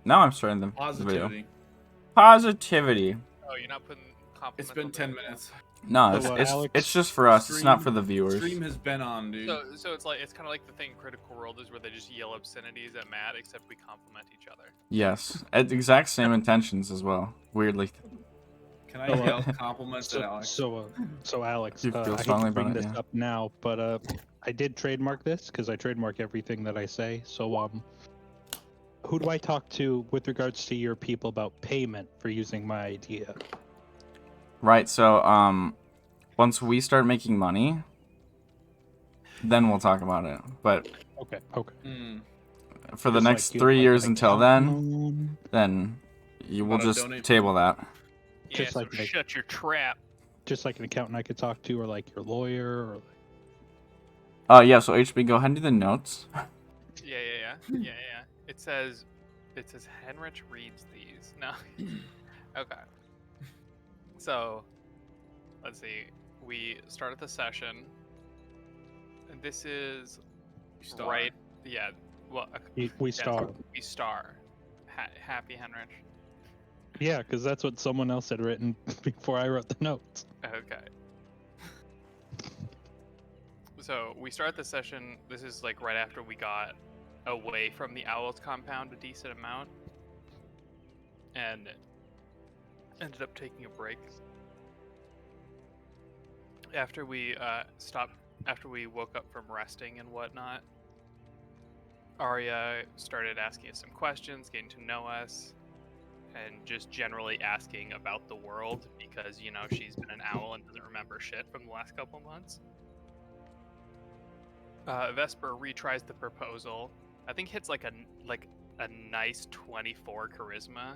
Now I'm starting the video. Positivity. Positivity. Oh, you're not putting compliments. It's been on 10 the- minutes. No, So, it's Alex, just for us. It's not for the viewers. Stream has been on, dude. So it's kind of like the thing in Critical Role is where they just yell obscenities at Matt, except we compliment each other. Yes, exact same intentions as well. Weirdly. Can I yell compliments at Alex? So Alex, You feel I hate strongly to bring about it, this yeah. up now, but I did trademark this because I trademark everything that I say. So who do I talk to with regards to your people about payment for using my idea? Right. So once we start making money, then we'll talk about it. But Okay. for the Just next like, 3 years like until accountant then you will Gotta just donate. table that. Yeah, Just so like they- shut your trap. just like an accountant I could talk to, or like your lawyer, or Yeah. So HB, go ahead and do the notes. Yeah. It says Henrich reads these. No. Okay. So, let's see. We started the session, and this is Star. right. Yeah. Well, we yes, star. We star. Happy Henrich. Yeah, because that's what someone else had written before I wrote the notes. Okay. So we start the session. This is like right after we got away from the Owls compound a decent amount, and ended up taking a break. After we after we woke up from resting and whatnot, Aria started asking us some questions, getting to know us, and just generally asking about the world because, you know, she's been an owl and doesn't remember shit from the last couple months. Vesper retries the proposal. I think hits like a nice 24 charisma,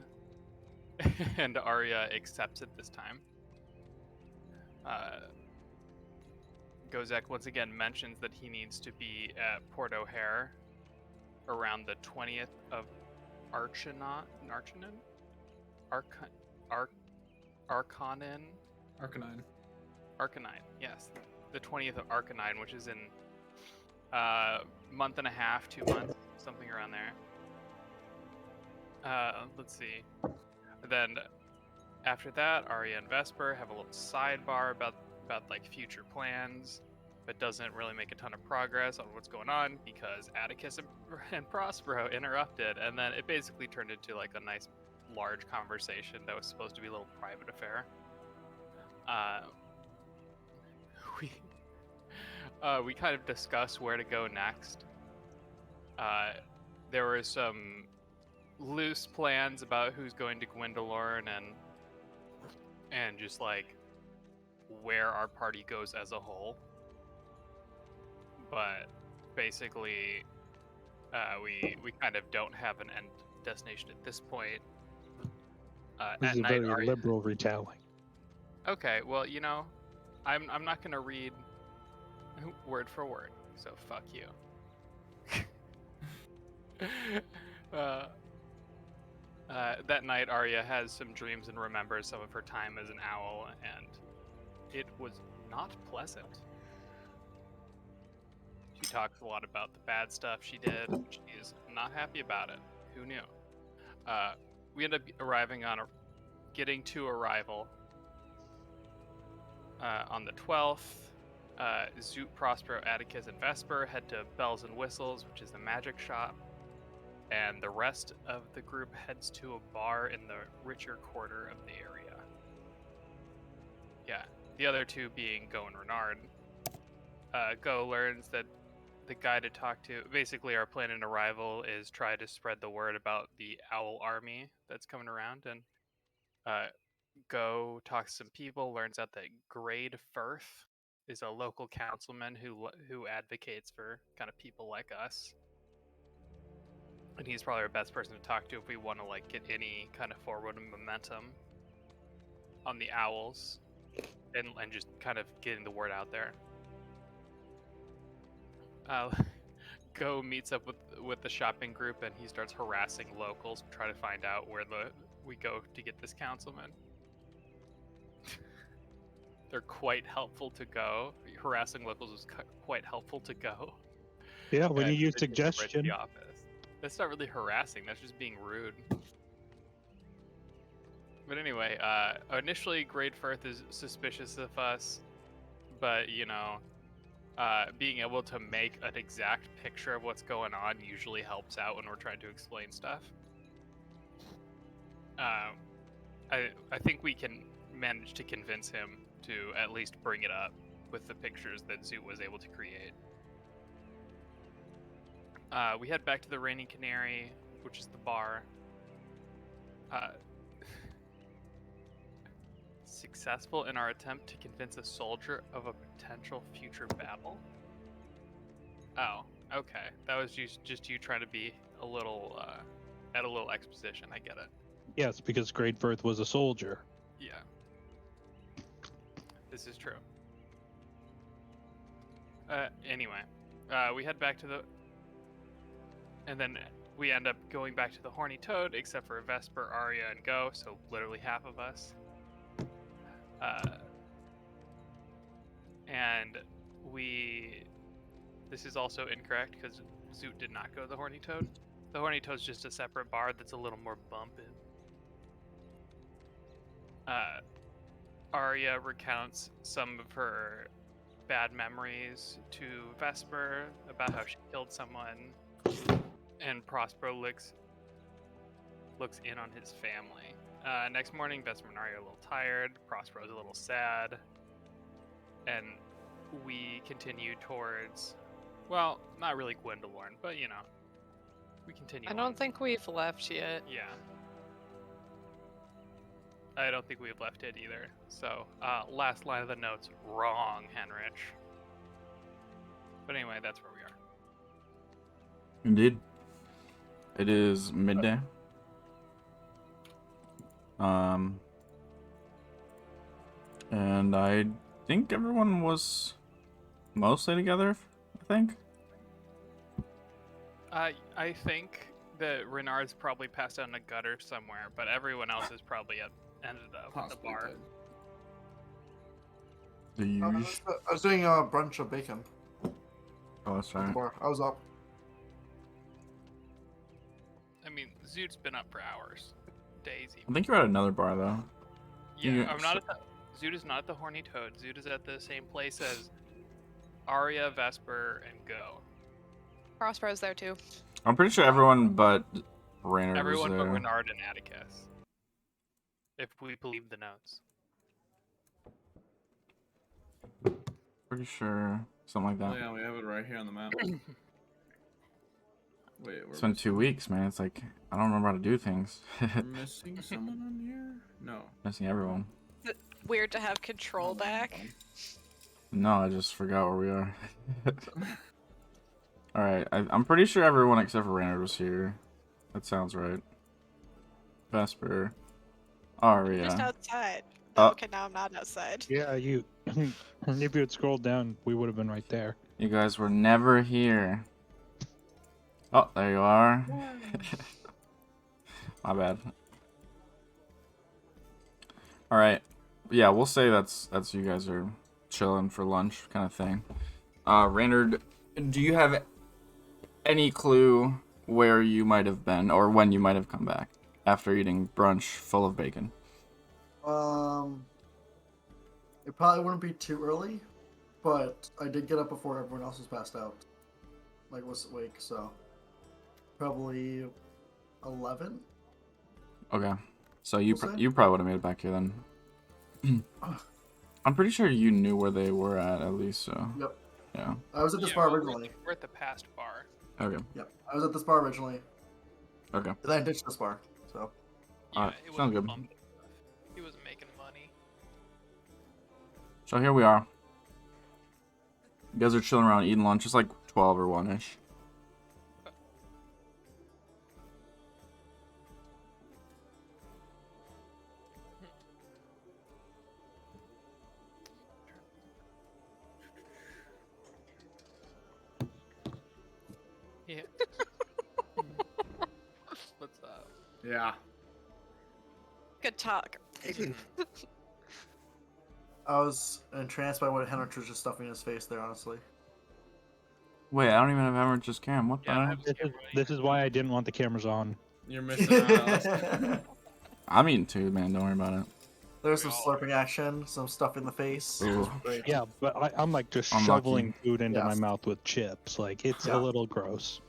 and Aria accepts it this time. Gozek once again mentions that he needs to be at Port O'Hare around the 20th of Arcanin, yes, the 20th of Arcanine, which is in month and a half, 2 months, something around there. Let's see. Then after that, Aria and Vesper have a little sidebar about like future plans, but doesn't really make a ton of progress on what's going on because Atticus and Prospero interrupted, and then it basically turned into like a nice large conversation that was supposed to be a little private affair. We kind of discussed where to go next. There were some loose plans about who's going to Gwendolyn and just like where our party goes as a whole. But basically, we kind of don't have an end destination at this point. This at is a night, very liberal retelling. Okay, well, you know, I'm not gonna read word for word, so fuck you. That night, Arya has some dreams and remembers some of her time as an owl, and it was not pleasant. She talks a lot about the bad stuff she did. She's not happy about it. Who knew? We end up getting to arrival on the 12th. Zoot, Prospero, Atticus, and Vesper head to Bells and Whistles, which is a magic shop, and the rest of the group heads to a bar in the richer quarter of the area. Yeah, the other two being Go and Renard. Go learns that the guy to talk to, basically our plan in arrival is try to spread the word about the owl army that's coming around, and Go talks to some people, learns out that Grade Firth is a local councilman who advocates for kind of people like us, and he's probably our best person to talk to if we want to like get any kind of forward momentum on the owls and just kind of getting the word out there. Go meets up with the shopping group, and he starts harassing locals to try to find out where we go to get this councilman. They're quite helpful to Go. Harassing locals is quite helpful to Go. Yeah, when And you use they take him right to suggestion. the office. That's not really harassing. That's just being rude. But anyway, initially, Great Firth is suspicious of us, but you know, being able to make an exact picture of what's going on usually helps out when we're trying to explain stuff. I think we can manage to convince him to at least bring it up with the pictures that Zoot was able to create. We head back to the Rainy Canary, which is the bar. Successful in our attempt to convince a soldier of a potential future battle. Oh, okay. That was just you trying to be a little, add a little exposition. I get it. Yes, because Great Firth was a soldier. Yeah. This is true. Anyway, we head back to the... And then we end up going back to the Horny Toad, except for Vesper, Aria, and Go, so literally half of us. And we... This is also incorrect, because Zoot did not go to the Horny Toad. The Horny Toad's just a separate bar that's a little more bumpin'. Aria recounts some of her bad memories to Vesper about how she killed someone, and Prospero looks in on his family. Next morning, Vesper and Aria are a little tired, Prospero's a little sad, and we continue towards, well, not really Gwendolyn, but you know, we continue I on. don't think we've left yet. Yeah. I don't think we've left it either. So, last line of the notes, wrong, Henrich. But anyway, that's where we are. Indeed. It is midday. And I think everyone was mostly together, I think. I think that Renard's probably passed out in a gutter ended but everyone else is probably ended up at the Possibly bar. dead. The I usual. was doing a brunch of bacon Oh, that's at the right. bar. I was up. I mean, Zoot's been up for hours. Days I even. think you're at another bar, though. Yeah, Yeah, I'm not at the... Zoot is not at the Horny Toad. Zoot is at the same place as Aria, Vesper, and Go. Prospero's there too. I'm pretty sure everyone but Raynor Everyone was but there. Renard and Atticus. If we believe the notes. Pretty sure. Something like Oh, that. yeah, we have it right here on the map. Wait, It's been 2 weeks, man. It's like, I don't remember how to do things. we're missing someone on here? No. Missing everyone. Weird to have control back. No, I just forgot where we are. Alright, I'm pretty sure everyone except for Raynor was here. That sounds right. Vesper. Aria. Just outside. Oh. Okay, now I'm not outside. Yeah, you. If you had scrolled down, we would have been right there. You guys were never here. Oh, there you are. My bad. Alright. Yeah, we'll say that's you guys are chilling for lunch kind of thing. Raynard, do you have any clue where you might have been or when you might have come back after eating brunch full of bacon? It probably wouldn't be too early, but I did get up before everyone else was passed out. Like, was awake, so probably 11. Okay. So you We'll say. you probably would have made it back here then. I'm pretty sure you knew where they were at least, so. Yep. Yeah. I was at this Yeah, bar well, originally. We're at the past bar. Okay. Yep. I was at this bar originally. Okay. Then I ditched this bar. So Yeah, Alright, it sounds wasn't good. bumping enough. He wasn't making money. So here we are. You guys are chilling around eating lunch. It's like 12 or 1-ish. Yeah. What's up? Yeah. Good talk. I was entranced by what Henrich was just stuffing in his face there, honestly. Wait, I don't even have Emerald's cam. What the Yeah, I hell? have a This is, camera this is why I didn't want the cameras on. You're missing out, Alice. I'm eating too, man. Don't worry about it. There's We some all slurping action, some stuff in the face. Ooh. It was great. Yeah, but I'm like just Unlucky. shoveling food into my Yes. mouth with chips. Like it's Yeah. a little gross.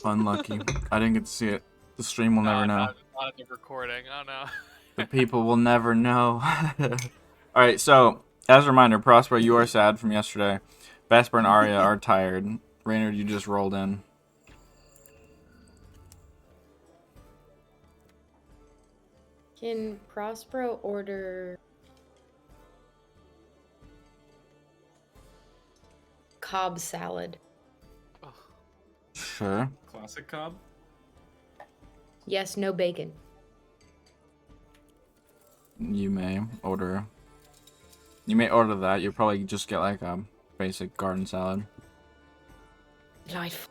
Unlucky. I didn't get to see it. The stream will never know. Not the recording. Oh no. The people will never know. Alright, so, as a reminder, Prospero, you are sad from yesterday. Vesper and Aria are tired. Raynard, you just rolled in. Can Prospero order Cobb salad? Sure. Classic Cobb. Yes, no bacon. You may order. You may order that. You'll probably just get like a basic garden salad. Delightful.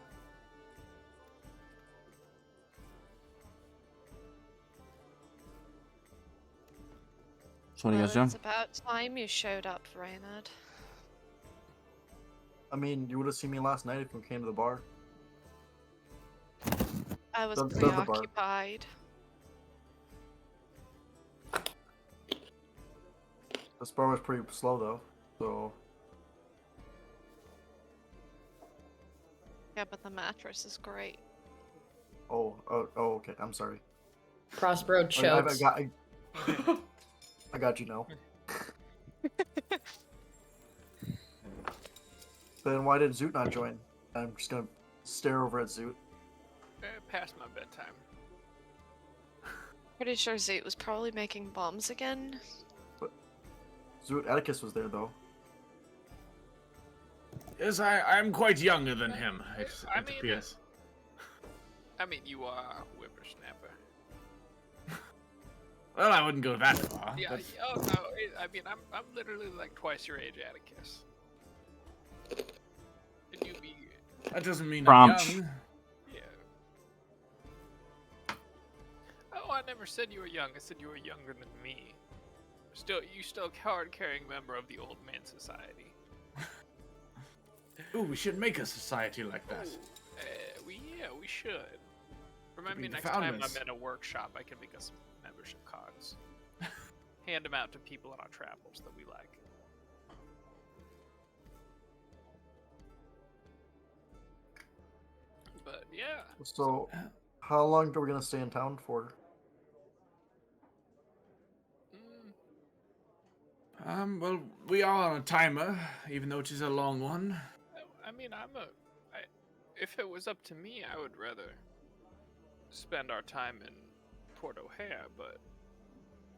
So what do you guys It's do? about time you showed up, Reynard. I mean, you would have seen me last night if you came to the bar. I was Serve the bar. preoccupied. This bar was pretty slow though, so Yeah, but the mattress is great. oh, okay. I'm sorry. Prospero I chokes. got you now. Then why did Zoot not join? I'm just gonna stare over at Zoot. Past my bedtime. Pretty sure Zoot was probably making bombs again. Zoot, Atticus was there though. Yes, I'm quite younger than him. It I mean, appears. I mean, you are a whippersnapper. Well, I wouldn't go that far. Yeah. But Oh no. I mean, I'm literally like twice your age, Atticus. And you be that doesn't mean Prompt. I'm young. yeah. Oh, I never said you were young. I said you were younger than me. You still a card-carrying member of the Old Man Society. Ooh, we should make a society like that. We should. Remind be me the next time founders. I'm at a workshop, I can make us some membership cards. Hand them out to people on our travels that we like. But yeah. So, how long are we gonna stay in town for? Mm, Well, we are on a timer, even though it is a long one. I mean, if it was up to me, I would rather spend our time in Port O'Hare, but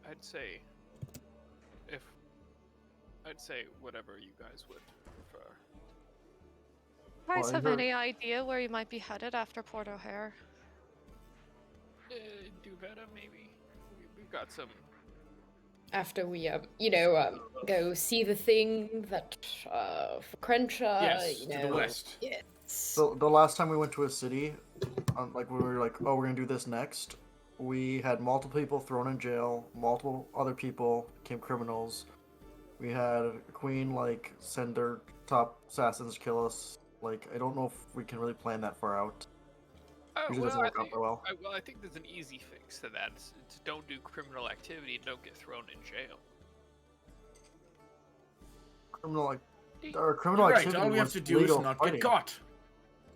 I'd say whatever you guys would prefer. You guys Well, I have heard- any idea where you might be headed after Port O'Hare? Duvetta, maybe. We've got some. After we, go see the thing that, for Crenshaw, Yes, you to know. the west. Yes. So the last time we went to a city, like we were like, oh, we're gonna do this next. We had multiple people thrown in jail. Multiple other people became criminals. We had Queen like send their top assassins to kill us. Like I don't know if we can really plan that far out. Usually doesn't work out that well. I think there's an easy fix to that. It's don't do criminal activity and don't get thrown in jail. Criminal You're criminal right, activity all we have was to do is legal not fighting. get caught.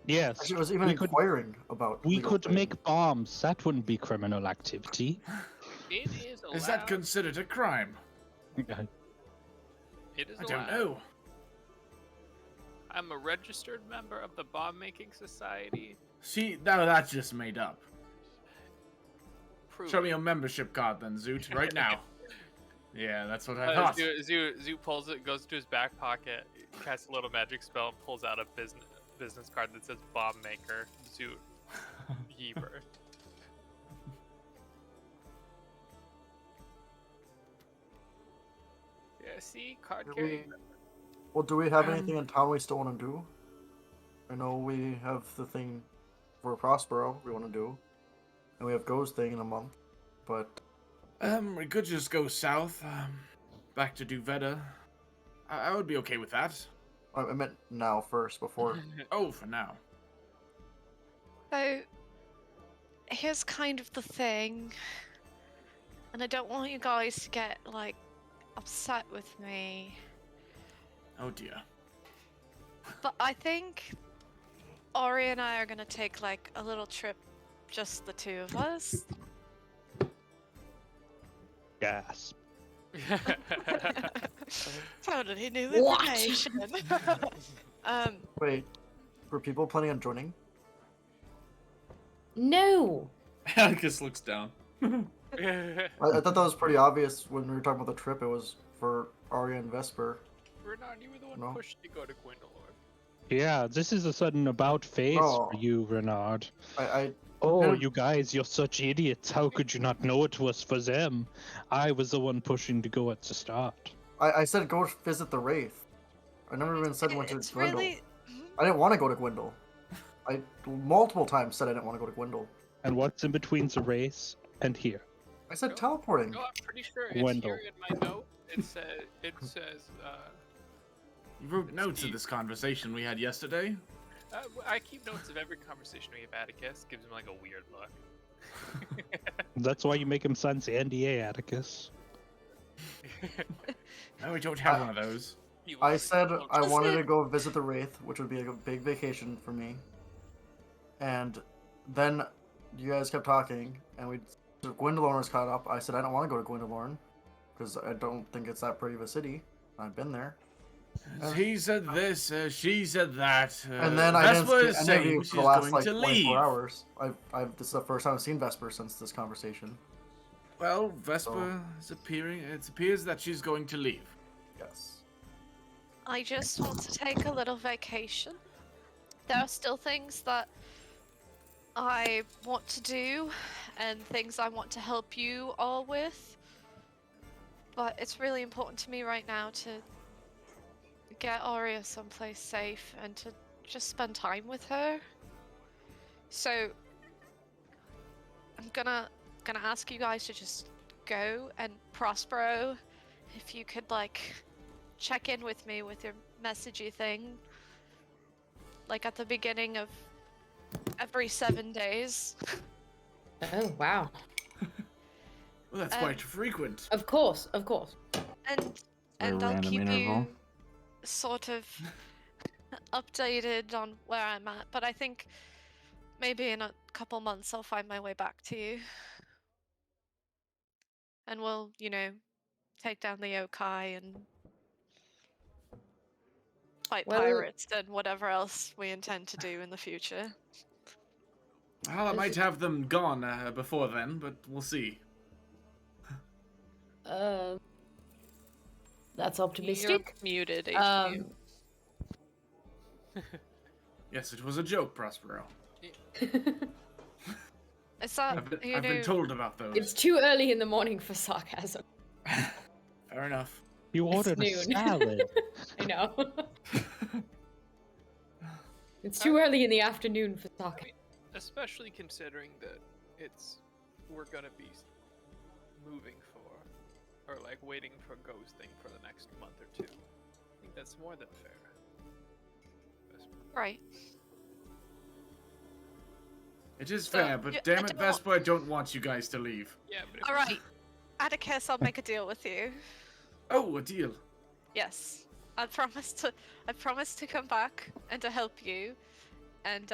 Yes. Actually, it was even we could inquiring about. we legal could fighting. make bombs. That wouldn't be criminal activity. It is allowed. Is that considered a crime? It is I allowed. don't know. I'm a registered member of the Bomb Making Society. See, now that's just made up. Prove Show it. me your membership card then, Zoot, right now. Yeah, that's what I Uh, thought. Zoo pulls it, goes to his back pocket, casts a little magic spell, and pulls out a business card that says Bomb Maker Zoo Yeber. Yeah, see, card Do carrying. Well, do we have anything in town we still want to do? I know we have the thing for Prospero we want to do, and we have Go's thing in a month, but We could just go south, back to Duvetta. I would be okay with that. I meant now first, before. Oh, for now. So, here's kind of the thing, and I don't want you guys to get, like, upset with me, Oh dear. but I think Ori and I are gonna take, like, a little trip, just the two of us. Gasp. Totally new What? information. Wait, were people planning on joining? No. Atticus looks down. I thought that was pretty obvious when we were talking about the trip. It was for Aria and Vesper. Renan, you were the one No. pushed to go to Gwendolyn. Yeah, this is a sudden about face Oh. for you, Renard. I Oh, Yeah. you guys, you're such idiots. How could you not know it was for them? I was the one pushing to go at the start. I said go visit the Wraith. I never even said went to It's Gwendol. really. I didn't want to go to Gwendol. I multiple times said I didn't want to go to Gwendol. And what's in between the race and here? I said No. teleporting. No, I'm pretty sure it's Wendell. here in my note. It says, You wrote notes of this conversation we had yesterday. I keep notes of every conversation we have. Atticus gives him like a weird look. That's why you make him sign the NDA, Atticus. No, we don't have one of those. He I looks said like, I Just wanted it- to go visit the Wraith, which would be like a big vacation for me. And then you guys kept talking, and Gwendolyn was caught up. I said I don't want to go to Gwendolyn because I don't think it's that pretty of a city. I've been there. He said this, she said that. And then I didn't Vesper see is any of saying you she's for the last going like to 24 leave. hours. This is the first time I've seen Vesper since this conversation. Well, Vesper is appearing. It appears that she's going to leave. Yes. I just want to take a little vacation. There are still things that I want to do and things I want to help you all with. But it's really important to me right now to get Aria someplace safe and to just spend time with her. So I'm gonna ask you guys to just go, and Prospero, if you could like check in with me with your messagey thing, like at the beginning of every 7 days. Oh wow. Well, that's quite frequent. Of course, of course. And Very I'll random keep interval. you sort of updated on where I'm at. But I think maybe in a couple months I'll find my way back to you. And we'll, take down the yokai and fight Well- pirates and whatever else we intend to do in the future. Well, I might have them gone before then, but we'll see. That's You're optimistic. muted, HQ. Yes, it was a joke, Prospero. Is that, I've been told about those. It's too early in the morning for sarcasm. Fair enough. You It's ordered a noon. salad. I know. It's too early in the afternoon for sarcasm. especially considering that we're gonna be moving or like waiting for ghosting for the next month or two. I think that's more than fair. right. It is So, fair, but I damn it, don't- Vesper, I don't want you guys to leave. Yeah, but if All right. Atticus, I'll make a deal with you. Oh, a deal. Yes, I promise to come back and to help you, and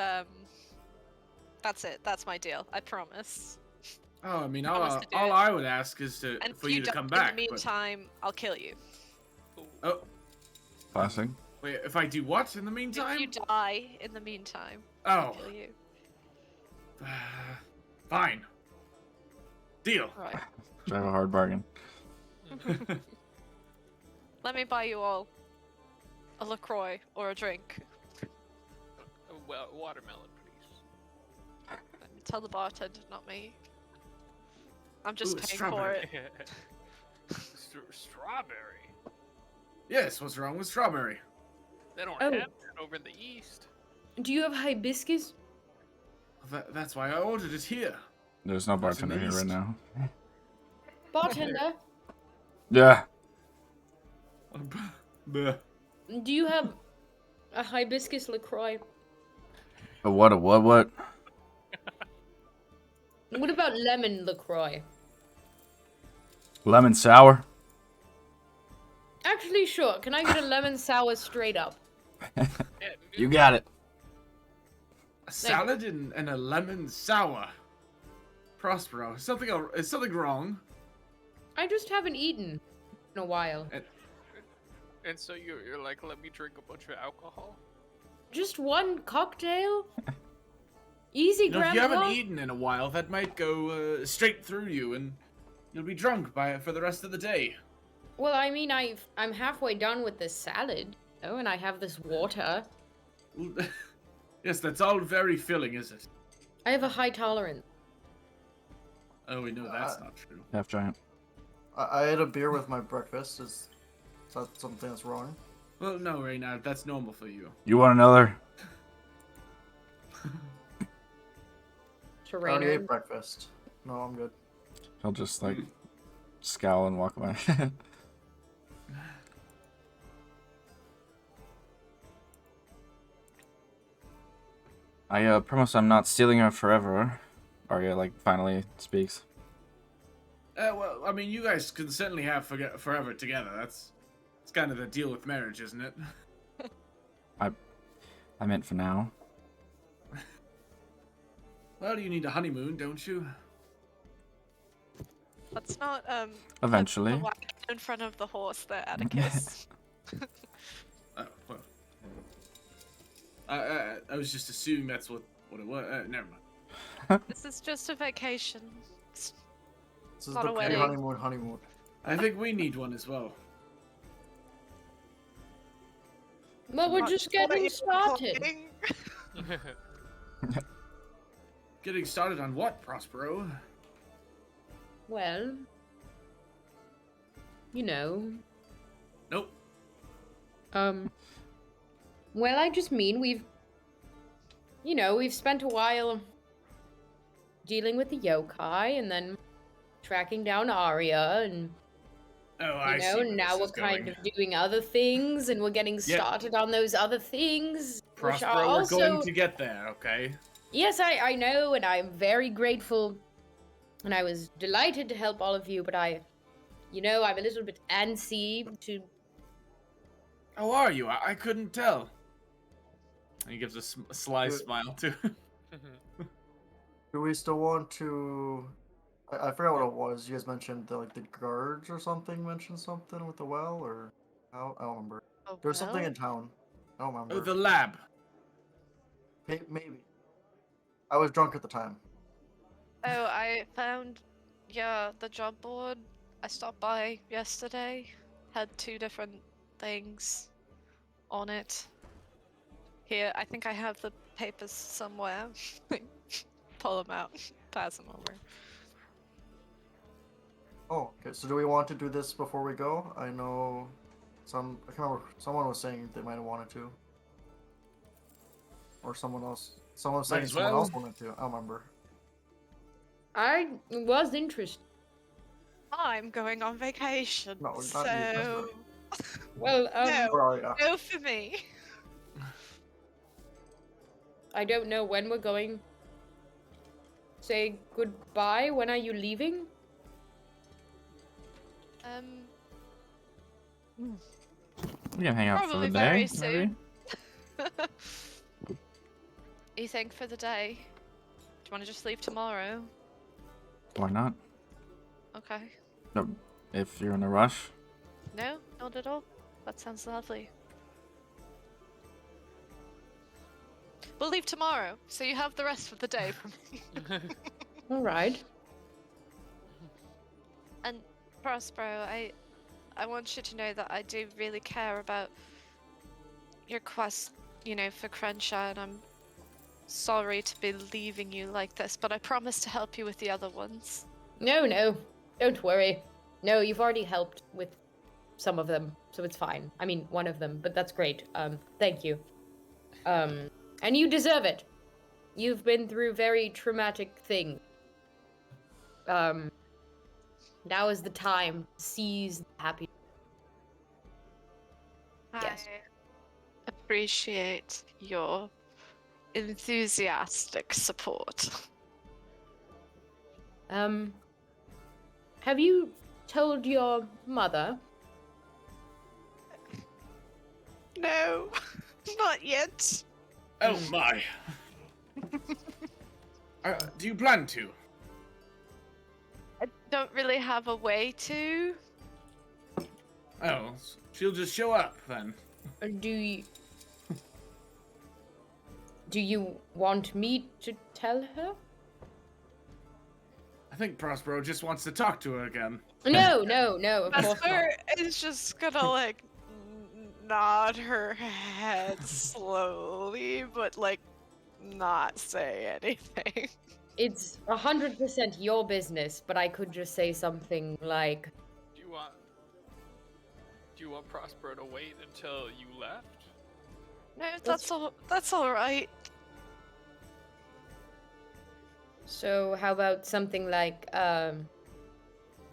that's it. That's my deal. I promise. Oh, I mean, Promise all to do I it. would ask is And for if you to don't, come back. In the meantime, I'll kill you. Oh, Classic. wait, if I do what in the If meantime? you die in the meantime, I'll Oh, kill you. fine. Deal. Right. Drive a hard bargain. Let me buy you all a LaCroix or a drink. well, watermelon, please. Tell the bartender, not me. I'm Ooh, just a paying for strawberry. it. Strawberry. Yes, what's wrong with strawberry? They don't Oh. have that over in the east. Do you have hibiscus? That's why I ordered it here. There's no That's in the bartender here right east. now. Bartender, Yeah. Bleh. do you have A hibiscus LaCroix. A what? A what? What? What about lemon LaCroix? Lemon sour? Actually, sure. Can I get a lemon sour straight up? You got it. A salad and a lemon sour. Prospero, is something wrong? I just haven't eaten in a while. And so you're like, let me drink a bunch of alcohol? Just one cocktail? Easy, You know, if you Grandpa. haven't eaten in a while, that might go straight through you, and you'll be drunk for the rest of the day. Well, I mean, I'm halfway done with this salad, oh, and I have this water. Yes, that's all very filling, is it? I have a high tolerance. Oh, we know that's not true. Half giant. I had a beer with my breakfast. Is that something that's wrong? Well, no, right now that's normal for you. You want another? I already Serena. ate breakfast. No, I'm good. He'll just like scowl and walk away. I promise I'm not stealing her forever. Aria like finally speaks. Well, I mean, you guys can certainly have forever together. That's kind of the deal with marriage, isn't it? I meant for now. Well, you need a honeymoon, don't you? Let's not Eventually. put the wagon in front of the horse there, Atticus. Oh, well. I was just assuming that's what it was. Never mind. This is just a vacation. It's This is Not the a wedding. honeymoon. I think we need one as well. Well, we're not just what getting you're started. talking. Getting started on what, Prospero? Well, you know. Nope. Well, I just mean we've spent a while dealing with the yokai and then tracking down Aria and Oh, I see. where now this we're is kind going. of doing other things and we're getting started on those other things. Which are Prospero, also... we're going to get there, okay? Yes, I know, and I'm very grateful, and I was delighted to help all of you, but I'm a little bit antsy to... How are you? I couldn't tell. And he gives a sly smile, too. Do we still want to? I forgot what it was. You guys mentioned the guards or something. Mentioned something with the well, or I don't remember. Oh, There was something well. in town. I don't remember. Oh, the lab. Maybe. I was drunk at the time. Oh, I found, the job board. I stopped by yesterday. Had 2 different things on it. Here, I think I have the papers somewhere. Pull them out, pass them over. Oh, okay. So do we want to do this before we go? I know I can't remember. Someone was saying they might have wanted to, or someone else. Someone was Might saying as someone well. else wanted to. I don't remember. I was interested. I'm going on vacation, No, not you, so Well, No. Or, yeah. go for me. I don't know when we're going. Say goodbye. When are you leaving? We can hang out for Probably the very day, soon. maybe. You think for the day? Do you want to just leave tomorrow? Why not? Okay. No, if you're in a rush. No, not at all. That sounds lovely. We'll leave tomorrow, so you have the rest of the day for me. All right. And Prospero, I want you to know that I do really care about your quest, for Crenshaw, and I'm sorry to be leaving you like this, but I promise to help you with the other ones. No, don't worry. No, you've already helped with some of them, so it's fine. I mean, one of them, but that's great. Thank you. And you deserve it. You've been through very traumatic things. Now is the time to seize the happiness. Yes. I appreciate your enthusiastic support. Have you told your mother? No, not yet. Oh my. Do you plan to? I don't really have a way to. Oh, she'll just show up then. Or do you want me to tell her? I think Prospero just wants to talk to her again. No, of course not. Vesper is just gonna like nod her head slowly, but like not say anything. It's 100% your business, but I could just say something like, Do you want Prospero to wait until you left? No, that's all right. so how about something like,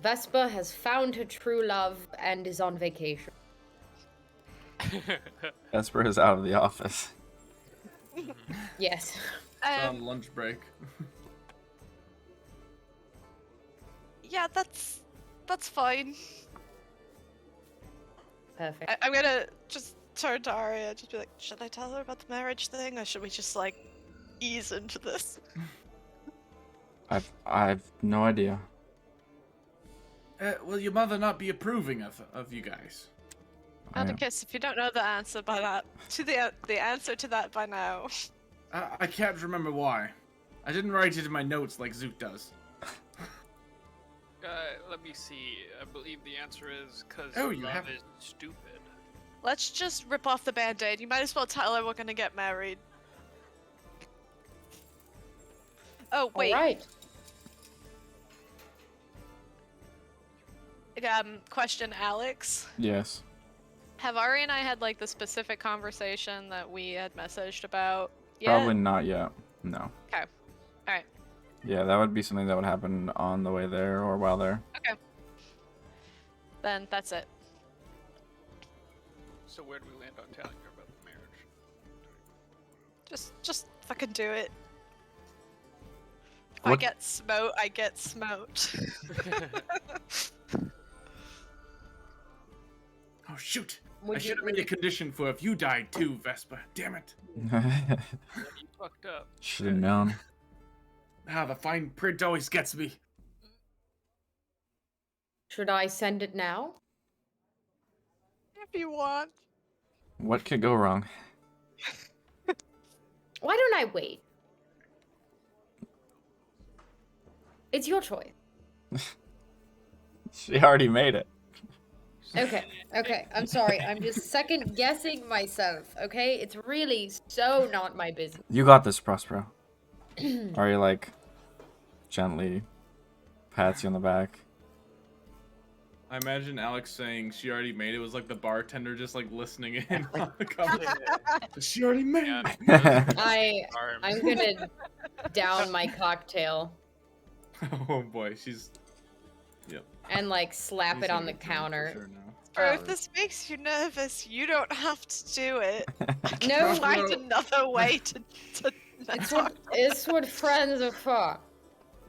Vesper has found her true love and is on vacation. Vesper is out of the office. Yes. On lunch break. Yeah, that's fine. Perfect. I'm gonna just turn to Aria, just be like, should I tell her about the marriage thing, or should we just like ease into this? I've no idea. Will your mother not be approving of you guys? Atticus, if you don't know the answer by that, the answer to that by now. I can't remember why. I didn't write it in my notes like Zoot does. Let me see. I believe the answer is because You love have is stupid. Let's just rip off the band-aid. You might as well tell her we're gonna get married. Oh, wait. All right. Question, Alex. Yes. Have Ari and I had like the specific conversation that we had messaged about? Probably not yet. No. Okay. Alright. Yeah, that would be something that would happen on the way there or while there. Okay. Then that's it. So where do we land on telling her about the marriage? Just fucking do it. If I What- get smote, I get smote. Oh shoot! I Would should have you, made a condition for if you died too, Vesper. Damn it! You fucked up. Should have known. The fine print always gets me. should I send it now? If you want. What could go wrong? Why don't I wait? It's your choice. She already made it. Okay, I'm sorry. I'm just second guessing myself, okay? It's really so not my business. You got this, Prospero. Are you like gently pats you on the back? I imagine Alex saying she already made it was like the bartender just like listening in on the conversation. She already made it. I'm gonna down my cocktail Oh boy, she's. Yep. and like slap it She's on the gonna get drunk for counter. sure now. Or if this makes you nervous, you don't have to do it. I can No. find another way to It's what friends are for.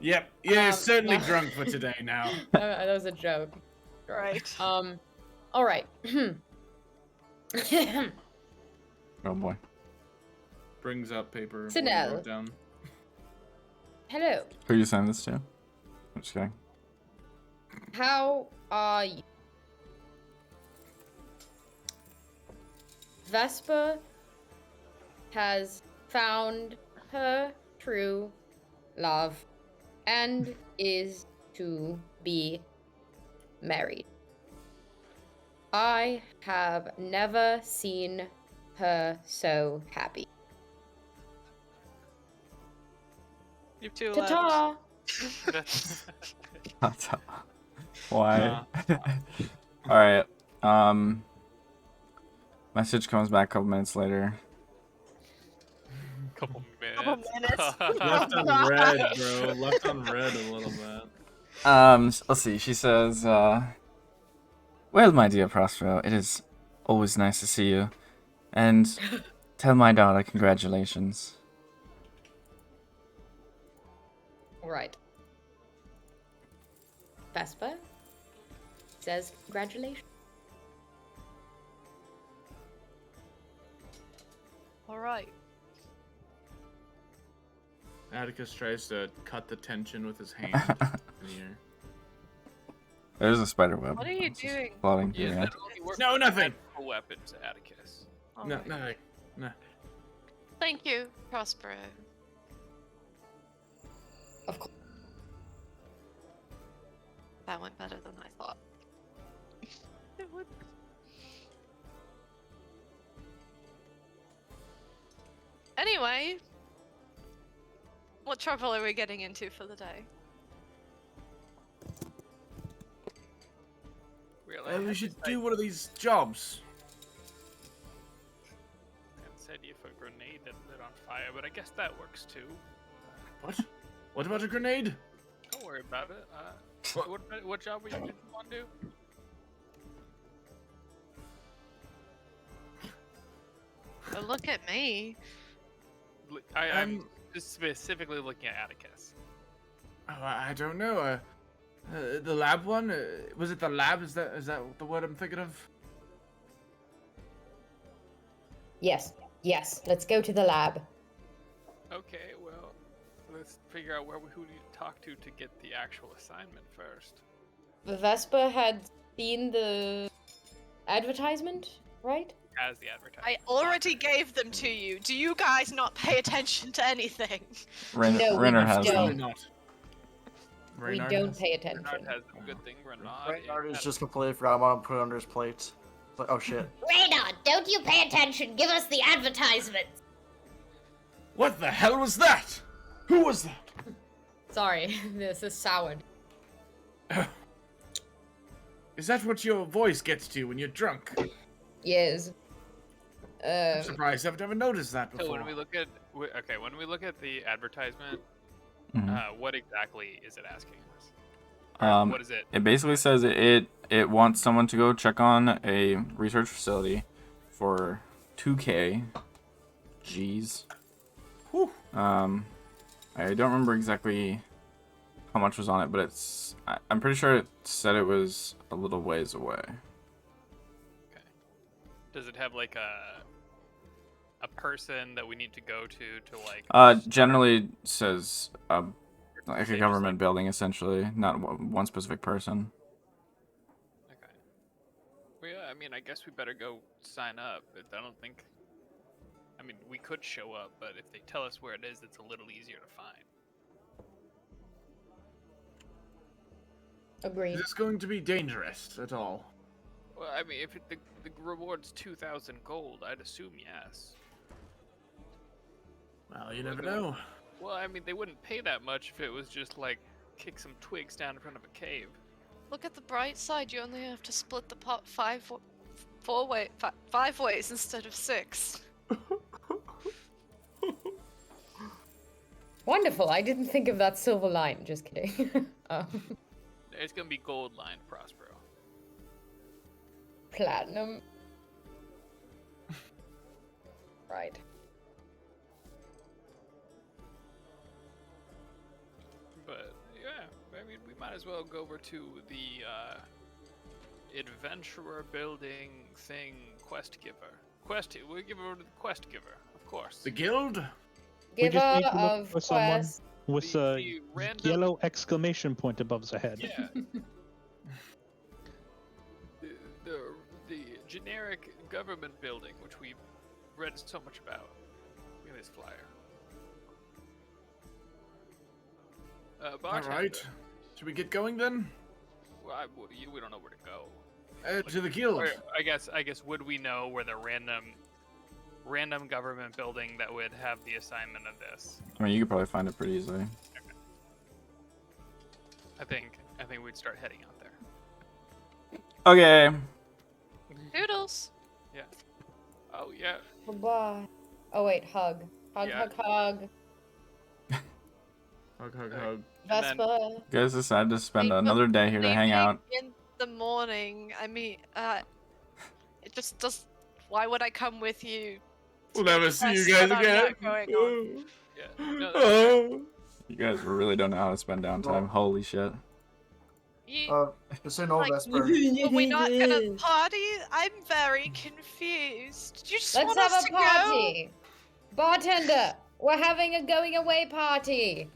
Yep, you're certainly no. drunk for today now. That was a joke. Right. All right. Oh boy. Brings up paper. Sit what he down. wrote down. Hello. Who you sending this to? I'm just kidding. How are you? Vesper has found her true love and is to be married. I have never seen her so happy. You two Ta-ta! Why? Alright. Message comes back a couple minutes later. Couple minutes. Left on red, bro. Left on red a little bit. Let's see. She says, well, my dear Prospero, it is always nice to see you. And tell my daughter congratulations. Right. Vesper says congratulations. All right. Atticus tries to cut the tension with his hand in the air. There's a spider web. What are you It's just doing? floating through Yeah, the air. that only works No, with nothing. magical weapons, Atticus. All No, right. nothing. No. Thank you, Prospero. Of course. That went better than I thought. It would. Anyway, what trouble are we getting into for the day? Really? We should do one of these jobs. Said if a grenade that lit on fire, but I guess that works too. What? What about a grenade? Don't worry about it. What job did you want to do? But look at me. I'm just specifically looking at Atticus. Oh, I don't know. The lab one? Was it the lab? Is that the word I'm thinking of? Yes. Yes. Let's go to the lab. Okay, well, let's figure out who we need to talk to get the actual assignment first. Vesper had seen the advertisement, right? As the advertisement. I already gave them to you. Do you guys not pay attention to anything? No, we Renner has don't. them. Not. We Reynard don't has- pay attention. Renard has a good thing. Renard. Reynard just completely forgot about him, put it under his plate. Like, oh shit. Reynard, don't you pay attention. Give us the advertisement. What the hell was that? Who was that? Sorry, this is soured. Is that what your voice gets to when you're drunk? Yes. I'm surprised I've never noticed that So before. when we look at when we look at the advertisement, Mhm. what exactly is it asking us? What is it? It basically says it wants someone to go check on a research facility for 2K. G's. Whew. I don't remember exactly how much was on it, but I'm pretty sure it said it was a little ways away. Okay. Does it have like a person that we need to go to like? Generally says like a Say government building, essentially, not one specific person. Okay. Well, yeah, I mean, I guess we better go sign up. I don't think. I mean, we could show up, but if they tell us where it is, it's a little easier to find. Agreed. Is this going to be dangerous at all? Well, I mean, if the reward's 2,000 gold, I'd assume yes. Well, you never know. Well, I mean, they wouldn't pay that much if it was just like kick some twigs down in front of a cave. Look at the bright side. You only have to split the pot five ways instead of 6. Wonderful. I didn't think of that silver line. Just kidding. It's gonna be gold lined, Prospero. Platinum. Right. But yeah, I mean, we might as well go over to the adventurer building thing quest giver. We'll give her the quest giver, of course. The guild? We just Giver need to look of for someone quest. with The a random- yellow exclamation point above the head. Yeah. the generic government building, which we've read so much about. Look at this flyer. Bartender. Alright. Should we get going then? Well, we don't know where to go. To the guild. Or, I guess would we know where the random government building that would have the assignment of this? I mean, you could probably find it pretty easily. I think we'd start heading out there. Okay. Doodles. Yeah. Oh yeah. Bye-bye. Oh wait, hug. Hug, Yeah. hug, hug. Hug, hug, Okay. hug. And then- Vespa. You guys decided to spend They another day here to hang Leaving out. in the morning. I mean, it just does. Why would I come with you? We'll never see you guys again. Yeah. No, Oh. You guys really don't know how to spend downtime. Holy shit. You, Just so you know, like, Vesper. are we not gonna party? I'm very confused. Do you just Let's want have us a to party. Bartender, we're having a going away party.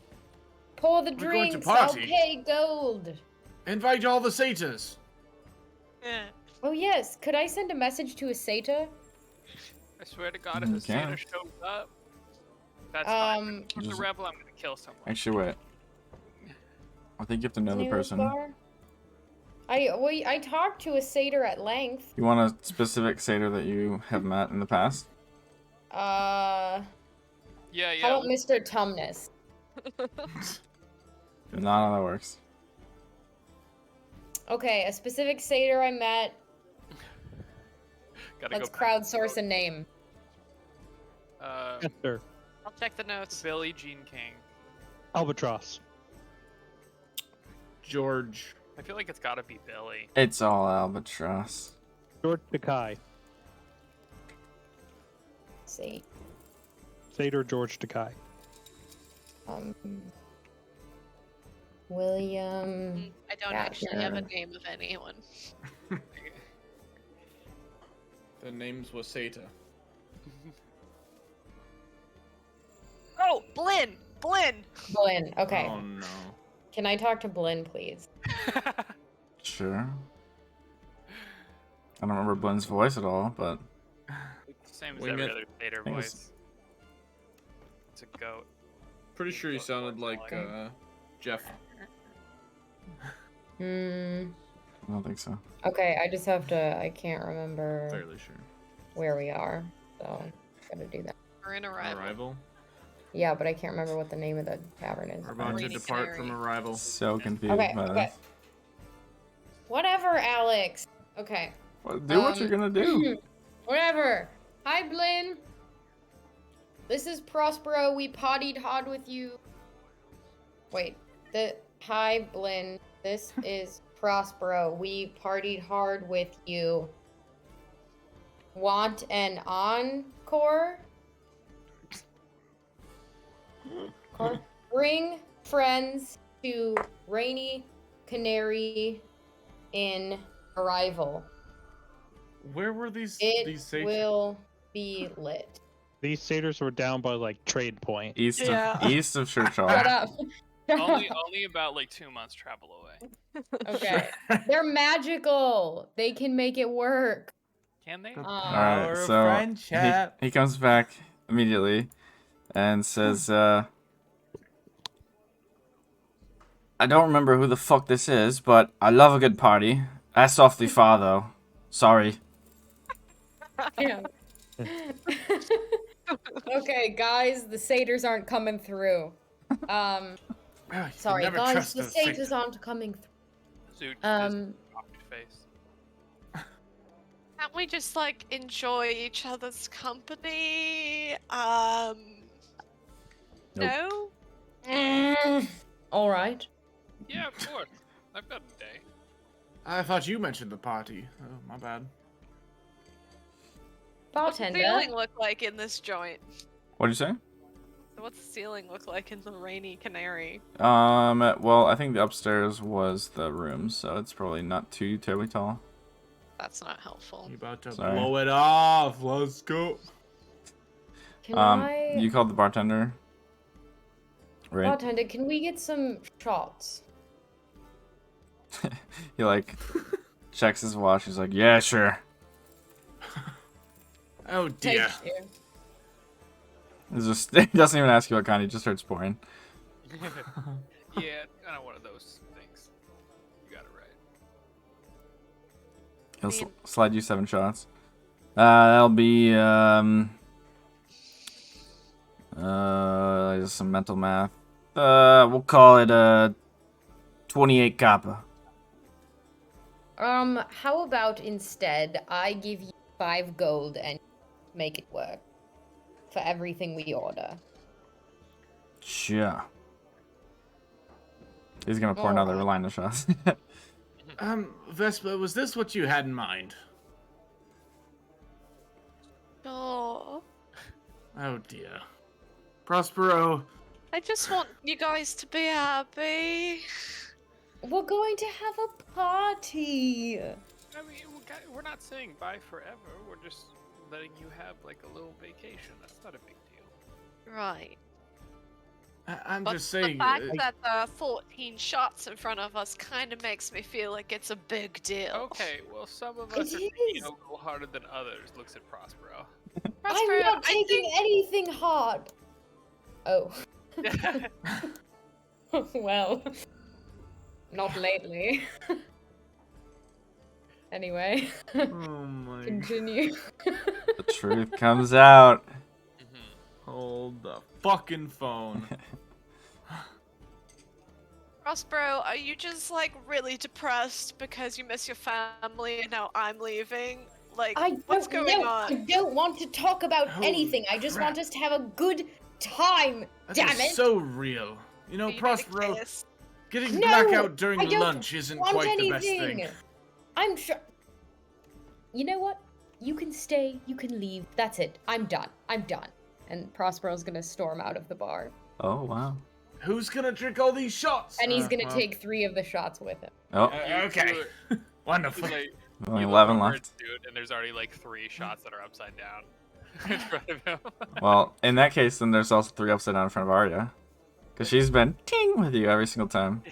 Pour the We're going to drinks. party? Okay, gold. Invite all the satyrs. go? Yeah. Oh yes, could I send a message to a satyr? I swear to God, if a Okay. Santa shows up, that's fine. If it's a Just- rebel, I'm gonna kill someone. Actually, wait. I think you have to know His the name was person. Bar? I talked to a satyr at length. You want a specific satyr that you have met in the past? Yeah, yeah. How about Mr. Tumnus? Not how that works. Okay, a specific satyr I met. Gotta Let's go back. crowdsource a name. Esther. I'll check the notes. Billy Jean King. Albatross. George. I feel like it's gotta be Billy. It's all albatross. George Takai. Let's see. Satyr George Takai. William. I don't actually have a name of anyone. The name's Waseta. Oh, Blinn! Blinn! Blinn. Okay. Oh no. Can I talk to Blinn, please? Sure. I don't remember Blinn's voice at all, but It's the same as Wing every it. other Vader think it's- voice. It's a goat. Pretty sure you sounded like Jeff. Hmm. I don't think so. Okay, I just have to. I can't remember Fairly sure. where we are, so gotta do that. We're in Arrival. Arrival. Yeah, but I can't remember what the name of the tavern is. We're about to Greedy depart Canary. from Arrival. So confused Okay, by okay. this. Whatever, Alex. Okay. Well, do what you're gonna do. Whatever. Hi, Blinn. This is Prospero. We pottied hard with you. Wait. Hi, Blinn. This is Prospero. We partied hard with you. Want an encore? Bring friends to Rainy Canary in Arrival. Where were these It satyrs? will be lit. These satyrs were down by like trade point. East Yeah. of east of Church Hall. Shut up. only about like 2 months travel away. Okay. They're magical. They can make it work. Can they? Alright, so he comes back immediately and says, I don't remember who the fuck this is, but I love a good party. That's awfully far, though. Sorry. Yeah. Okay, guys, the satyrs aren't coming through. Sorry, guys, the satyrs aren't coming through. Zoot face. Can't we just, like, enjoy each other's company? No? All right. Yeah, of course. I've got a day. I thought you mentioned the party. Oh, my bad. What's the Bartender. ceiling look like in this joint? What'd you say? What's the ceiling look like in the Rainy Canary? Well, I think the upstairs was the room, so it's probably not too terribly tall. That's not helpful. You about to Sorry. blow it off. Let's go. Can I... You called the bartender, right? Bartender, can we get some shots? He like checks his watch. He's like, "Yeah, sure." Oh dear. Thank you. He's just he doesn't even ask you what kind. He just starts pouring. Yeah, kind of one of those things. You got it right. He'll mean- slide you 7 shots. That'll be just some mental math. We'll call it 28 copper. How about instead I give you 5 gold and make it work for everything we order? Sure. He's gonna pour another Alright. line of shots. Vespa, was this what you had in mind? Oh, Oh dear. Prospero. I just want you guys to be happy. We're going to have a party. I mean, we're not saying bye forever. We're just letting you have like a little vacation. That's not a big deal. Right. I'm But just saying. the fact that there are 14 shots in front of us kind of makes me feel like it's a big deal. Okay, well, some of It us are taking it is. a little harder than others. Looks at Prospero. Prospero, I'm not I taking think- anything hard. Oh. Well, not lately. Anyway, Oh my. continue. The truth comes out. Hold the fucking phone. Prospero, are you just like really depressed because you miss your family and now I'm leaving? Like, what's going on? I don't want to talk about Holy anything. I just want crap. us to have a good time. That Damn is it! so real. You know, You need a Prospero, kiss. getting No, blackout during I don't lunch isn't want quite anything. the best thing. I'm sure. You know what? You can stay. You can leave. That's it. I'm done. I'm done. And Prospero's gonna storm out of the bar, Oh, wow. Who's gonna drink all these shots? and he's gonna Well, take 3 of the shots with him. Oh, Okay. Wonderful. Like, only you look 11 over left. at Dude, and there's already like 3 shots that are upside down in front of him. Well, in that case, then there's also 3 upside down in front of Arya. Because she's been ting with you every single time.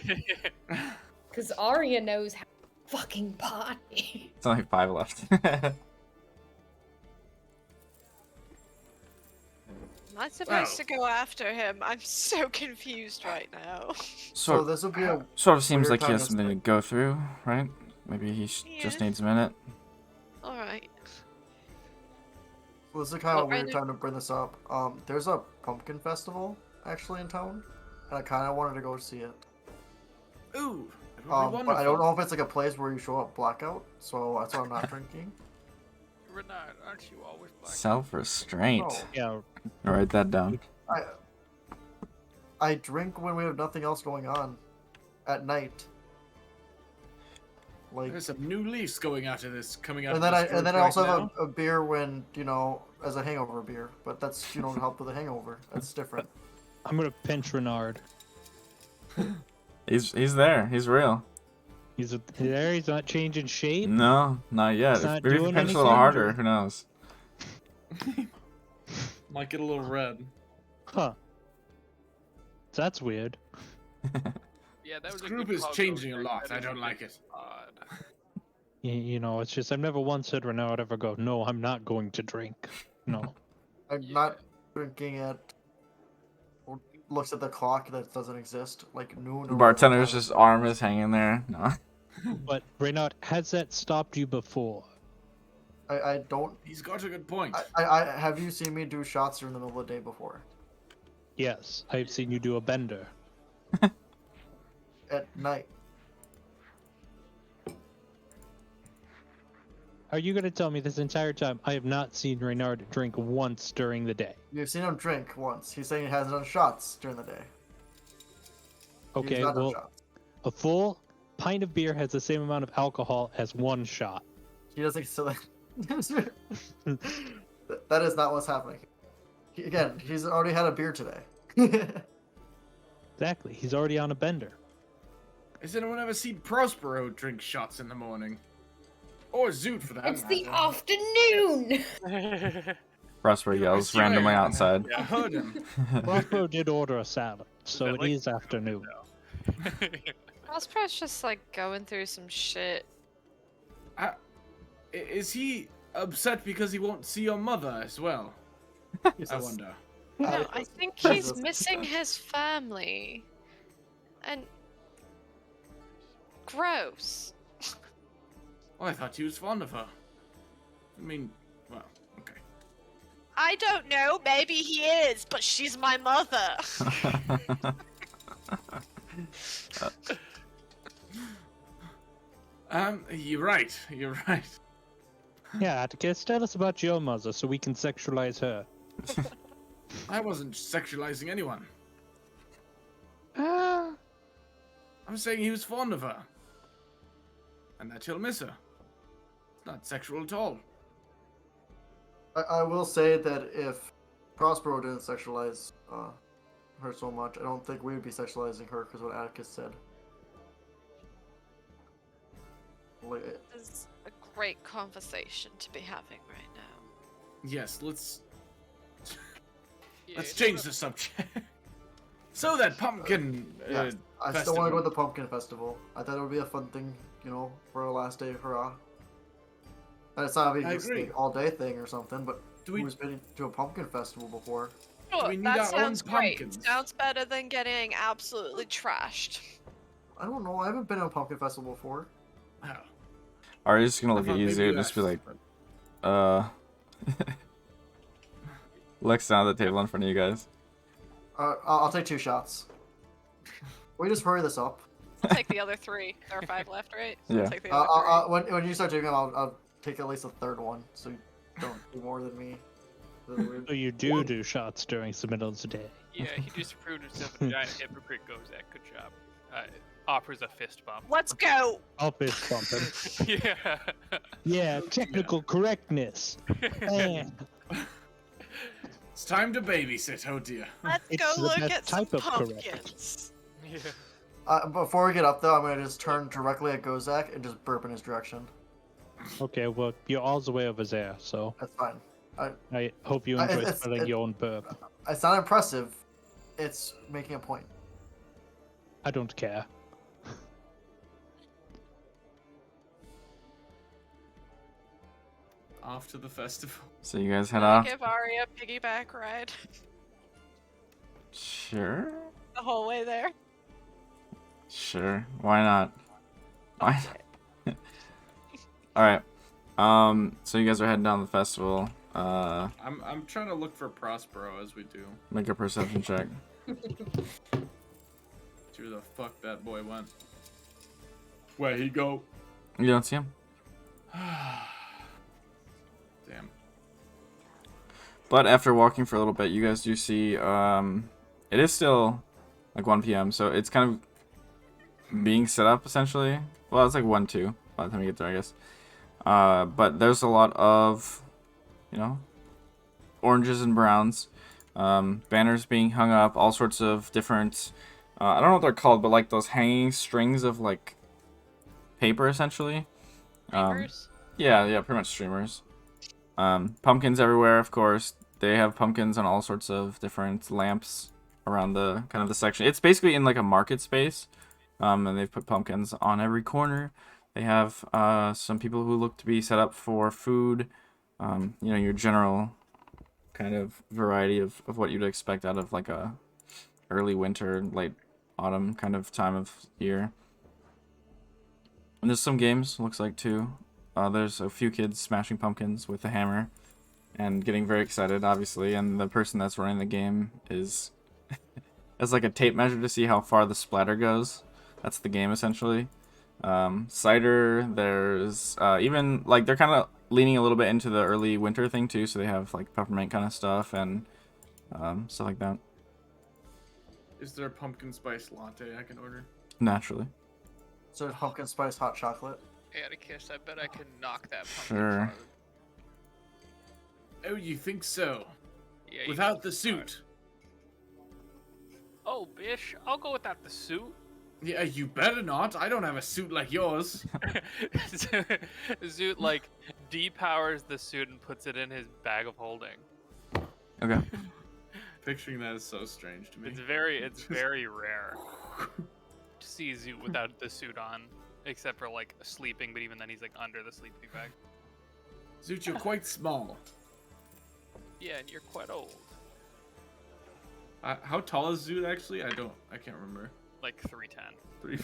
Cause Arya knows how to fucking party. It's only 5 left. Am I supposed to go after him? I'm so confused right now. So this will be a Sort of seems weird like he time has to something to go through, right? Maybe he just Yeah. needs a minute. Alright. Well, this is a kind of Well, weird time to bring this up. There's a pumpkin festival actually in town, and I kind of wanted to go see it. Ooh, it would be But wonderful. I don't know if it's like a place where you show up blackout, so that's why I'm not drinking. Renard, aren't you always black? Self-restraint. No, Yeah, Write that down. I drink when we have nothing else going on, at night. Like, There's some new leaves going out of this, coming out. and of then this I group also right have now. a beer when as a hangover beer, but that's to help with a hangover. That's different. I'm gonna pinch Renard. He's there. He's real. He's there. He's not changing shape. No, not yet. He's not Maybe if you doing pinch a little anything? harder, who knows? Might get a little red. Huh. That's weird. Yeah, that This was a group good is call, changing a Ghost. lot. That I is don't a like bit it. odd. You know, it's just I've never once heard Renard ever go, "No, I'm not going to drink." No. I'm not drinking at. Looks at the clock that doesn't exist, like noon. Or Bartender's whatever just arm is hanging there. No. But Renard, has that stopped you before? I don't. He's got a good point. I have you seen me do shots during the middle of the day before? Yes, I've seen you do a bender. At night. Are you gonna tell me this entire time I have not seen Renard drink once during the day? You've seen him drink once. He's saying he hasn't done shots during the day. He's Okay, not done well, shots. a full pint of beer has the same amount of alcohol as 1 shot. He doesn't. So that is not what's happening. Again, he's already had a beer today. Exactly. He's already on a bender. Has anyone ever seen Prospero drink shots in the morning? Or Zoot, for that It's the matter. afternoon. Prosper Yeah, I yells swear. randomly outside. I heard him. Rocco did order a salad, so that it like- is afternoon. Prospero's just like going through some shit. Is he upset because he won't see your mother as well? I wonder. No, I think he's missing his family. And gross. Oh, I thought he was fond of her. I mean, well, okay. I don't know, maybe he is, but she's my mother. You're right. You're right. Yeah, Atticus, tell us about your mother so we can sexualize her. I wasn't sexualizing anyone. Ah, I'm saying he was fond of her. And that he'll miss her. It's not sexual at all. I will say that if Prospero didn't sexualize her so much, I don't think we would be sexualizing her because what Atticus said. Like, This is a great conversation to be having right now. Yes, let's Yeah, it's change not- the subject. So that pumpkin. yeah, I still want to go festival. to the pumpkin festival. I thought it would be a fun thing, for our last day, hurrah. And it's not I a agree. big all-day thing or something, but Do we? who's been to a pumpkin festival before? Sure, we need that our own sounds great. pumpkins? Sounds better than getting absolutely trashed. I don't know. I haven't been to a pumpkin festival before. Oh. Aria's just gonna I look at thought you, maybe Zoo, and just be asked, like, but- Lex down at the table in front of you guys. I'll take 2 shots. We just hurry this up. I'll take the other 3. There are 5 left, right? So Yeah. I'll take the other 3. When you start doing it, I'll take at least a 3rd one, so you don't do more than me. Really weird. So you do shots during the middle of the day. Yeah, he just proved himself a giant hypocrite. Gozak, good job. Offers a fist bump. Let's go! I'll fist bump him. Yeah. Yeah, technical correctness. Man, It's time to babysit. Oh dear. Let's It's go the look best at some type of correct. pumpkins. Yeah. Before we get up, though, I'm gonna just turn directly at Gozak and just burp in his direction. okay, well, you're all the way over there, so That's fine. I hope you I- enjoy it's- smelling it- your own burp. It's not impressive. It's making a point. I don't care. Off to the festival. So you guys head Can I off. give Aria a piggyback ride Sure. the whole way there? Sure. Why not? Why? All right. So you guys are heading down the festival. I'm trying to look for Prospero as we do. Make a perception check. See where the fuck that boy went. Where he go? You don't see him. Damn. But after walking for a little bit, you guys do see, it is still like 1 p.m., so it's kind of being set up essentially. Well, it's like 1, 2 by the time you get there, I guess. But there's a lot of, oranges and browns, banners being hung up, all sorts of different, I don't know what they're called, but like those hanging strings of like paper essentially. Neighbors? Yeah, pretty much streamers. Pumpkins everywhere, of course. They have pumpkins on all sorts of different lamps around the kind of the section. It's basically in like a market space, and they've put pumpkins on every corner. They have some people who look to be set up for food. Your general kind of variety of what you'd expect out of like a early winter, late autumn kind of time of year. And there's some games, looks like, too. There's a few kids smashing pumpkins with a hammer and getting very excited, obviously. And the person that's running the game is has like a tape measure to see how far the splatter goes. That's the game, essentially. Cider, there's even like they're kind of leaning a little bit into the early winter thing, too. So they have like peppermint kind of stuff and stuff like that. Is there a pumpkin spice latte I can order? Naturally. So pumpkin spice hot chocolate. Atticus, I bet I can knock that pumpkin Sure. farther. Oh, you think so? Yeah, you Without can the start. suit? Oh, bish, I'll go without the suit. Yeah, you better not. I don't have a suit like yours. Zoot like depowers the suit and puts it in his bag of holding. Okay. Picturing that is so strange to me. It's very rare to see Zoot without the suit on, except for like sleeping. But even then, he's like under the sleeping bag. Zoot, you're quite small. Yeah, and you're quite old, How tall is Zoot actually? I can't remember. like 3'10". 3.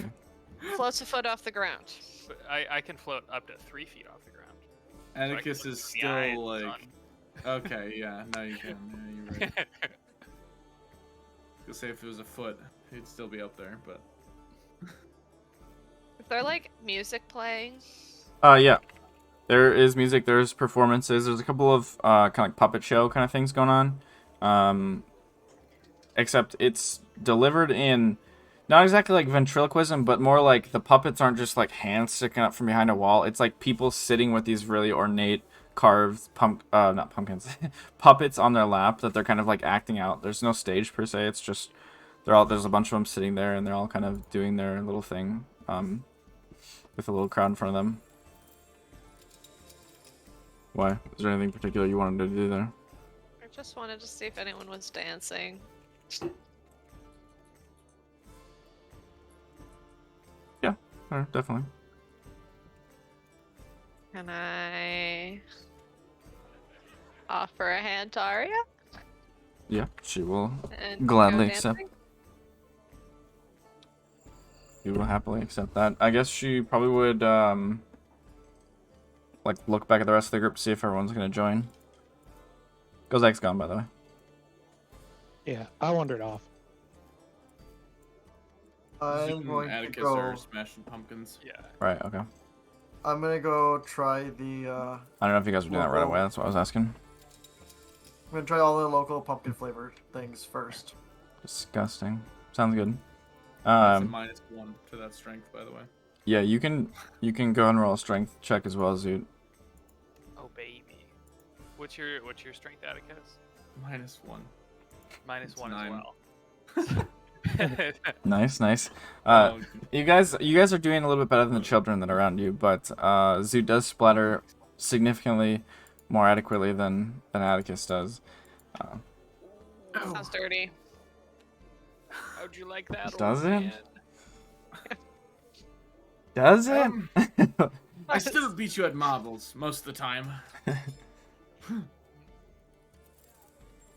Floats a foot off the ground. But I can float up to 3 feet off the ground. So I can Atticus look is in the eye still of the like. Okay, yeah, now you can. Yeah, you're right. sun. You'll say if it was a foot, he'd still be up there, but. Is there like music playing? Yeah. There is music, there's performances, there's a couple of kind of like puppet show kind of things going on. Except it's delivered in not exactly like ventriloquism, but more like the puppets aren't just like hands sticking up from behind a wall. It's like people sitting with these really ornate carved not pumpkins, puppets on their lap that they're kind of like acting out. There's no stage per se. It's just there's a bunch of them sitting there and they're all kind of doing their little thing with a little crowd in front of them. Why? Is there anything particular you wanted to do there? I just wanted to see if anyone was dancing. Yeah, definitely. Can I offer a hand to Aria? Yeah, she will And gladly go accept. dancing? She will happily accept that. I guess she probably would like look back at the rest of the group to see if everyone's gonna join. Gozak's gone, by the way. Yeah, I wandered off. I'm Zoot going and to Atticus go. are smashing pumpkins. Yeah. Right. Okay. I'm gonna go try the. I don't know if you guys were doing that right away. That's what I was asking. I'm gonna try all the local pumpkin flavored things first. Disgusting. Sounds good. That's a -1 to that strength, by the way. Yeah, you can go and roll a strength check as well, Zoot. Oh baby. What's your strength, Atticus? -1. Minus It's 1 9. as well. Nice. Oh, You guys are doing a little bit better than the children that are around you, but Zoot does splatter significantly more adequately than Atticus does. Sounds dirty. How'd you like that? Does old it? man? Does it? I still beat you at marbles most of the time.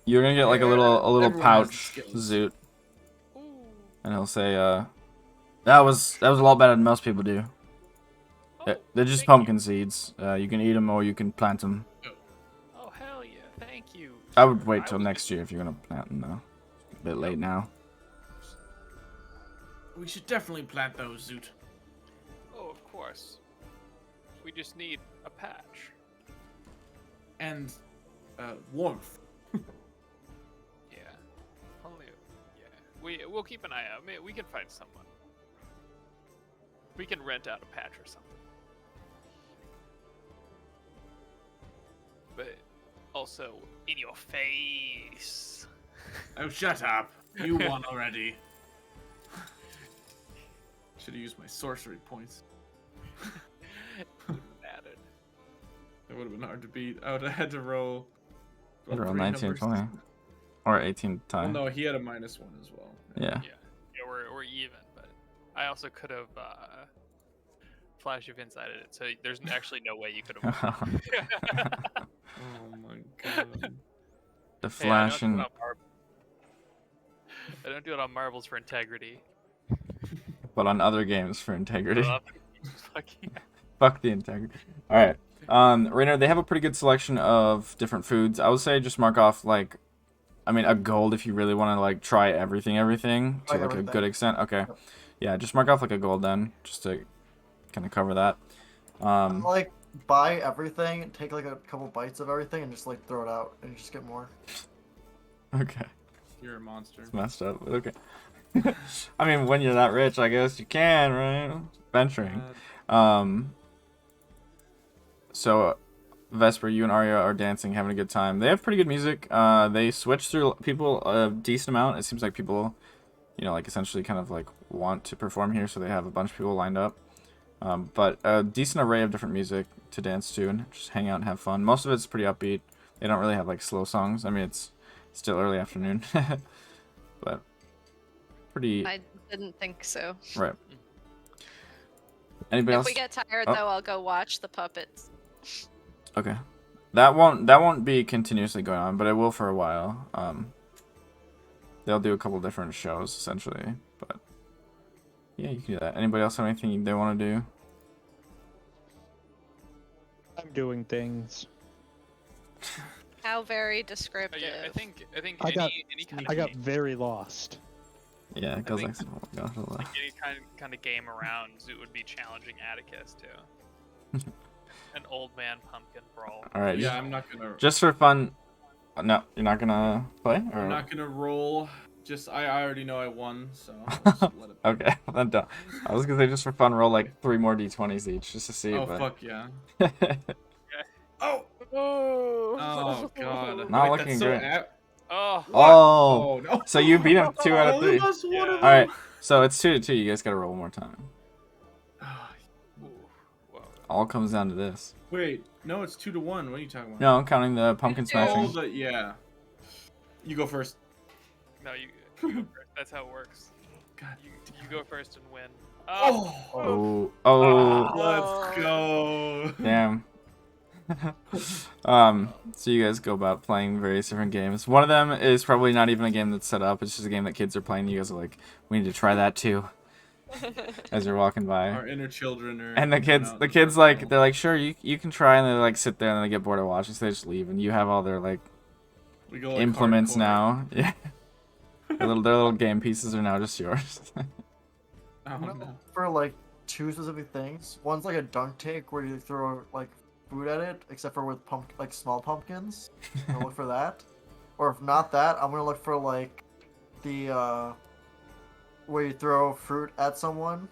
You're gonna get like a little Everyone has pouch, skills. Zoot, Ooh. and he'll say, that was a lot better than most people do. Oh, They're just thank pumpkin seeds. You can eat them or you can plant them. You. Oh hell yeah! Thank you. I would wait till was next year if you're gonna plant them though. A bit late now. We should definitely plant those, Zoot. Oh, of course. We just need a patch. And warmth. Yeah. Only. Yeah. We'll keep an eye out. We can find someone. We can rent out a patch or something. But also in your face. Oh, shut up. You won already. Should have used my sorcery points. Mattered. That would have been hard to beat. I would have had to roll. I'd roll three 19 or numbers. 20. Or 18 Well, tie. no, he had a -1 as well. Yeah. Yeah, we're even, but I also could have flash of insight at it, so there's actually no way you could have won. Oh my god. The Hey, I flash don't do and it on I don't do it on marbles for integrity. but on other games for integrity. Fuck yeah. Fuck the integrity. All right. Rainer, they have a pretty good selection of different foods. I would say just mark off like, I mean, a gold if you really want to like try everything to Try like a everything. good extent. Okay. Yep. Yeah, just mark off like a gold then, just to kind of cover that. Like buy everything, take like a couple bites of everything, and just like throw it out, and you just get more. Okay. You're a monster. It's messed up. but Okay. I mean, when you're that rich, I guess you can, right? Venturing. So, Vesper, you and Aria are dancing, having a good time. They have pretty good music. They switch through people a decent amount. It seems like people, like essentially kind of like want to perform here, so they have a bunch of people lined up. But a decent array of different music to dance to and just hang out and have fun. Most of it's pretty upbeat. They don't really have like slow songs. I mean, it's still early afternoon, but pretty I didn't think so. right. Anybody If else? we get tired, Oh. though, I'll go watch the puppets. Okay. That won't be continuously going on, but it will for a while. They'll do a couple different shows essentially, but yeah, you can do that. Anybody else have anything they want to do? I'm doing things. How very Oh, descriptive. yeah, I think I got- any kind I of got game, very lost. Yeah, it goes think- like, oh my gosh, hold on. like any kind of game around Zoot would be challenging Atticus too. An old man pumpkin brawl. All right, Yeah, I'm not gonna. just for fun. No, you're not gonna play, or I'm not gonna roll. Just I already know I won, so I'll just let it. okay, then don't. I was gonna say just for fun, roll like 3 more d20s each, just to see. Oh but... fuck yeah. Oh, Oh god. Not Wait, looking that's so great. Oh. Oh, Oh no. so you beat him 2 out of I only 3. lost one of Yeah. All right, them. so it's 2-2. You guys gotta roll one more time. Ooh, whoa. All comes down to this. Wait, no, it's 2 to 1. What are you talking about? No, I'm counting the pumpkin Two. Oh, smashing. yeah. You go first. No, you go first. That's how it works. God. You go first and win. Oh, Oh, let's go. damn. So you guys go about playing various different games. One of them is probably not even a game that's set up. It's just a game that kids are playing. You guys are like, we need to try that too. As you're walking by. Our inner children are. And the kids like, they're like, sure, you can try, and they like sit there and they get bored of watching, so they just leave, and you have all their like We go, like, implements hardcore. now. Yeah. Their little game pieces are now just yours. Oh no. For like 2 specific things. One's like a dunk tank where you throw like food at it, except for with like small pumpkins. I'm gonna look for that. Or if not that, I'm gonna look for like the where you throw fruit at someone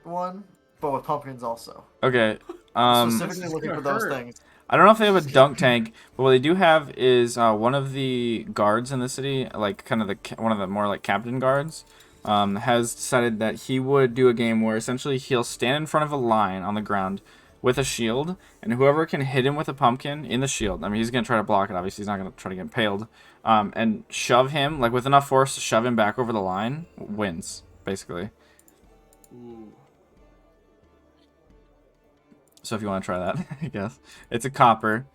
one, but with pumpkins also. Okay. Specifically This is looking gonna for those hurt. things. I don't know if they have a dunk tank, but what they do have is one of the guards in the city, like kind of one of the more like captain guards, has decided that he would do a game where essentially he'll stand in front of a line on the ground with a shield, and whoever can hit him with a pumpkin in the shield, I mean, he's going to try to block it, obviously he's not going to try to get impaled, and shove him, like with enough force to shove him back over the line, wins, basically. Ooh. So if you want to try that, I guess. It's a copper.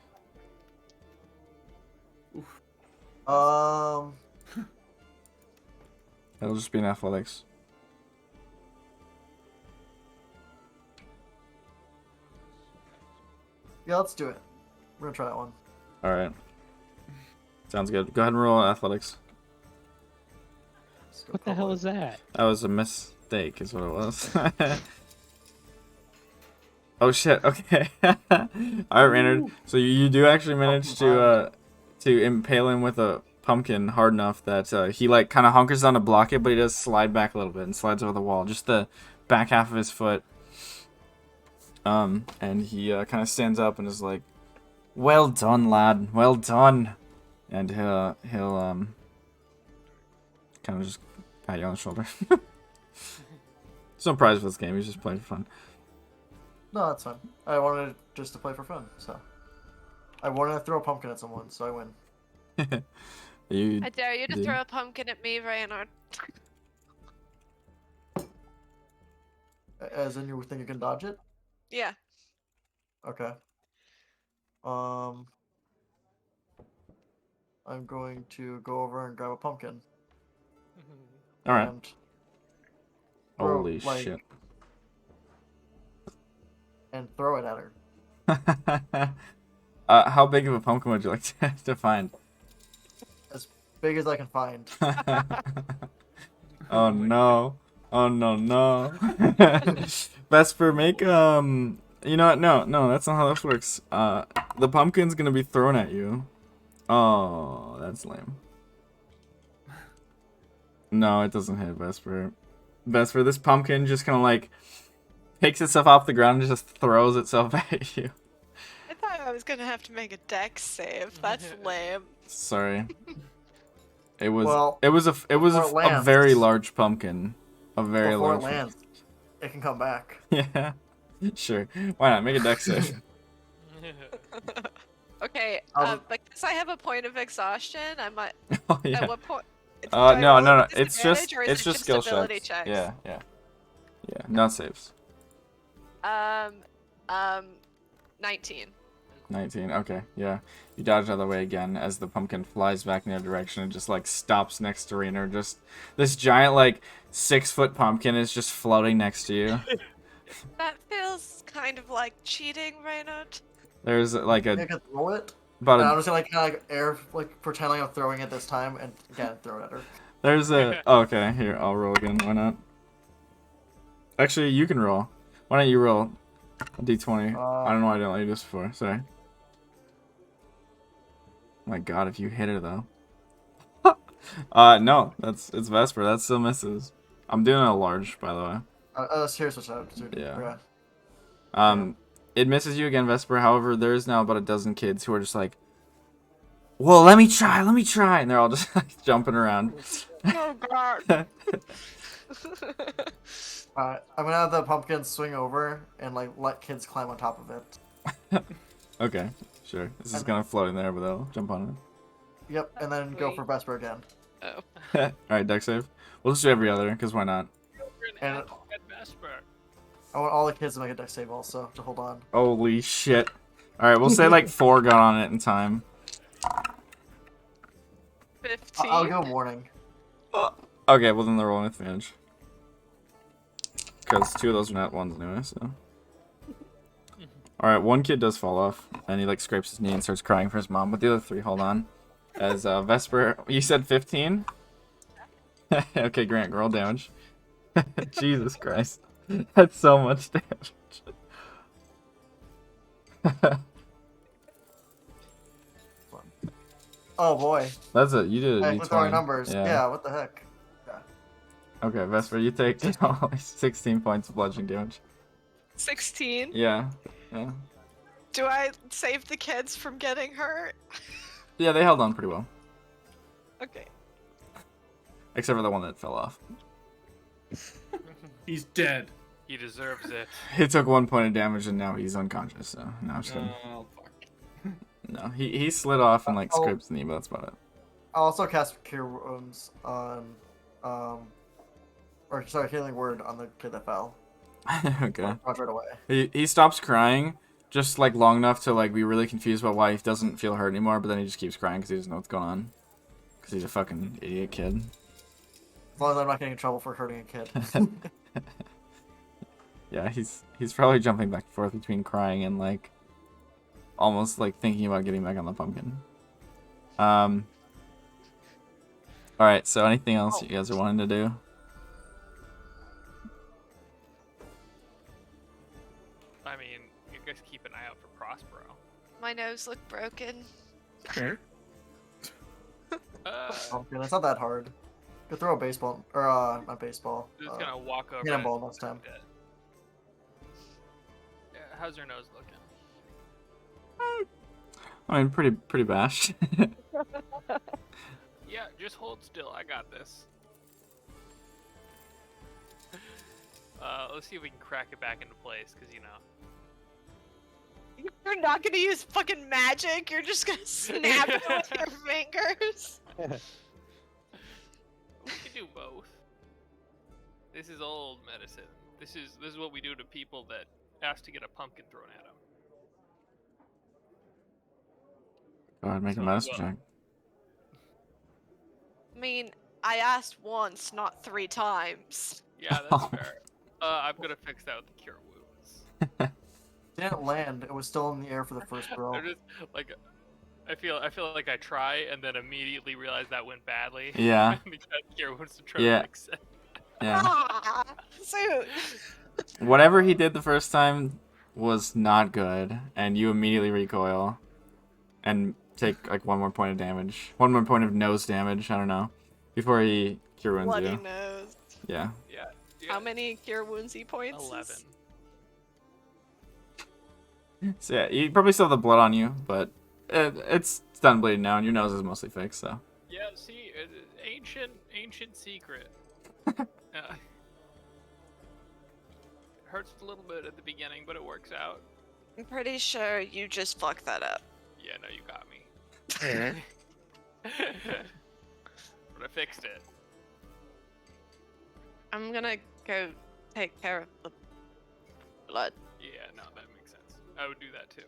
It'll just be in athletics. Yeah, let's do it. We're gonna try that one. Alright. Sounds good. Go ahead and roll athletics. Let's go What the hell public. is that? That was a mistake, is what it was. Oh shit, okay. Alright, Raynard. So you do actually manage to impale him with a pumpkin hard enough that he like kind of hunkers down to block it, but he does slide back a little bit and slides over the wall. Just the back half of his foot. And he kind of stands up and is like, "Well done, lad. Well done." And he'll kind of just pat you on the shoulder. There's no prize for this game. He's just playing for fun. No, that's fine. I wanted just to play for fun, so I wanted to throw a pumpkin at someone, so I win. You I dare you to did. throw a pumpkin at me, Reynard. As in, you think you can dodge it? Yeah. Okay. I'm going to go over and grab a pumpkin. All right. And throw, Holy like, shit. and throw it at her. How big of a pumpkin would you like to find? As big as I can find. Oh no. Oh no. Vesper, make you know what? No, that's not how this works. The pumpkin's gonna be thrown at you. Oh, that's lame. No, it doesn't hit Vesper. Vesper, this pumpkin just kind of like picks itself off the ground and just throws itself at you. I thought I was gonna have to make a dex save. That's lame. Sorry. It was Well, it was a before it a lands- very large pumpkin. A very Before large it lands, it can come back. Yeah. Sure. Why not? Make a dex save. Okay, I'll- because I have a point of exhaustion, I might. Oh yeah. At what point? do No, I roll no. with It's just disadvantage, or is it skill ability checks. checks? Yeah. Not saves. 19. 19. Okay. Yeah. You dodge out of the way again as the pumpkin flies back in your direction and just like stops next to Rainer. Just this giant like 6-foot pumpkin is just floating next to you. That feels kind of like cheating, Reynard. There's like I a can throw it. about And I'm a just gonna like kind of like air like pretending I'm throwing it this time, and again throw it at her. there's a oh, okay. Here, I'll roll again. Why not? Actually, you can roll. Why don't you roll a d20? I don't know why I didn't let you do this before. Sorry. My God, if you hit her though. No, it's Vesper. That still misses. I'm doing a large, by the way. Here's what's up. Yeah. Yeah. It misses you again, Vesper. However, there's now about a dozen kids who are just like, "Well, let me try," and they're all just like jumping around. Oh god. I'm gonna have the pumpkin swing over and like let kids climb on top of it. Okay, sure. This is gonna float in there, but they'll jump on Yep, and then go for Vesper again. Oh. it. Alright, deck save. We'll just do every other, because why not? And I want all the kids to make a deck save also, to hold on. Holy shit. Alright, we'll say like 4 got on it in time. 15. I'll go warning. Okay, well then they're rolling advantage. Because 2 of those are not ones anyway, so. Alright, one kid does fall off, and he like scrapes his knee and starts crying for his mom, but the other 3 hold on. As Vesper, you said 15? Okay, Grant, roll damage. Jesus Christ. That's so much damage. Oh boy. That's it, you did a Hey, with our D20. numbers. Yeah, what the heck? Yeah. Okay, Vesper, you take 16 points of bludgeoning damage. 16. Yeah, yeah. Do I save the kids from getting hurt? Yeah, they held on pretty well. Okay. Except for the one that fell off. He's dead. He deserves it. He took 1 point of damage and now he's unconscious, so no, I'm just kidding. Oh, fuck. No, he slid off and like scraped his knee, but that's about I'll also cast Cure Wounds on, or sorry, Healing Word on the kid that fell. it. Okay. Right away. He stops crying just like long enough to like be really confused about why he doesn't feel hurt anymore, but then he just keeps crying because he doesn't know what's going on. Because he's a fucking idiot kid. As long as I'm not getting in trouble for hurting a kid. Yeah, he's probably jumping back and forth between crying and like almost like thinking about getting back on the pumpkin. Alright, so anything else you guys are wanting to do? I mean, you guys keep an eye out for Prospero. My nose looked broken. Pumpkin, it's not that hard. Go throw a baseball, or not baseball. Just gonna walk over. Cannonball next time. Yeah, how's your nose looking? I mean, pretty bashed. Yeah, just hold still. I got this. Let's see if we can crack it back into place, because, you know. You're not gonna use fucking magic. You're just gonna snap it with your fingers. We can do both. This is old medicine. This is what we do to people that ask to get a pumpkin thrown at them. Go ahead, make a medicine check. I mean, I asked once, not 3 times. Yeah, that's fair. I'm gonna fix that with the cure wounds. Didn't land. It was still in the air for the first throw. They're just like, I feel like I try and then immediately realize that went badly. Yeah. Because cure wounds to try Yeah. to fix it. Yeah. Ah, suit. Whatever he did the first time was not good, and you immediately recoil and take like 1 more point of damage. 1 more point of nose damage, I don't know. Before he cure wounds Bloody you. nose. Yeah. Yeah. How many cure woundsy points? 11. So yeah, you probably still have the blood on you, but it's done bleeding now, and your nose is mostly fixed, so. Yeah, see, ancient secret. Hurts a little bit at the beginning, but it works out. I'm pretty sure you just fucked that up. Yeah, no, you got me. But I fixed it. I'm gonna go take care of the blood. Yeah, no, that makes sense. I would do that too.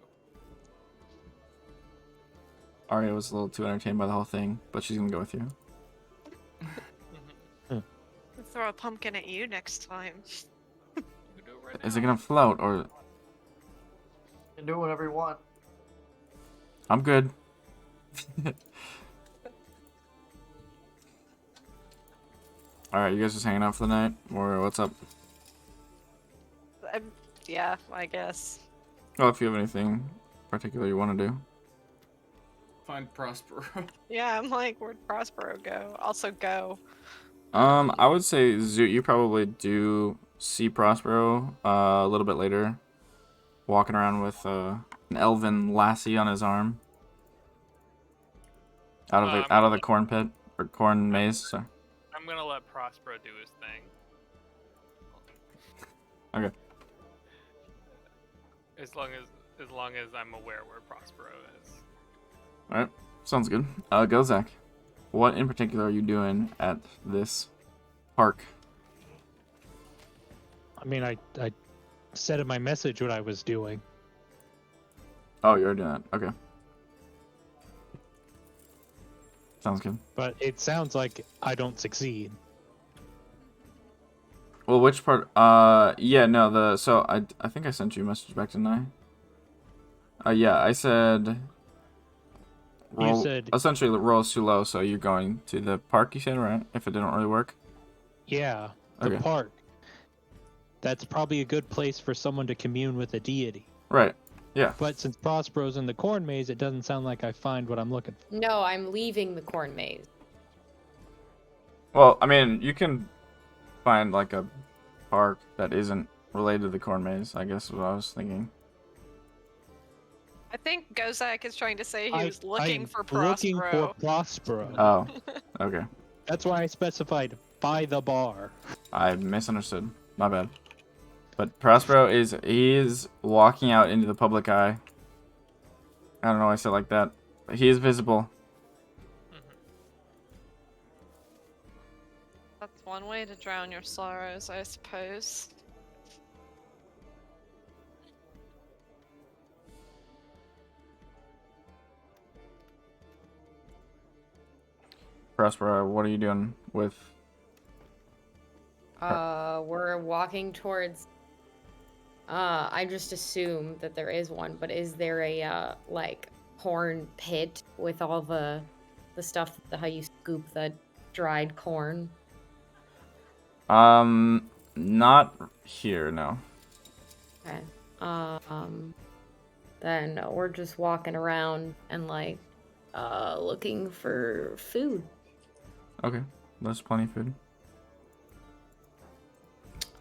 Aria was a little too entertained by the whole thing, but she's gonna go with you. I'll throw a pumpkin at you next time. You can do it right Is now. it gonna float, or... You can do whatever you want. I'm good. Alright, you guys just hanging out for the night? Or what's up? Yeah, I guess. Well, if you have anything particular you want to do. Find Prospero. Yeah, I'm like, where'd Prospero go? Also go. I would say, Zoot, you probably do see Prospero a little bit later. walking around with an elven lassie on his arm. Out of the corn pit or corn maze. Sorry. I'm gonna let Prospero do his thing. Okay. As long as I'm aware where Prospero is. All right. Sounds good. Go Zach. What in particular are you doing at this park? I mean, I said in my message what I was doing. Oh, you're doing that. Okay. Sounds good. But it sounds like I don't succeed. Well, which part? Yeah, no, so I think I sent you a message back, didn't I? Yeah, I said. You said essentially roll is too low, so you're going to the park. You said, right? If it didn't really work. yeah, the Okay. park. That's probably a good place for someone to commune with a deity. Right. Yeah. But since Prospero's in the corn maze, it doesn't sound like I find what I'm looking for. No, I'm leaving the corn maze. Well, I mean, you can find like a park that isn't related to the corn maze. I guess is what I was thinking. I think Gozak is trying to say he was I'm looking for looking Prospero. for Prospero. Oh. Okay. That's why I specified by the bar. I misunderstood. My bad. But Prospero is walking out into the public eye. I don't know why I said it like that. But he is visible. That's one way to drown your sorrows, I suppose. Prospero, what are you doing with... We're walking towards. I just assume that there is one, but is there a like corn pit with all the stuff, how you scoop the dried corn? Not here, no. Okay. Then we're just walking around and like looking for food. Okay, there's plenty of food.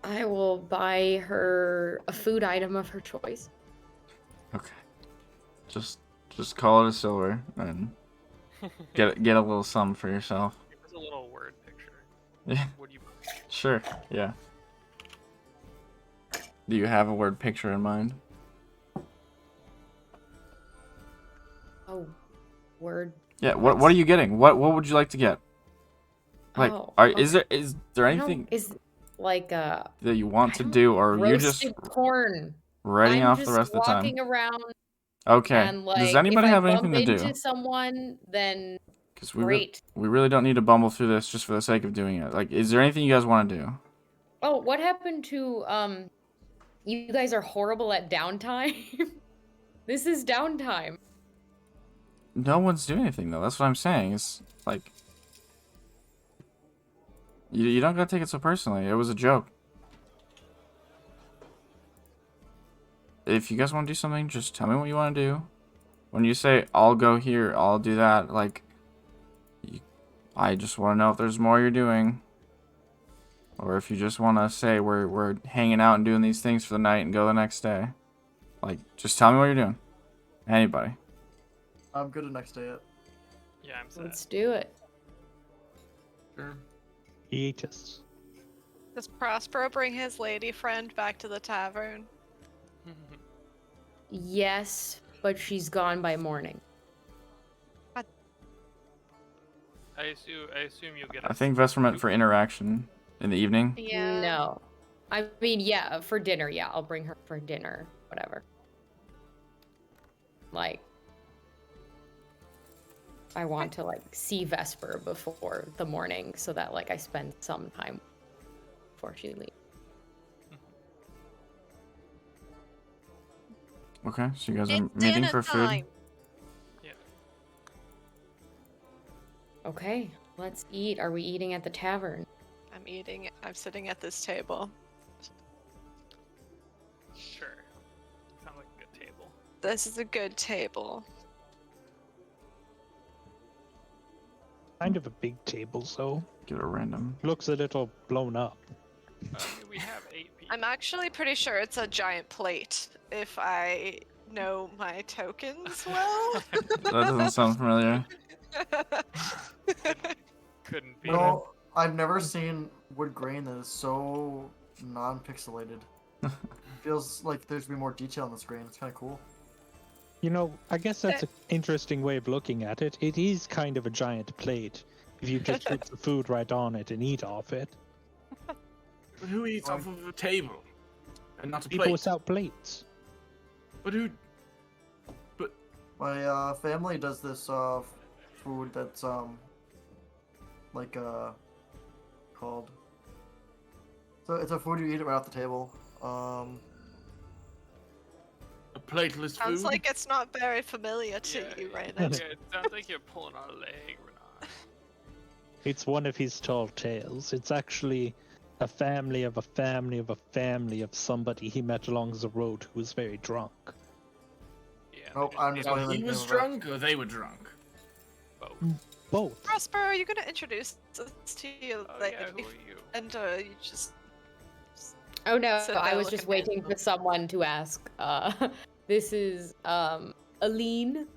I will buy her a food item of her choice. Okay. Just call it a silver and get a little something for yourself. Give us a little word picture. Yeah. What do you? Sure. Yeah. Do you have a word picture in mind? Oh, word. Yeah. What are you getting? What would you like to get? Like, is there anything Is like that you want to do, or you're just roasted corn? writing I'm off just the rest of the time? walking around. Okay. And like, Does anybody if have I anything bump to do? into someone, then Because great. we really don't need to bumble through this just for the sake of doing it. Like, is there anything you guys want to do? Oh, what happened to you guys are horrible at downtime. This is downtime. No one's doing anything though. That's what I'm saying. It's like you don't gotta take it so personally. It was a joke. If you guys want to do something, just tell me what you want to do. When you say I'll go here, I'll do that, like I just want to know if there's more you're doing. Or if you just want to say we're hanging out and doing these things for the night and go the next day. Like, just tell me what you're doing. Anybody. I'm good at next day yet. Yeah, I'm set. Let's do it. Sure. Yeetus. Does Prospero bring his lady friend back to the tavern? Yes, but she's gone by morning. I assume you'll get. I think Vesper meant for interaction in the evening. Yeah. No. I mean, yeah, for dinner, yeah. I'll bring her for dinner, whatever. Like, I want to, like, see Vesper before the morning so that, like, I spend some time before she leaves. Okay, so you guys are It's meeting dinner for food. time. Yeah. Okay, let's eat. Are we eating at the tavern? I'm eating. I'm sitting at this table. Sure. Sounds like a good table. This is a good table. Kind of a big table, so Get a random. looks a little blown up. We have 8 people. I'm actually pretty sure it's a giant plate if I know my tokens well. That doesn't sound familiar. Couldn't be. No, I've never seen wood grain that is so non-pixelated. Feels like there's be more detail in this grain. It's kind of cool. You know, I guess that's an interesting way of looking at it. It is kind of a giant plate if you just put the food right on it and eat off it. But who eats off of a table and not a People plate? without plates. But who? My family does this food that's like called. So it's a food you eat it right off the table. A plateless Sounds food? like it's not very familiar to you, Yeah, Raynard. it sounds like you're pulling our leg, Renan. It's one of his tall tales. It's actually a family of a family of a family of somebody he met along the road who was very drunk. Yeah. Nope, I'm just Now, letting he them was know drunk or they were drunk? Both. Prosper, are you gonna introduce us to your Oh lady? yeah, who are you? And you just Oh no, So I they're was just looking at waiting for someone to ask. This is Aline,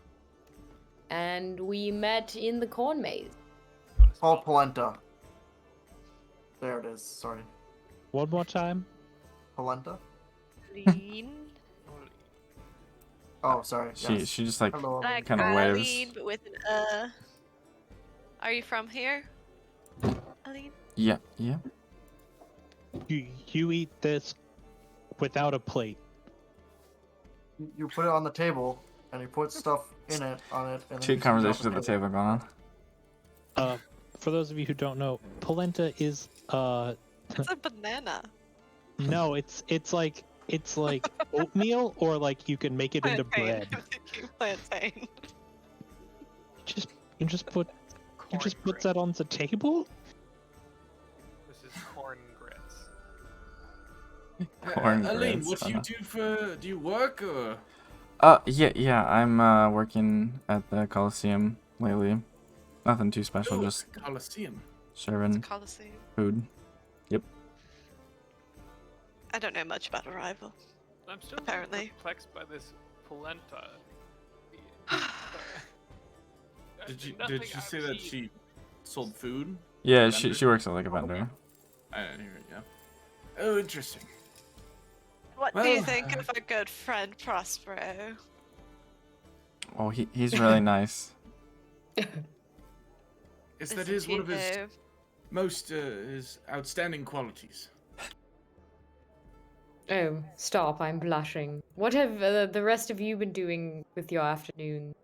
and we met in the corn maze. You wanna Paul spell- Polenta. There it is. Sorry, One more time. Polenta. lean, Oh, sorry. She Yes. she just like Hello. like Kinda waves. Aline, but with an Are you from here, Aline? yeah. You eat this without a plate. You put it on the table, and you put stuff in it on it, and then Two you sit it off conversations at the table going on. For those of you who don't know, polenta is It's a banana. no, it's like oatmeal, or like you can make it into Plantain. bread. I'm thinking plantain. You just put corn grits. that on the table. This is corn grits. Corn Aline, grits, what do you do for? Do you work or? Yeah. I'm working at the Coliseum lately. Nothing too special, Ooh, just Coliseum. serving Coliseum. food. I don't know much about Arrival. I'm still Apparently. perplexed by this polenta. Did she say that she sold food? Yeah, Vendor? she works at like a vendor. I didn't hear it. Yeah. Oh, interesting. What do you Well, think of our good friend Prospero? Oh, he's really nice. Yes, that Isn't is one he, of his though? most his outstanding qualities. Oh, stop! I'm blushing. What have the rest of you been doing with your afternoon?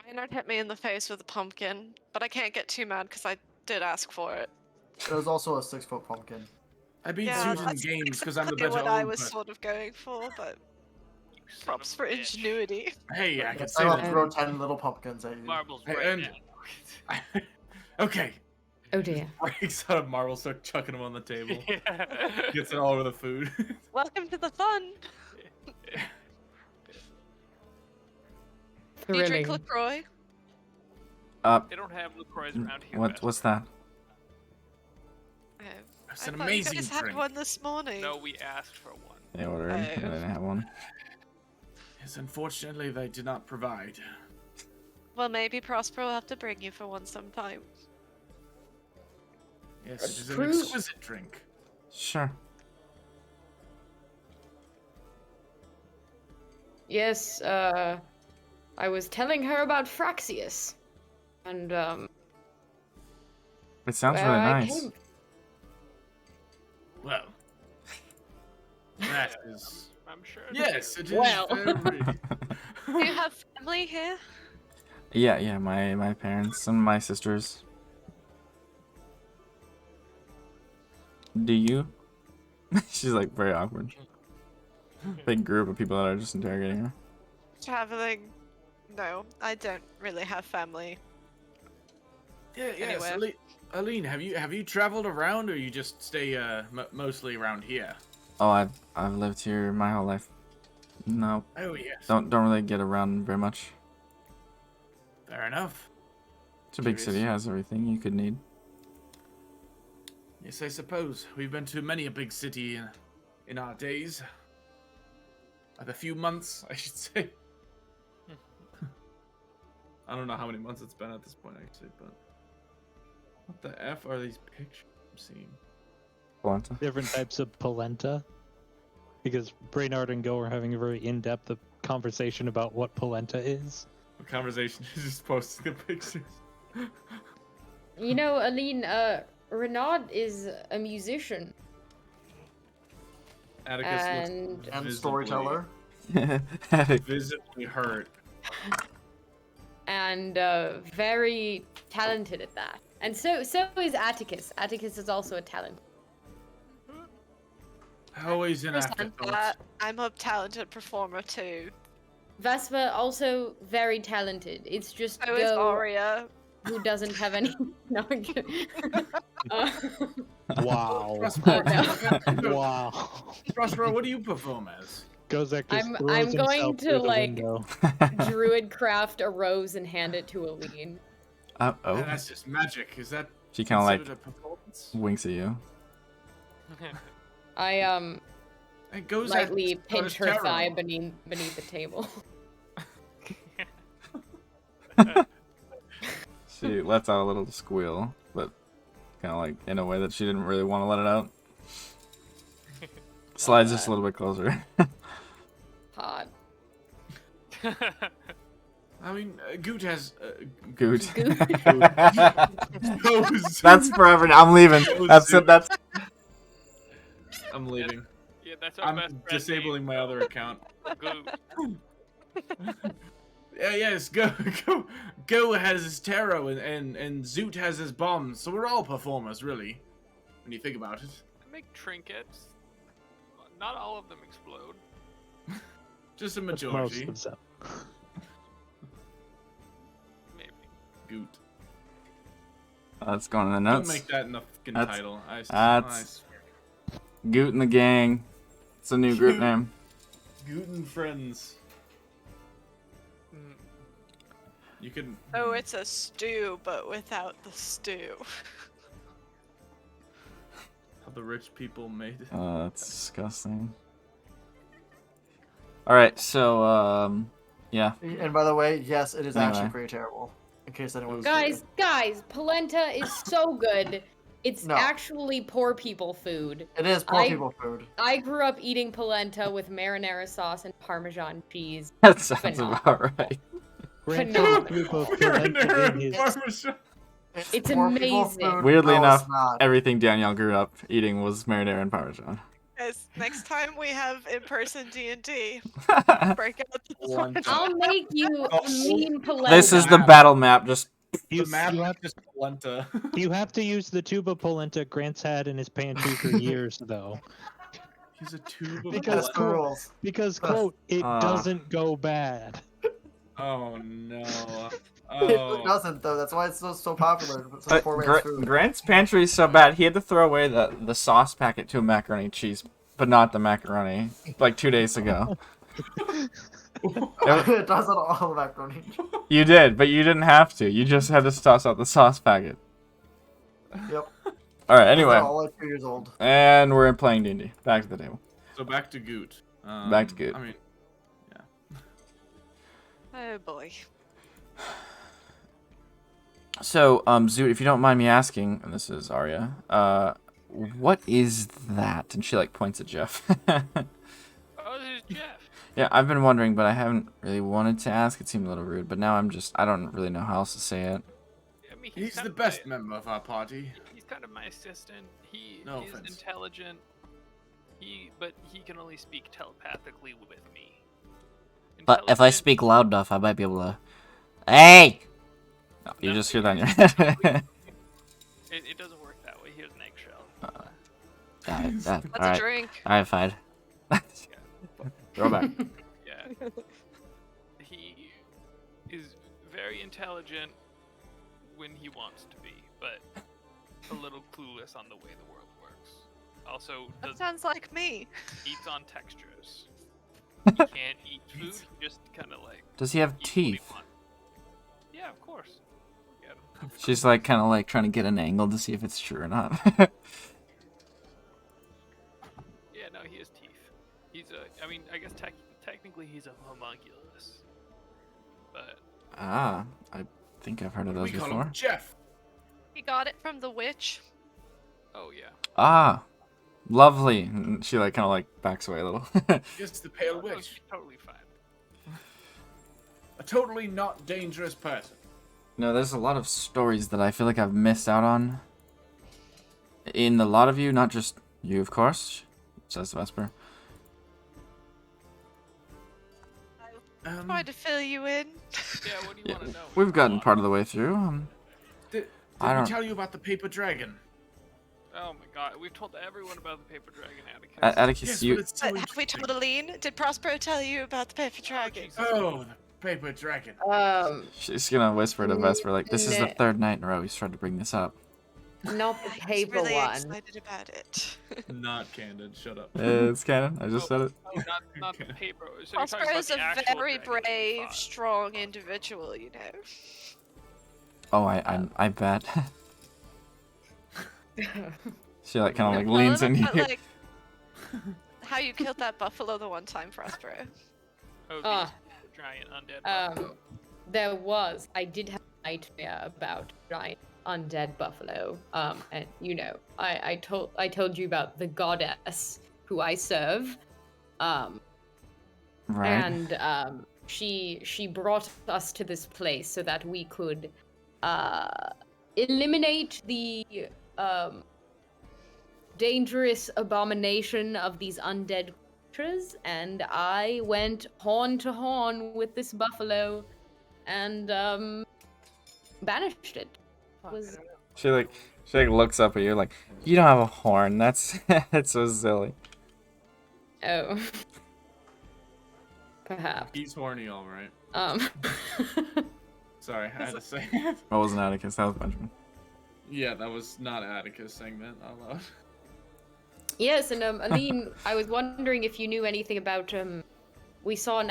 Reynard hit me in the face with a pumpkin, but I can't get too mad because I did ask for it. It was also a 6-foot pumpkin. I beat Yeah, Susan in that's games because I'm the exactly better what I old, was but- sort of going for, but You son of props a for bitch. ingenuity. Hey, I can I say will that. throw 10 little pumpkins at you. Marbles Hey, right and- now. Okay. Oh dear. Breaks out of marble, start chucking them on the table. Yeah. Gets it all over the food. Welcome to the fun. Do you drink Thrilling. LaCroix? They don't have LaCroix around here. What's that? Oh, It's I an thought amazing you guys had drink. one this morning. No, we asked for one. They ordered. Oh. Yeah, they didn't have one. Yes, unfortunately, they did not provide. Well, maybe Prosper will have to bring you for one sometime. Yes, it is an True. exquisite drink. Sure. Yes, I was telling her about Fraxius, and It sounds where really I nice. came. Well, that is. I'm sure. Yes, it is Well. very. Do you have family here? Yeah. My parents and my sisters. Do you? She's like very awkward. Big group of people that are just interrogating her. Traveling? No, I don't really have family. Yeah, yes. Anyway. Aline, have you traveled around, or you just stay mostly around here? Oh, I've lived here my whole life. No, Oh yes. don't really get around very much. Fair enough. It's a big Curious. city, has everything you could need. Yes, I suppose we've been to many a big city in our days. the few months, I should say. I don't know how many months it's been at this point, actually, but what the F are these pictures I'm seeing? Polenta. Different types of polenta. Because Brainard and Go are having a very in-depth conversation about what polenta is. The conversation is just posting the pictures. You know, Aline, Renaud is a musician. Atticus And- looks And visibly- storyteller. visibly hurt. and very talented at that. And so is Atticus. Atticus is also a talent. Always an Understand afterthought. that. I'm a talented performer too. Vespa also very talented. It's just So is Go Aria. who doesn't have any. No, I'm kidding. Wow. Wow. Prospero, what do you perform as? Gozek just I'm throws going himself to, through the like, window. Druid craft a rose and hand it to Aline. Oh, That's just magic. Is that she kind of like considered a performance? winks at you. I It goes lightly at pinch her tarot. thigh beneath the table. She lets out a little squeal, but kind of like in a way that she didn't really want to let it out. Slides just a little bit closer. Hot. I mean, Goot has. Goot. Goes. That's forever. I'm leaving. That's it. That's. I'm leaving. Yeah, that's our I'm best friend disabling name. my other account. Go. Yes, Go has his tarot and Zoot has his bombs, so we're all performers, really, when you think about it. I make trinkets. Not all of them explode. Just a Most majority. of them. Maybe. Goot. That's going in the Don't notes. make that in the fucking That's- title. I that's- swear. Goot and the gang. It's a new group name. Goot and friends. Mm, You can. Oh, it's a stew, but without the stew. How the rich people made it. That's disgusting. Alright, so, yeah. And by the way, yes, it is actually Anyway. pretty terrible. In case anyone's Guys, polenta is so good. It's No. actually poor people food. it is poor I- people food. I grew up eating polenta with marinara sauce and Parmesan cheese. That sounds Phenomenal. about right. Grant Phenomenal. has a group of Marinara polenta in and his... Parmesan. It's poor people amazing. food. Weirdly No, enough, it's not. everything Danielle grew up eating was marinara and parmesan. Guys, next time we have in-person D&D, break out the Polenta. I'll make you a mean polenta. This is the battle map, just You, The map you, is have, just polenta. you have to use the tube of polenta Grant's had in his pantry for years, though. He's a tube of Because That's the polenta. rules. Because, quote, it doesn't go bad. Oh no. It Oh. doesn't though. That's why it's so popular. It's like poor man's food. Grant's pantry is so bad, he had to throw away the sauce packet to a macaroni and cheese, but not the macaroni, like 2 days ago. It does it all the macaroni. You did, but you didn't have to. You just had to toss out the sauce packet. Yep. Alright, They're anyway. all like 2 years old. And we're playing D&D. Back to the table. So back to Goot. Back to Goot. I mean, Oh boy. So, Zoot, if you don't mind me asking, and this is Aria, what is that? And she, like, points at Jeff. Oh, this is Jeff. Yeah, I've been wondering, but I haven't really wanted to ask. It seemed a little rude, but now I don't really know how else to say it. I mean, he's kind the of best My, member of our party. he's kind of my assistant. He No is offense. intelligent. But he can only speak telepathically with me. But if I Intelligent- speak loud enough, I might be able to. Hey! No, you No, just hear that in your head. it doesn't work that way. Here's an eggshell. Alright, That's a alright, drink. alright, fine. Throw back. Yeah. He is very intelligent when he wants to be, but a little clueless on the way the world works. Also, That sounds like me. eats on textures. He can't eat food. He just kind of like Does he have eats what he teeth? wants. Yeah, of course. Get him. She's, like, kind of, like, trying to get an angle to see if it's true or not. Yeah, no, he has teeth. He's a. I mean, I guess technically technically he's a homunculus, but Ah, I think I've heard of those We call before. him Jeff. He got it from the witch. oh yeah. Ah, lovely. And she like kind of like backs away a little. Just the pale Oh, no, witch. she's totally fine. A totally not dangerous person. No, there's a lot of stories that I feel like I've missed out on. In a lot of you, not just you, of course, says Vesper. Try to fill you in. Yeah, what do you Yeah, want to know? we've gotten part of the way through. Did I we don't- tell you about the paper dragon? Oh my god, we've told everyone about the paper dragon, Atticus. Atticus, Yes, you. but it's so Have we told interesting. Aline? Did Prospero tell you about the paper dragon? Jesus. Oh, the paper dragon. She's gonna whisper to Vesper like, "This is the Nah. third night in a row he's tried to bring this up." Not the He's paper really one. excited about it. Not Candid. Shut up. It's canon. I just said it. No, not the paper. So you're talking about Prospero's the a actual very dragon that we brave, fought. strong individual, you know. Oh, I bet. She like kind of like Tell leans him into about, you. like, how you killed that buffalo the one time, Prospero. Oh, Ah. the giant undead. buffalo. I did have a nightmare about giant undead buffalo. And you know, I told you about the goddess who I serve. Right. And she brought us to this place so that we could eliminate the dangerous abomination of these undead creatures. And I went horn to horn with this buffalo and banished it. It was She like looks up at you like, "You don't have a horn. That's that's so silly." oh. Perhaps. He's horny, all right. Um Sorry, I had to say it. That wasn't Atticus. That was Benjamin. Yeah, that was not Atticus saying that out loud. Yes, and Aline, I was wondering if you knew anything about we saw an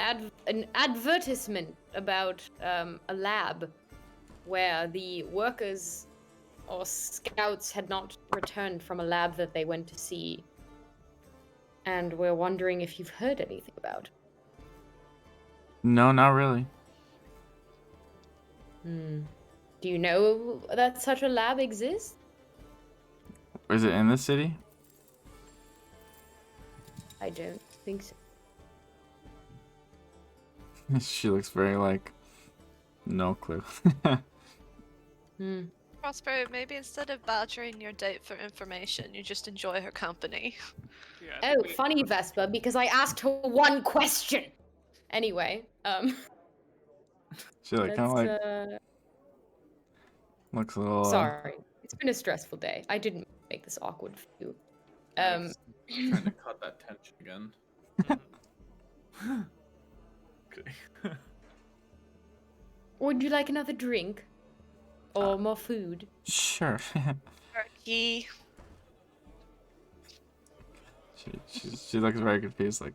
advertisement about a lab where the workers or scouts had not returned from a lab that they went to see. And we're wondering if you've heard anything about. No, not really. Do you know that such a lab exists? Is it in the city? I don't think so. She looks very like, no clue. Prospero, maybe instead of badgering your date for information, you just enjoy her company. Yeah, I think Oh, we- funny Vespa, because I asked her one question. Anyway, She like kind of like looks a little. sorry. It's been a stressful day. I didn't make this awkward for you. Trying to cut that tension again. Okay. Would you like another drink? Or more food? Sure. Turkey. she looks very confused. Like,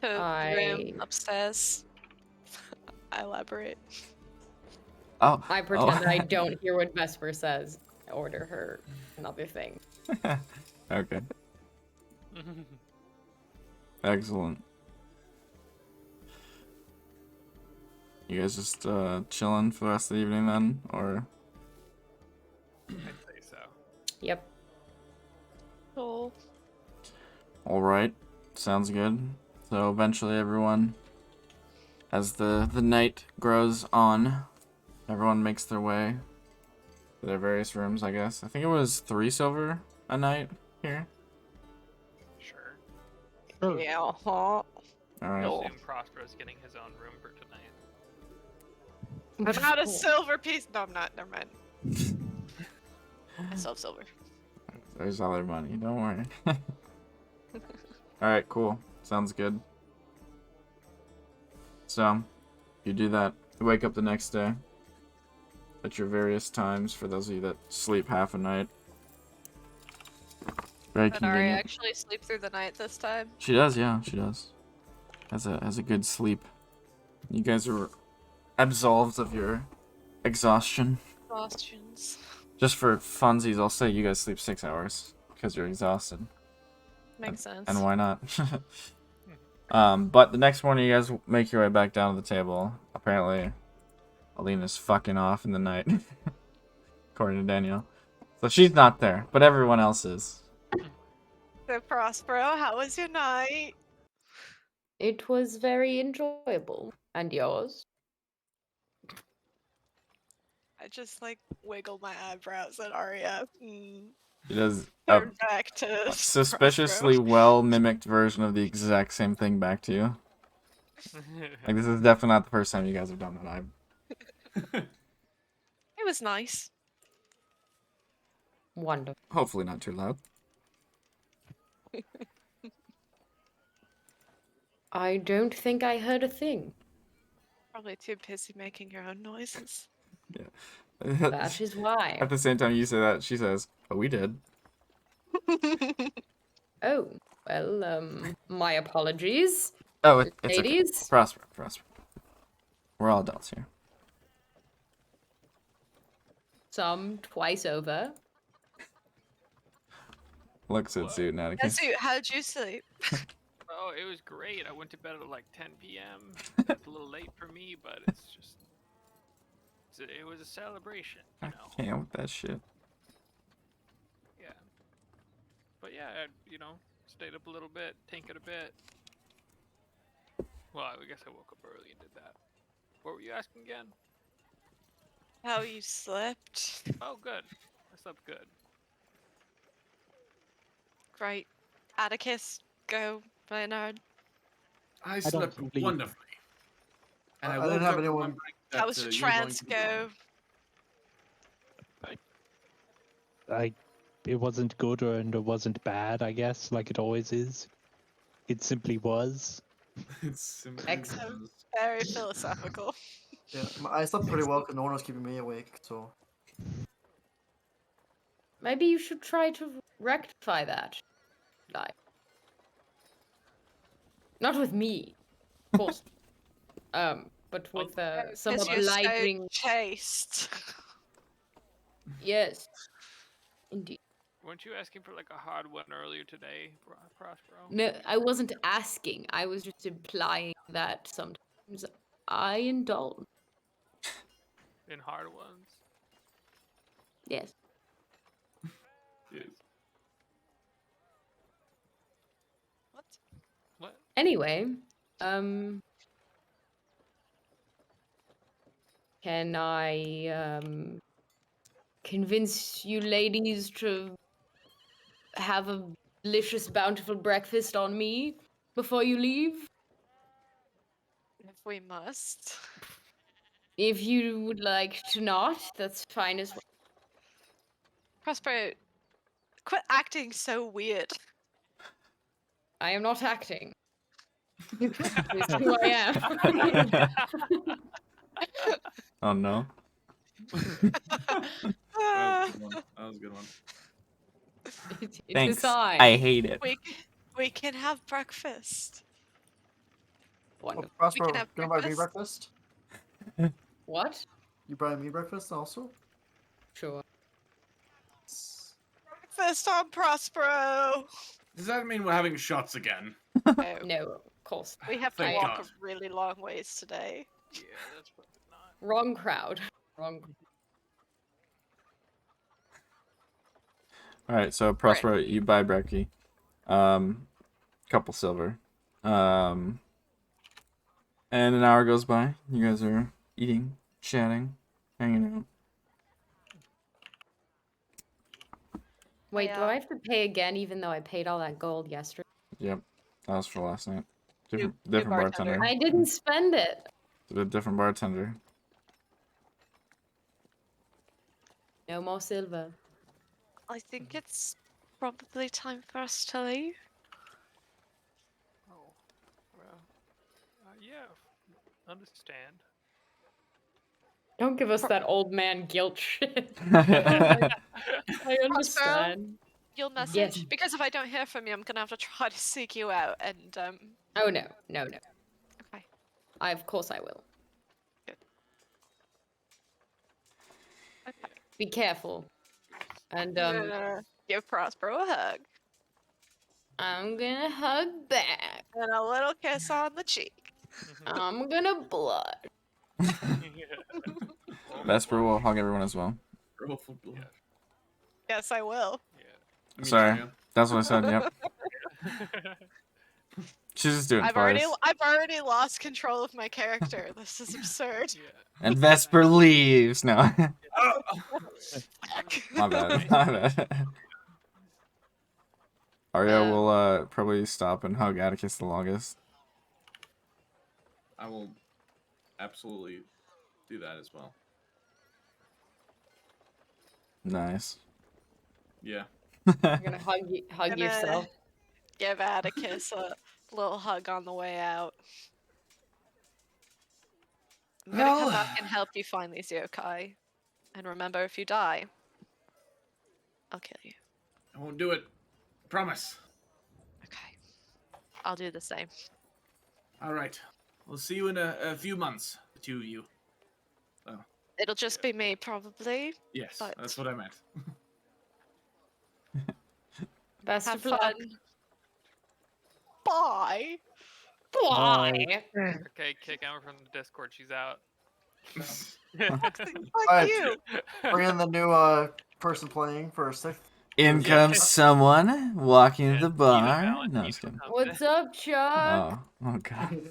To the I- room upstairs. I elaborate. oh. I pretend that I don't hear what Vesper says. I order her another thing. Okay. Excellent. You guys just chilling for the rest of the evening then, or? I'd say so. Yep. Cool. All right, sounds good. So eventually, everyone, as the night grows on, everyone makes their way to their various rooms. I guess I think it was 3 silver a night here. Sure. Sure. Yeah. All right. No. Assume Prospero's getting his own room for tonight. I'm not a silver piece. No, I'm not. Never mind. I still have silver. There's other money. Don't worry. All right, cool. Sounds good. So, you do that. You wake up the next day at your various times. For those of you that sleep half a night, very Did Aria convenient. actually sleep through the night this time? She does, yeah, she does. Has a good sleep. You guys are absolved of your exhaustion. Exhaustions. Just for funsies, I'll say you guys sleep 6 hours because you're exhausted. Makes sense. And why not? But the next morning, you guys make your way back down to the table. Apparently, Alina's fucking off in the night, according to Danielle. So she's not there, but everyone else is. So Prospero, how was your night? It was very enjoyable. And yours? I just like wiggle my eyebrows at Aria. She does a Turn back to suspiciously Prospero. well mimicked version of the exact same thing back to you. Like, this is definitely not the first time you guys have done that. It was nice. Wonderful. Hopefully not too loud. I don't think I heard a thing. Probably too busy making your own noises. Yeah. That is why. At the same time you say that, she says, "Oh, we did." Oh, well, my apologies. Oh, it's okay. Ladies? Prosper. We're all adults here. Some twice over. Looks at Suit and Atticus. Yasu, how'd you sleep? Oh, it was great. I went to bed at like 10 p.m. It's a little late for me, but it's just... It was a celebration, you I know? can't with that shit. Yeah. But yeah, I, stayed up a little bit, tinkered a bit. Well, I guess I woke up early and did that. What were you asking again? How you slept? Oh, good. I slept good. Great. Atticus, go, Bernard. I don't slept sleep. wonderfully. And I I didn't woke have up anyone- remembering that, How was your you were going trance to be go? I it wasn't good and it wasn't bad, I guess, like it always is. It simply was. It's simply Excellent. was. Very philosophical. Yeah, I slept pretty well because no one was keeping me awake. So Maybe you should try to rectify that. Like, not with me, of course. But with some Because you're so obliging. chaste. Yes, indeed. Weren't you asking for like a hard one earlier today, Prospero? No, I wasn't asking. I was just implying that sometimes I indulge. In hard ones? Yes. Yes. What? What? Anyway, can I convince you ladies to have a delicious, bountiful breakfast on me before you leave? If we must. If you would like to not, that's fine as well. Prospero, quit acting so weird. I am not acting. It's who I am. Oh no. That was a good one. It Thanks. is I. I hate it. We can have breakfast. Wonderful. Prospero, We can have gonna buy me breakfast. breakfast? What? You buy me breakfast also? Sure. Breakfast on Prospero. Does that mean we're having shots again? No, No, of course. we have to Thank walk God. a really long ways today. Yeah, that's probably not. Wrong crowd. Wrong. All right, so Prospero, you buy brekkie, couple silver, and an hour goes by. You guys are eating, chatting, hanging out. Wait, do Yeah. I have to pay again even though I paid all that gold yesterday? Yep, that was for last night. New Different bartender. bartender. I didn't spend it. A different bartender. No more silver. I think it's probably time for us to leave. Oh, well, yeah, understand. Don't give us that old man guilt shit. I understand. You'll message Yes. because if I don't hear from you, I'm gonna have to try to seek you out. And Oh no. okay. Of course I will. Good. Okay. Be careful. And Give Prospero a hug. I'm gonna hug back. And a little kiss on the cheek. I'm gonna blush. Vesper will hug everyone as well. Roll for blood. Yes, I will. I mean, Sorry, yeah. that's what I said. Yep. She's just doing I've twice. already lost control of my character. This is absurd. And Vesper leaves. No. Fuck. My bad. My bad. Aria will probably stop and hug Atticus the longest. I will absolutely do that as well. Nice. Yeah. You're gonna hug Gonna yourself. Give Atticus a little hug on the way out. I'm gonna come back and help you find these yokai. And remember, if you die, I'll kill you. I won't do it. Promise. Okay. I'll do the same. All right. We'll see you in a few months, the two of you. Oh, It'll just be me, probably. yes, But- that's what I meant. Best Have of luck. fun. Bye. Bye. Okay, kick Emma from the Discord. She's out. Fuck Alright. you. Bring in the new person playing for a 6th. In comes someone walking to the bar. Valentine No, just kidding. What's up, Chuck? Oh god.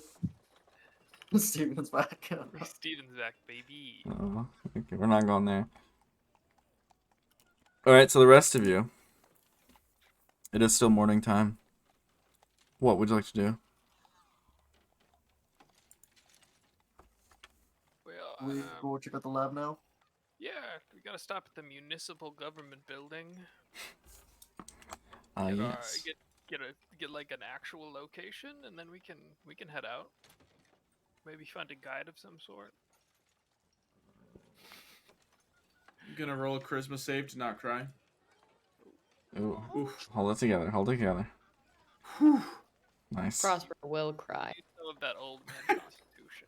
Steven's back. Steven's back, baby. Oh, okay, we're not going there. Alright, so the rest of you. It is still morning time. What would you like to do? Well, We go check out the lab now. yeah, we gotta stop at the municipal government building. Yes. Get like an actual location, and then we can head out. Maybe find a guide of some sort. I'm gonna roll a charisma save to not cry. Ooh. Oof. Hold it together. Hold it together. Nice. Prosper will cry. Some of that old man constitution.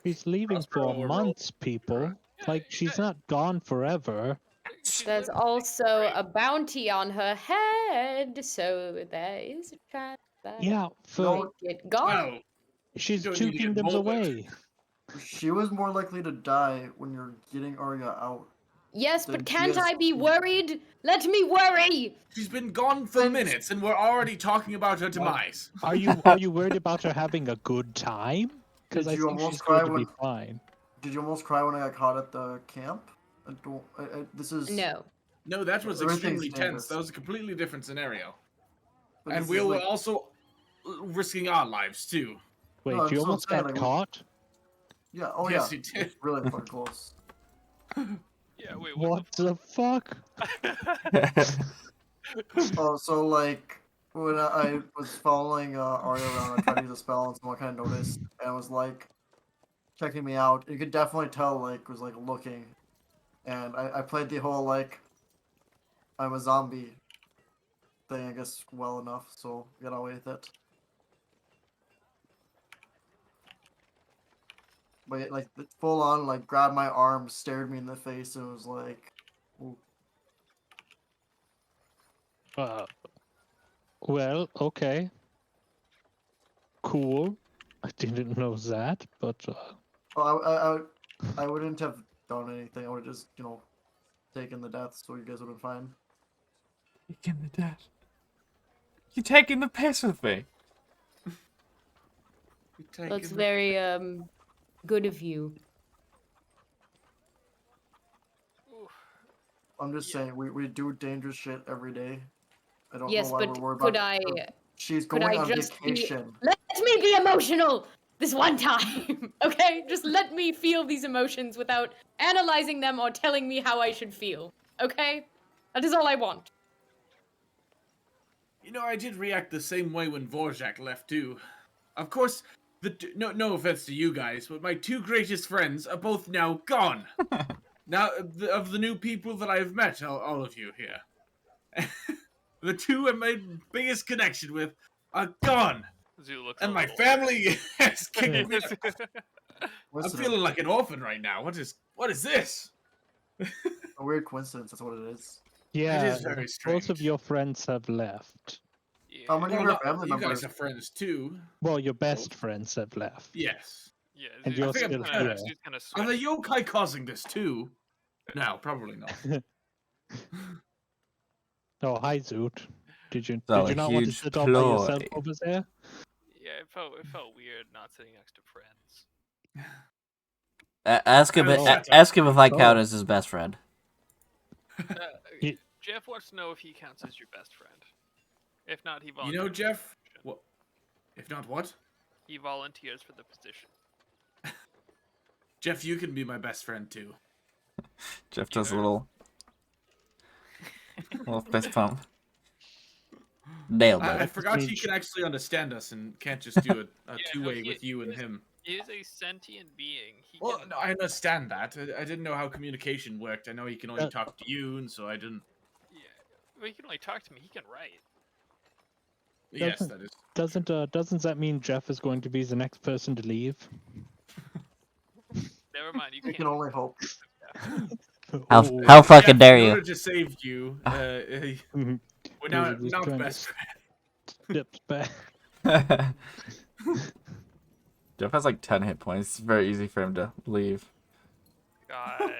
She's leaving Prosper for will roll. months, people. Like, she's not gone forever. She's There's living also great. a bounty on her head, so there is a chance that Yeah, for No, it gone. Well, she's don't two need to get kingdoms molded. away. she was more likely to die when you're getting Arya out. Yes, Then but can't she has- I be worried? Let me worry. she's been gone for Then- minutes, and we're already talking about her demise. Are you worried about her having a good time? Because Did I you think almost she's going cry to be when- fine. Did you almost cry when I got caught at the camp? I don't. This is. No. No, that was Everything's extremely tense. dangerous. That was a completely different scenario. but And this we is were like- also risking our lives, too. Wait, No, you that's what I'm almost saying, got like, caught? Yeah. Oh Yes, yeah. you did. It's really fucking close. Yeah, wait, What the fuck? Oh, so like when I was following Arya around, I tried to use a spell, and someone kind of noticed and was like checking me out. You could definitely tell, like, was like looking, and I played the whole like I'm a zombie thing, I guess, well enough, so got away with it. But it, like full on, like grabbed my arm, stared me in the face, and was like, ooh. Well, okay. Cool. I didn't know that, but Oh, I wouldn't have done anything. I would have just, taken the death, so you guys would have been fine. Taking the death. You taking the piss with me? That's very good of you. I'm just saying, we do dangerous shit every day. I don't Yes, know why but we're worried could about I She's could going I on just be- vacation. let me be emotional this one time? Okay? Just let me feel these emotions without analyzing them or telling me how I should feel. Okay? That is all I want. You know, I did react the same way when Vorjak left too. Of course, no offense to you guys, but my two greatest friends are both now gone. Now, of the new people that I've met, all of you here, the two I made biggest connection with are gone, Zoo looks and a my little- family has kicked me. I'm Listen, feeling like an orphan right now. What is this? a weird coincidence, that's what it is. yeah, very both of strange. your friends have left. Yeah. How many of Well, your no, family you members? guys are friends too. Well, your best friends have left. Yes. Yeah. And Zeus you're think I'm still kinda- here. Zeus kind of Are the switched. yokai causing this too? No, probably not. Oh, hi, Zoot. Did you So, a not want to huge sit all by yourself ploy. over there? Yeah, it felt weird not sitting next to friends. Ask him. Oh, shut up. Ask him if I count Oh. as his best friend. Ye- Jeff wants to know if he counts as your best friend. If not, he You volunteers. know, Jeff. What? If not, what? He volunteers for the position. Jeff, you can be my best friend too. Jeff does a Yeah. little fist pump. Nailed I it. forgot he means- can actually understand us and can't just do a Yeah, two-way no, with you and he is- him. He is a sentient being. He Well, can. no, I understand that. I didn't know how communication worked. I know he can only talk to you, and so I didn't. Yeah, well, he can only talk to me. He can write. Yes, Doesn't- that is. Doesn't that mean Jeff is going to be the next person to leave? Never mind. You We can't. can only hope. How Oh, how fucking Jeff, dare in you? order to save you, mhm. we're now David was not trying to best steps back. Jeff has like 10 hit points. It's very easy for him to leave. God. friends.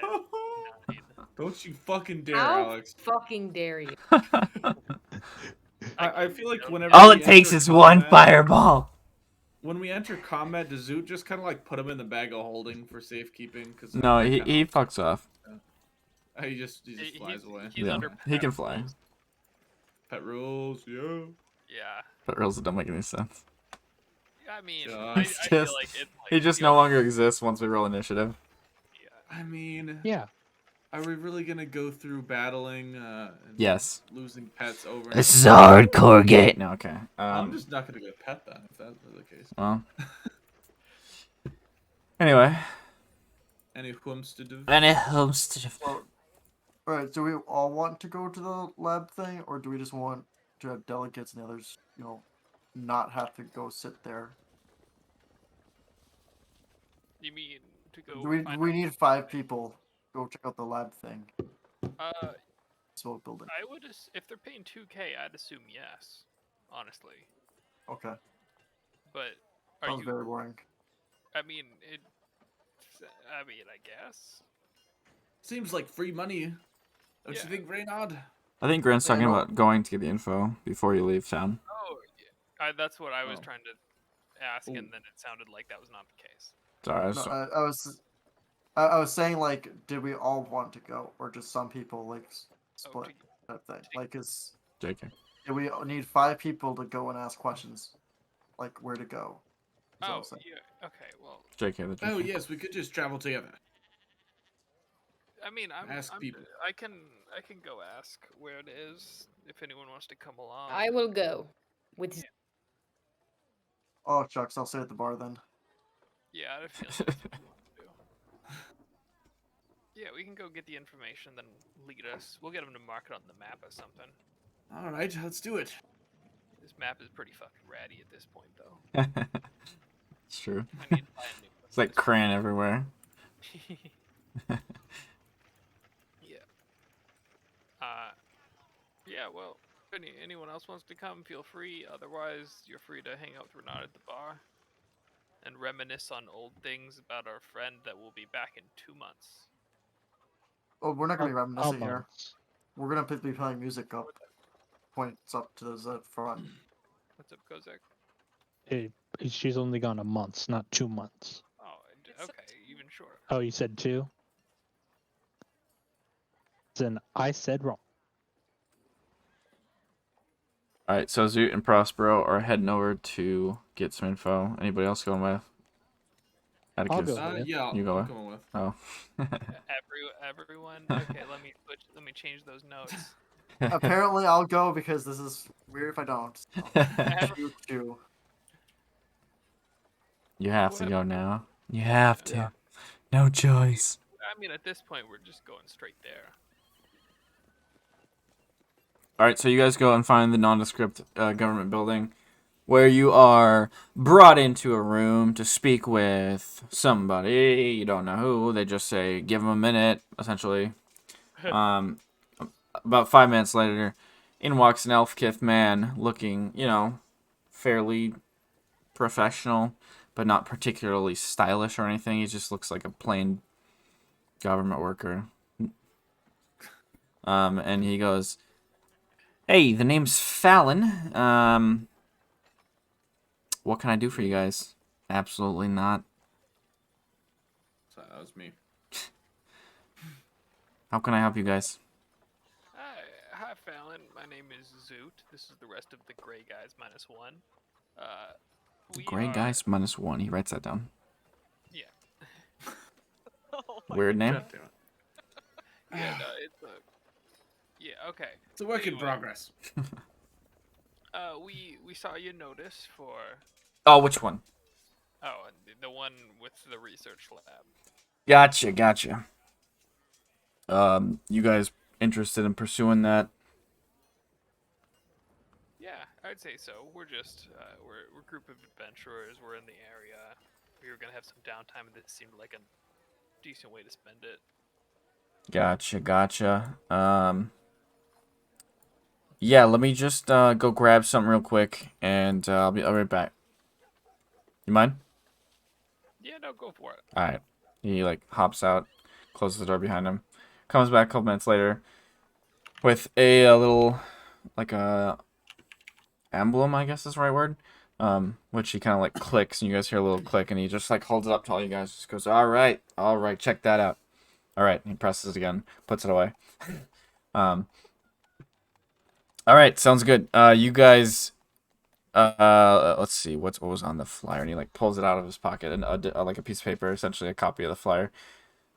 nine. Don't you fucking dare, How Alex. fucking dare you? I feel like whenever All we it takes enter is one combat- fireball. When we enter combat, does Zoot just kind of like put him in the bag of holding for safekeeping? Because No, he fucks off. he just He- flies away. He's Yeah, under he can pet fly. rules. Pet rules, yeah. Yeah. But rules don't make any sense. I mean, Just- I It's feel just- like it. Like, He just no longer exists once we roll initiative. Yeah. I mean, Yeah. are we really gonna go through battling? And Yes. Losing pets over. This is a hardcore game. No, okay. I'm just not gonna get a pet then, if that's the case. Well. Anyway. Any whomst to do? And it helps to. Well, alright, do we all want to go to the lab thing, or do we just want to have delegates and the others, not have to go sit there? You mean to go? We find we out- need 5 people. Go check out the lab thing. Uh, Smoke building. I would. If they're paying 2K, I'd assume yes. Honestly, Okay. but are Sounds you? very boring. I mean, it. I mean, I guess. Seems like free money. Don't Yeah. you think, Reynard? I think Grant's talking no. about going to get the info before you leave town. Oh, yeah. That's what I was Oh. trying to ask, Ooh. and then it sounded like that was not the case. Sorry, I was No, I was saying, like, did we all want to go, or just some people, like, split that thing? Like, JK. do we need 5 people to go and ask questions? Like, where to go? is what Oh, I'm saying. yeah. Okay. Well, JK, the JK. Oh yes, we could just travel together. I mean, Ask people. I can go ask where it is if anyone wants to come along. I will go with. Oh, shucks, I'll stay at the bar then. Yeah, I feel like that's what you want to do. Yeah, we can go get the information, then lead us. We'll get them to mark it on the map or something. All right, let's do it. This map is pretty fucking ratty at this point, though. It's true. I need to buy a new one It's like at this crayon everywhere. point. Yeah. Yeah. Well, if anyone else wants to come, feel free. Otherwise, you're free to hang out with Renata at the bar and reminisce on old things about our friend that will be back in 2 months. Oh, we're not gonna be reminiscing here. Almost. We're gonna be playing music up. Points up to the front. What's up, Kozak? She's only gone a month, not 2 months. Oh, It's okay, even shorter. Oh, you said 2? Then I said wrong. Alright, so Zoot and Prospero are heading over to get some info. Anybody else going with? I'll Atticus. go. Yeah. Yeah, You go I'm with? going with. Oh. Everyone. Okay, let me change those notes. Apparently, I'll go because this is weird if I don't. So. Shoot you. You have to What? go now. You have to. Yeah. No choice. I mean, at this point, we're just going straight there. Alright, so you guys go and find the nondescript government building where you are brought into a room to speak with somebody. You don't know who. They just say, give them a minute, essentially. About 5 minutes later, in walks an Elfkith man looking, fairly professional, but not particularly stylish or anything. He just looks like a plain government worker. And he goes, "Hey, the name's Fallon. What can I do for you guys?" "Absolutely not." So that was me. "How can I help you guys?" Hi, Fallon. My name is Zoot. This is the rest of the Gray Guys -1. We Gray are... guys -1. He writes that down. Yeah. Oh Weird name. God damn it. Yeah, no, it's a... Yeah, okay. It's a work in Anyway, progress. we saw your notice for... Oh, which one? Oh, the one with the research lab. Gotcha. You guys interested in pursuing that? Yeah, I'd say so. We're just we're a group of adventurers. We're in the area. We were gonna have some downtime, and this seemed like a decent way to spend it. Gotcha. Yeah, let me just go grab something real quick, and I'll be right back. You mind? Yeah, no, go for it. All right. He like hops out, closes the door behind him, comes back a couple minutes later with a little like a emblem, I guess is the right word. Which he kind of like clicks, and you guys hear a little click, and he just like holds it up to all you guys. Just goes, all right, check that out. All right, and he presses it again, puts it away. All right, sounds good. You guys, let's see, what was on the flyer, and he like pulls it out of his pocket, and like a piece of paper, essentially a copy of the flyer.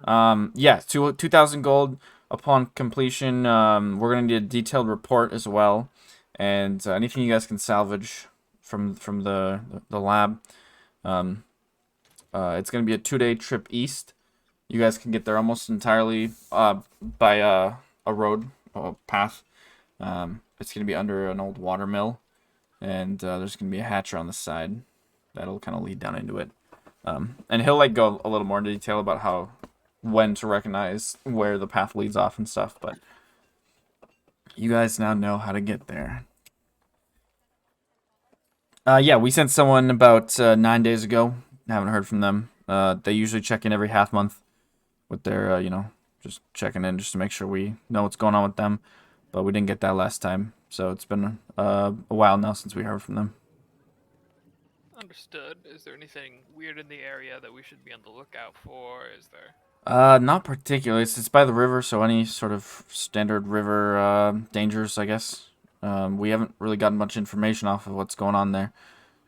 Yeah, 2,000 gold upon completion. We're gonna need a detailed report as well, and anything you guys can salvage from the lab. It's gonna be a 2-day trip east. You guys can get there almost entirely by a road, a path. It's gonna be under an old water mill, and there's gonna be a hatch on the side that'll kind of lead down into it. And he'll like go a little more into detail about when to recognize where the path leads off and stuff, but you guys now know how to get there. Yeah, we sent someone about 9 days ago. Haven't heard from them. They usually check in every half month with their, just checking in just to make sure we know what's going on with them. But we didn't get that last time, so it's been a while now since we heard from them. Understood. Is there anything weird in the area that we should be on the lookout for? Is there? Not particularly. It's by the river, so any sort of standard river dangers, I guess. We haven't really gotten much information off of what's going on there,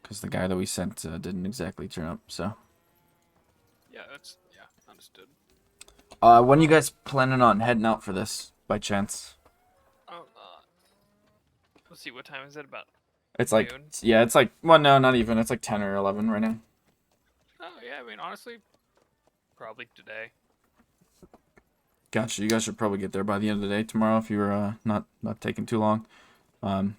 because the guy that we sent didn't exactly turn up. So. Yeah, understood. When you guys planning on heading out for this, by chance? Let's see. What time is it? About. It's like, noon? yeah, it's like, well, no, not even. It's like 10 or 11 right now. Oh yeah, I mean honestly, probably today. Gotcha. You guys should probably get there by the end of the day tomorrow if you're not taking too long. Oh,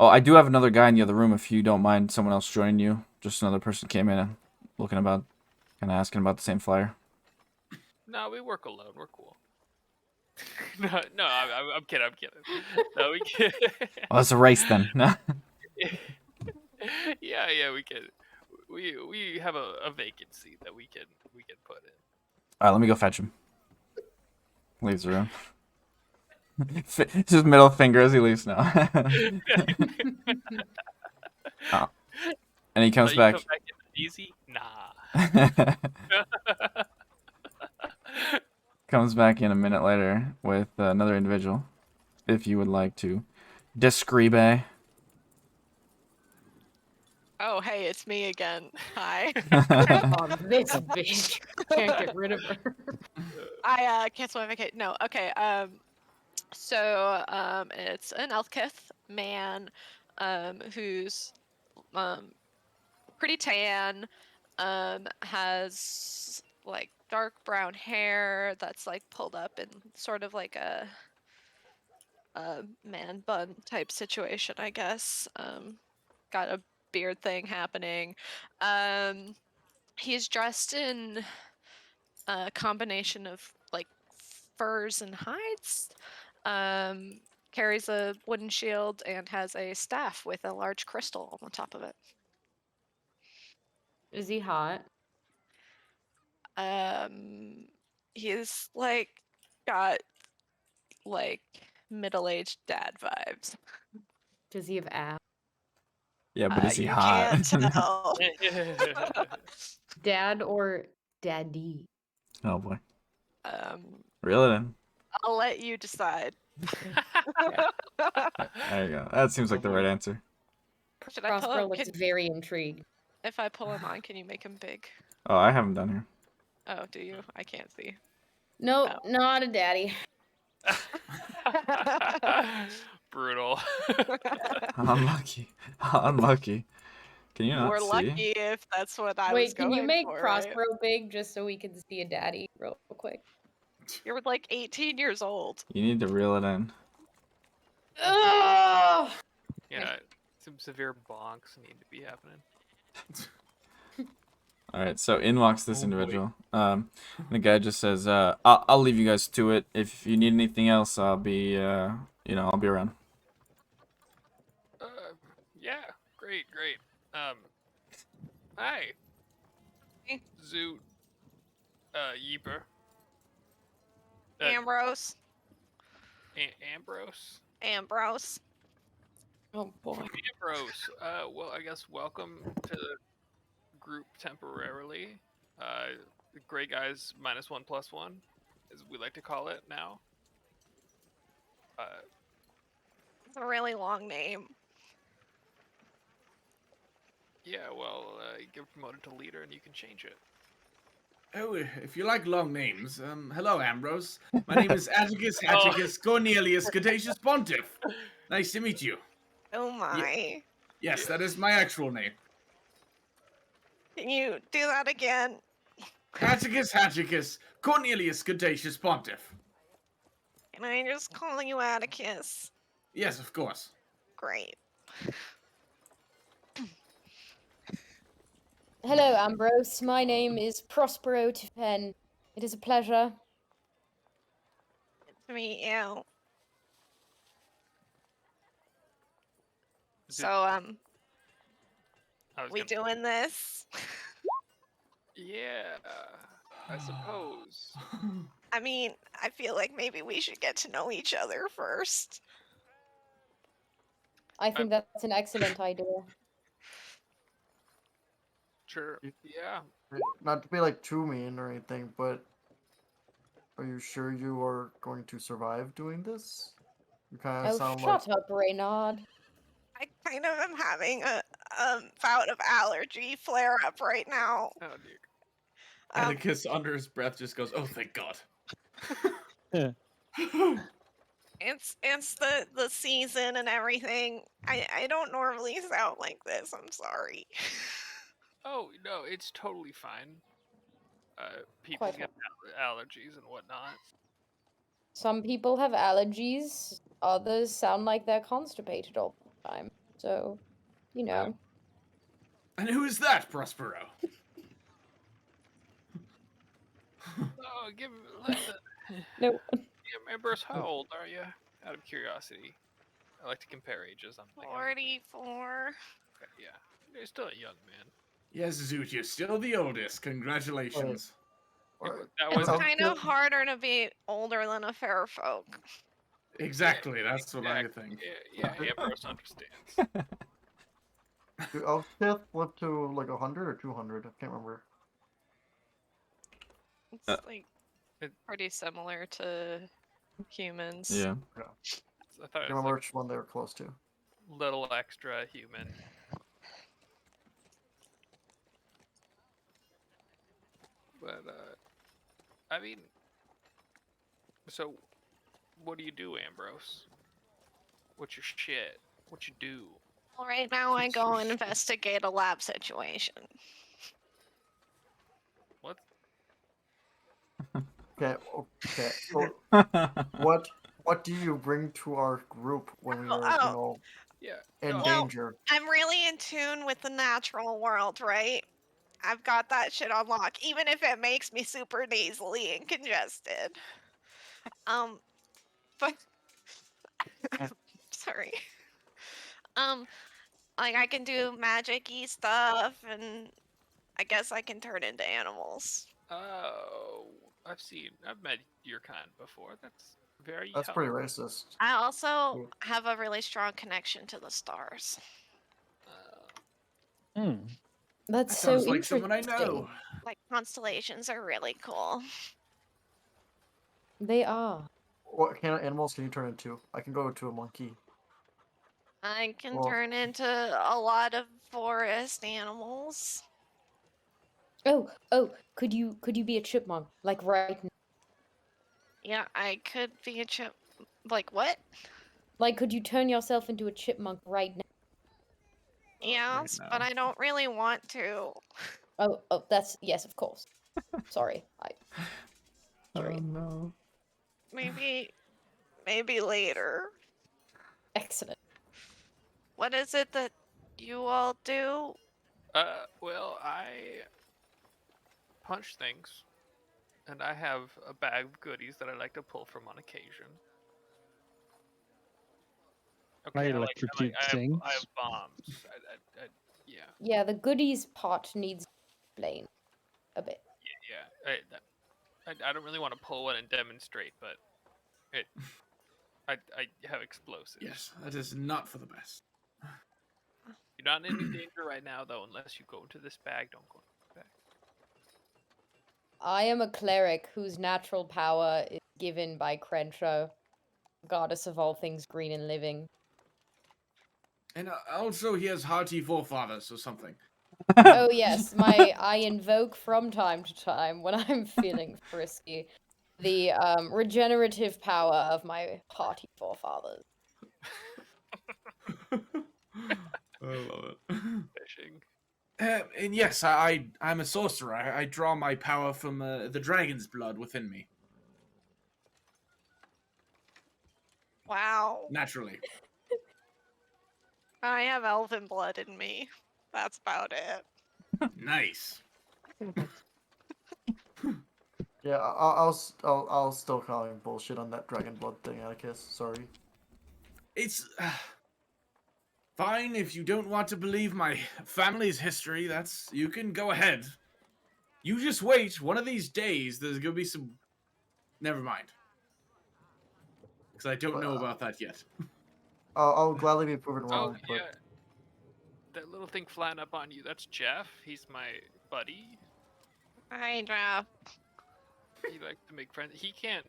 I do have another guy in the other room if you don't mind someone else joining you. Just another person came in and looking about, kind of asking about the same flyer. No, we work alone. We're cool. no, I'm kidding. No, we can. Oh, it's a race then. No. yeah, we can. We have a vacancy that we can put in. All right, let me go fetch him. Leaves the room. Just middle finger as he leaves now. Oh. And he comes back. Come back in easy? Nah. Comes back in a minute later with another individual. If you would like to describe. Oh, hey, it's me again. Hi. Oh, this bitch. Can't get rid of her. I cancel my vacation. No, okay. So it's an Elfkith man, who's pretty tan, has like dark brown hair that's like pulled up in sort of like a man bun type situation, I guess. Got a beard thing happening. He's dressed in a combination of like furs and hides. carries a wooden shield and has a staff with a large crystal on the top of it. Is he hot? He's like got like middle-aged dad vibes. Does he have abs? Yeah, but is he You hot? can't tell. Dad or daddy? Oh boy. um, Reel it in. I'll let you decide. There you go. That seems like the right answer. Should I pull Prospero him? looks very intrigued. If I pull him on, can you make him big? Oh, I haven't done here. Oh, do you? I can't see. No, Oh. not a daddy. Brutal. Unlucky. Unlucky. Can you not We're see? lucky if that's what I was Wait, can going you make for, right? Prospero big just so we can see a daddy real quick? You're like 18 years old. You need to reel it in. Ugh! Yeah, some severe bonks need to be happening. All right, so in walks this Oh, boy. individual. The guy just says, "I'll leave you guys to it. If you need anything else, I'll be, I'll be around." Yeah, great. Hi. Hey. Zoot. Yeeper. Ambrose. Ambrose. Ambrose. Oh boy. Ambrose. Well, I guess welcome to the group temporarily. The Gray Guys -1+1, as we like to call it now. It's a really long name. Yeah, well, you get promoted to leader and you can change it. Oh, if you like long names, hello, Ambrose. My name is Atticus Hatticus Cornelius Cretaceous Pontiff. Nice to meet you. Oh my. Yes, that is my actual name. Can you do that again? Atticus Hatticus Cornelius Cretaceous Pontiff. Can I just call you Atticus? Yes, of course. Great. Hello, Ambrose. My name is Prospero Tiffen. It is a pleasure. To meet you. Is it- So, I was we gonna- doing this? Yeah, I suppose. I mean, I feel like maybe we should get to know each other first. I think that's an excellent idea. Sure. Yeah. Not to be like too mean or anything, but are you sure you are going to survive doing this? You kind of Oh, sound shut up, Reynard. I kind of am having a bout of allergy flare up right now. Oh dear. Atticus, under his breath, just goes, "Oh, thank God." It's the season and everything. I don't normally sound like this. I'm sorry. Oh no, it's totally fine. People Quite get allergies and whatnot. Some people have allergies, others sound like they're constipated all the time. So, you know. And who is that, Prospero? Oh, let the No. Ambrose, how old are you? Out of curiosity. I like to compare ages. I'm thinking. 44. Okay, yeah, you're still a young man. Yes, Zoot, you're still the oldest. Congratulations. Or- That It's was kind of harder to be older than a fair folk. Exactly, that's what I think. yeah. Ambrose understands. Do elf death flip to like 100 or 200? I can't remember. It's like it- pretty similar to humans. Yeah. I I thought can't it was remember like which one they were close to. a little extra human. But I mean, so what do you do, Ambrose? What's your shit? What you do? Well, right now I go and investigate a lab situation. What? Okay, okay. So what do you bring to our group when we are, Yeah. in no, Well, danger? I'm really in tune with the natural world, right? I've got that shit on lock, even if it makes me super nasally and congested. But Sorry. Um, like I can do magic-y stuff, and I guess I can turn into animals. Oh, I've met your kind before. That's very That's pretty racist. I also Cool. have a really strong connection to the stars. Hmm. That's That so sounds like someone I interesting. know. Like constellations are really cool. They are. What kind of animals can you turn into? I can go to a monkey. I can Well- turn into a lot of forest animals. Oh, could you be a chipmunk like right now? Yeah, I could be a chip. Like what? Like could you turn yourself into a chipmunk right now? Yes, but now. I don't really want to. Oh, that's yes, of course. Sorry, I. Curious. no. Maybe later. Excellent. What is it that you all do? Well, I punch things, and I have a bag of goodies that I like to pull from on occasion. I I electrocute I have things. bombs. Yeah, Yeah, the goodies part needs explained a bit. yeah. I don't really want to pull one and demonstrate, but I have explosives. Yes, that is not for the best. You're not in any danger right now, though, unless you go into this bag. Don't go into this bag. I am a cleric whose natural power is given by Crenshaw, goddess of all things green and living. And also, he has hearty forefathers or something. Oh yes, I invoke from time to time when I'm feeling frisky the regenerative power of my hearty forefathers. I love it. Fishing. And yes, I'm a sorcerer. I draw my power from the dragon's blood within me, Wow. naturally. I have elven blood in me. That's about it. Nice. Yeah, I'll still call him bullshit on that dragon blood thing, I guess. Sorry. It's fine if you don't want to believe my family's history. You can go ahead. You just wait. One of these days, there's gonna be some. Never mind, because I don't know about that yet. I'll gladly be proven Oh, wrong, but yeah. That little thing flying up on you, that's Jeff. He's my buddy. Hi, Jeff. He likes to make friends. He can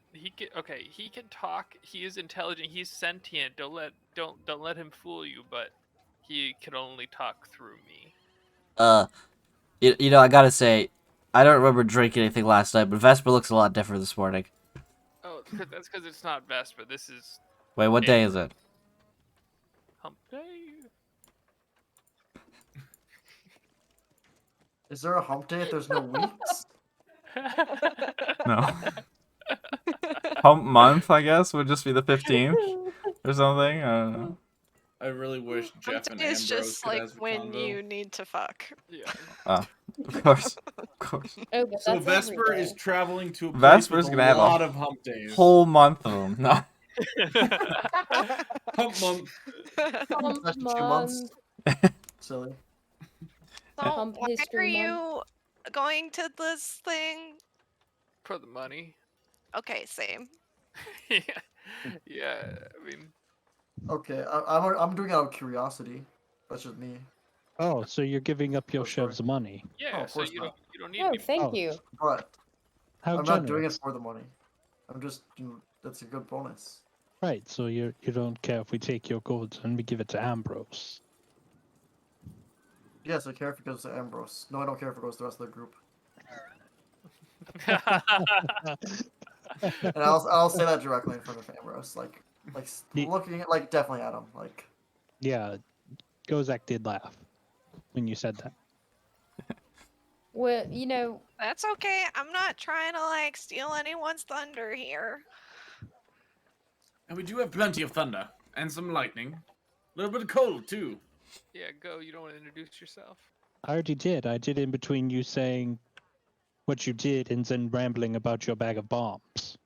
talk. He is intelligent. He's sentient. Don't let him fool you, but he can only talk through me. You know, I gotta say, I don't remember drinking anything last night, but Vesper looks a lot different this morning. Oh, that's because it's not Vesper. This is Wait, what day is it? Hump Day. is there a hump day if there's no weeks? No. Hump month, I guess, would just be the 15th or something. I don't know. I really wish Jeff and It's Ambrose just could like have a when convo. you need to fuck. Yeah. Of course. Of course. Oh, but So that's Vesper every is day. traveling to a place Vesper's with a gonna have a lot of hump days. Whole month of them. No. Hump month. Hump That's 2 months. month. Silly. So Hump why are history you going to this thing? For the money. Okay, same. Yeah. Yeah. I mean, Okay, I'm doing it out of curiosity. That's just me. Oh, so you're giving up your Oh, sorry. chef's money. yeah. of So course you not. don't need Oh, any. thank Oh. you. But How I'm generous. not doing it for the money. I'm just that's a good bonus. Right, so you don't care if we take your gold and we give it to Ambrose. Yes, I care if it goes to Ambrose. No, I don't care if it goes to the rest of the group. And I'll say that directly in front of Ambrose, like Ye- looking at definitely at him, like. Yeah, Gozak did laugh when you said that. Well, you know, That's okay. I'm not trying to like steal anyone's thunder here. And we do have plenty of thunder and some lightning. A little bit of cold too. Yeah. Go. You don't want to introduce yourself. I already did. I did in between you saying what you did and then rambling about your bag of bombs.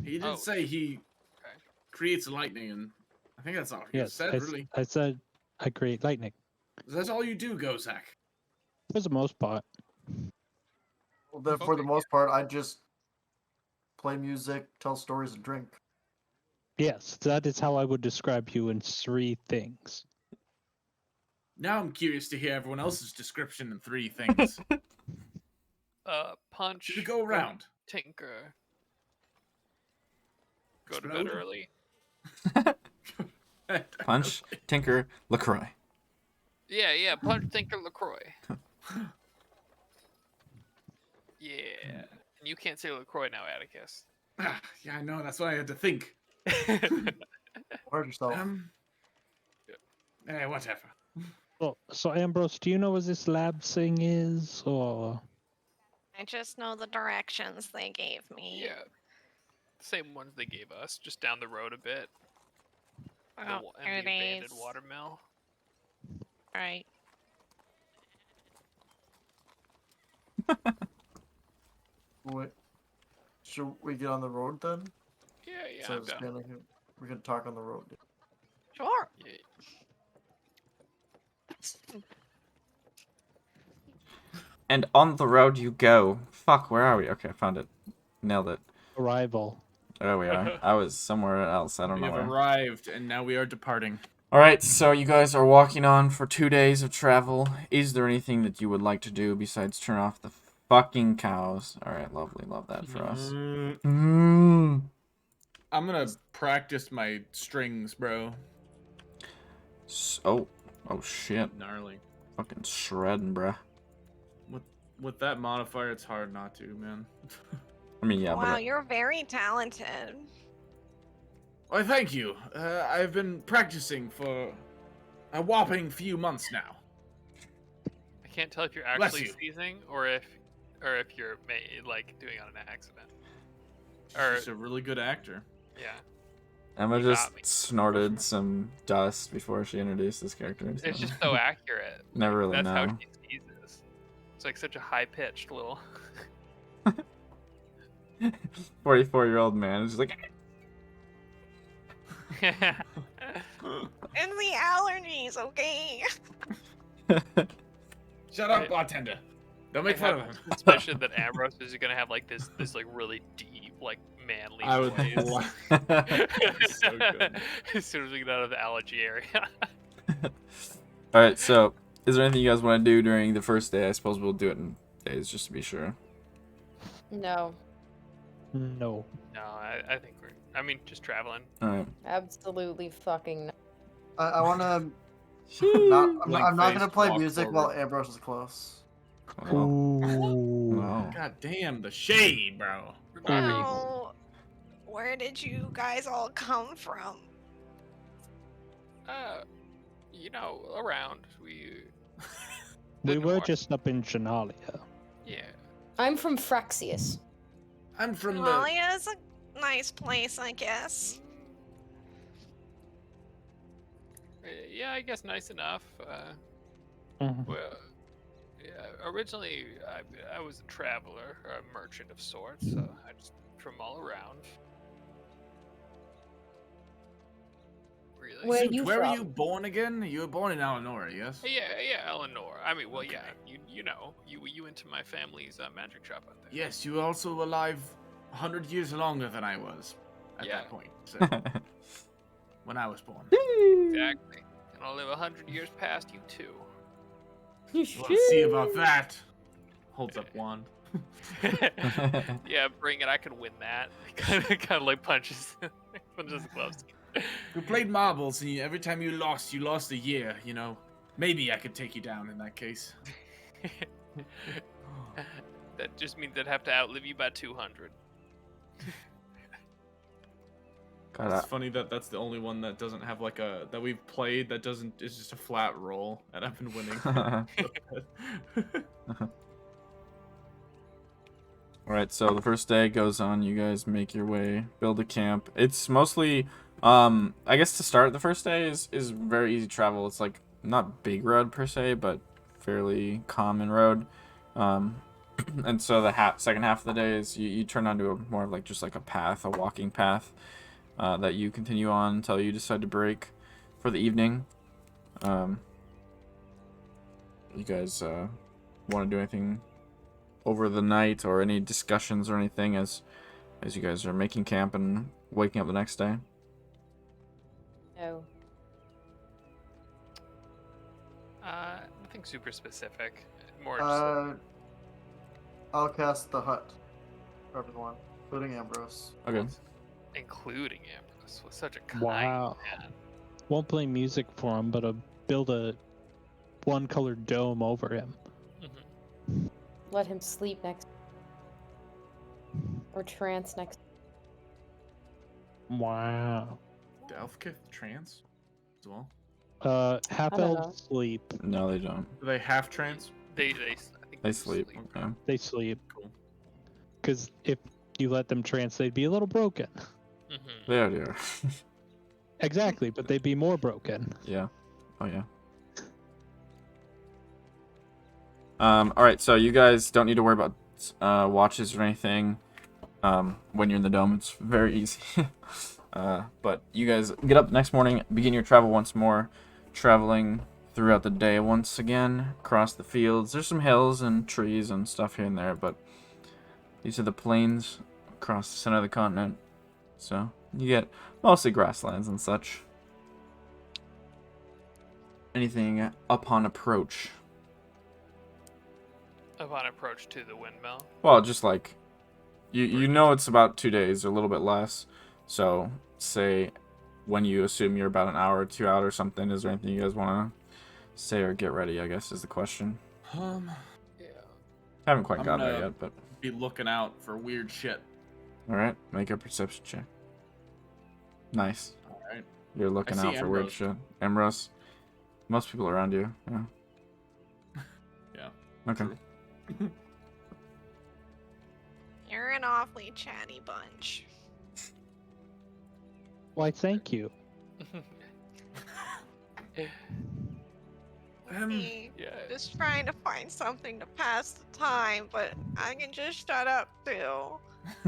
He did Oh. say he Okay. creates lightning, and I think that's all you Yes, said, really. I said I create lightning. That's all you do, Gozak. For the most part. Well, then, for the most part, I just play music, tell stories, and drink. Yes, that is how I would describe you in 3 things. Now I'm curious to hear everyone else's description in 3 things. Punch. Should we go around? Tinker. Go to bed Explode? early. Punch, Tinker, LaCroix. Yeah. Punch, Tinker, LaCroix. Yeah. And you can't say LaCroix now, Atticus. Yeah, I know. That's why I had to think. Word yourself. Whatever. So Ambrose, do you know what this lab thing is, or? I just know the directions they gave me. Yeah. Same ones they gave us, just down the road a bit. About And 2 the abandoned days. watermill. Right. Wait, should we get on the road then? Yeah, So I'm down. standing here, we can talk on the road. Sure. Yeah. And on the road you go. Fuck, where are we? Okay, I found it. Nailed it. Arrival. There we are. I was somewhere else. I don't We know have where. arrived, and now we are departing. Alright, so you guys are walking on for 2 days of travel. Is there anything that you would like to do besides turn off the fucking cows? Alright, lovely. Love that for us. I'm gonna practice my strings, bro. Oh shit. Gnarly. Fucking shredding, bruh. With that modifier, it's hard not to, man. I mean, yeah, Wow, but you're very talented. Why, thank you. I've been practicing for a whopping few months now. I can't tell if you're Bless actually you. sneezing or if you're like doing it on an accident. Or just a really good actor. Yeah. Emma You got just me. snorted some dust before she introduced this character. It's just so accurate. Never really That's how know. she sneezes. It's like such a high pitched little. 44-year-old man is just like. And the allergies, okay? Shut up, bartender. Don't make I fun have of him. a suspicion that Ambrose is gonna have like this like really deep, like manly I would. voice. So good. As soon as we get out of the allergy area. Alright, so is there anything you guys want to do during the first day? I suppose we'll do it in days just to be sure. No, No. No, I think we're. I mean, just traveling. Alright. absolutely fucking no. I want to. I'm not Blank-faced gonna play walk music forward. while Ambrose is close. Oh. Ooh. Wow. God damn, the shade, bro. Now, where did you guys all come from? You know, around we. We the were north. just up in Genalia. Yeah. I'm from Fraxius. I'm from the. Malalia's a nice place, I guess. Yeah, I guess nice enough. Mhm. Well, yeah, originally I was a traveler, or a merchant of sorts, so I just from all around. Really? Where Shoot, you where were from? you born again? You were born in Eleanor, yes? Yeah, Eleanor. I mean, well, yeah, Okay. you know, you went to my family's magic shop out there. Yes, you were also alive 100 years longer than I was at Yeah. that point. So, when I was born. Exactly. And I'll live 100 years past you too. We'll see about that. Holds up wand. Yeah, bring it. I can win that. kind of like punches the gloves. We played marbles, and every time you lost a year, you know. Maybe I could take you down in that case. That just means I'd have to outlive you by 200. God, It's funny that that's the only one that doesn't have like a that we've played that doesn't. It's just a flat roll, and I've been winning. Alright, so the first day goes on, you guys make your way, build a camp. It's mostly, I guess to start the first day is very easy travel. It's like, not big road per se, but fairly common road. And so the second half of the day is you turn onto more of like just like a path, a walking path. that you continue on until you decide to break for the evening. You guys want to do anything over the night, or any discussions or anything as you guys are making camp and waking up the next day? No. Nothing super specific. More just I'll cast the hut for everyone, including Ambrose. Okay. including Ambrose was such a kind Wow. man. Won't play music for him, but build a one-colored dome over him. Mhm. Let him sleep next. Or trance next. Wow. Do elf get trance as well? Half I don't elves know. sleep. No, they don't. Do they half trance? I think They sleep. Yeah. They sleep. Cool. Because if you let them trance, they'd be a little broken. Mhm. They already are. Exactly, but they'd be more broken. Yeah. Oh yeah. All right. So you guys don't need to worry about watches or anything. When you're in the dome, it's very easy. But you guys get up the next morning, begin your travel once more, traveling throughout the day once again across the fields. There's some hills and trees and stuff here and there, but these are the plains across the center of the continent. So you get mostly grasslands and such. Anything upon approach? Upon approach to the windmill. Well, just like you know it's about 2 days or a little bit less. So say when you assume you're about an hour or 2 out or something, is there anything you guys want to say or get ready, I guess is the question. Yeah. Haven't quite I'm got there gonna- yet, but Be looking out for weird shit. alright, make a perception check. Nice. Alright. You're looking see out for weird Ambrose. shit. Ambrose. Most people around you, yeah. Yeah. Okay. True. You're an awfully chatty bunch. Why, thank you. Me, Yeah. just trying to find something to pass the time, but I can just shut up too.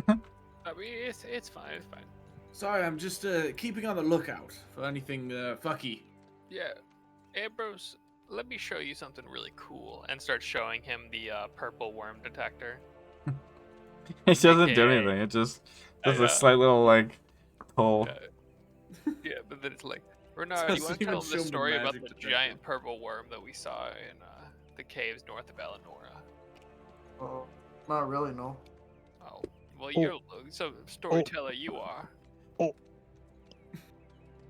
I mean, it's fine. It's fine. Sorry, I'm just keeping on the lookout for anything fucky. Yeah. Ambrose, let me show you something really cool, and start showing him the purple worm detector. It doesn't do AKA anything. It just I does know. a slight little like pull. Yeah, but then it's like, Renard, you Doesn't want to tell even him show the him the story about magic the detector. giant purple worm that we saw in the caves north of Eleonora? Oh, not really, no. Oh, well, you're some storyteller you are. Oh.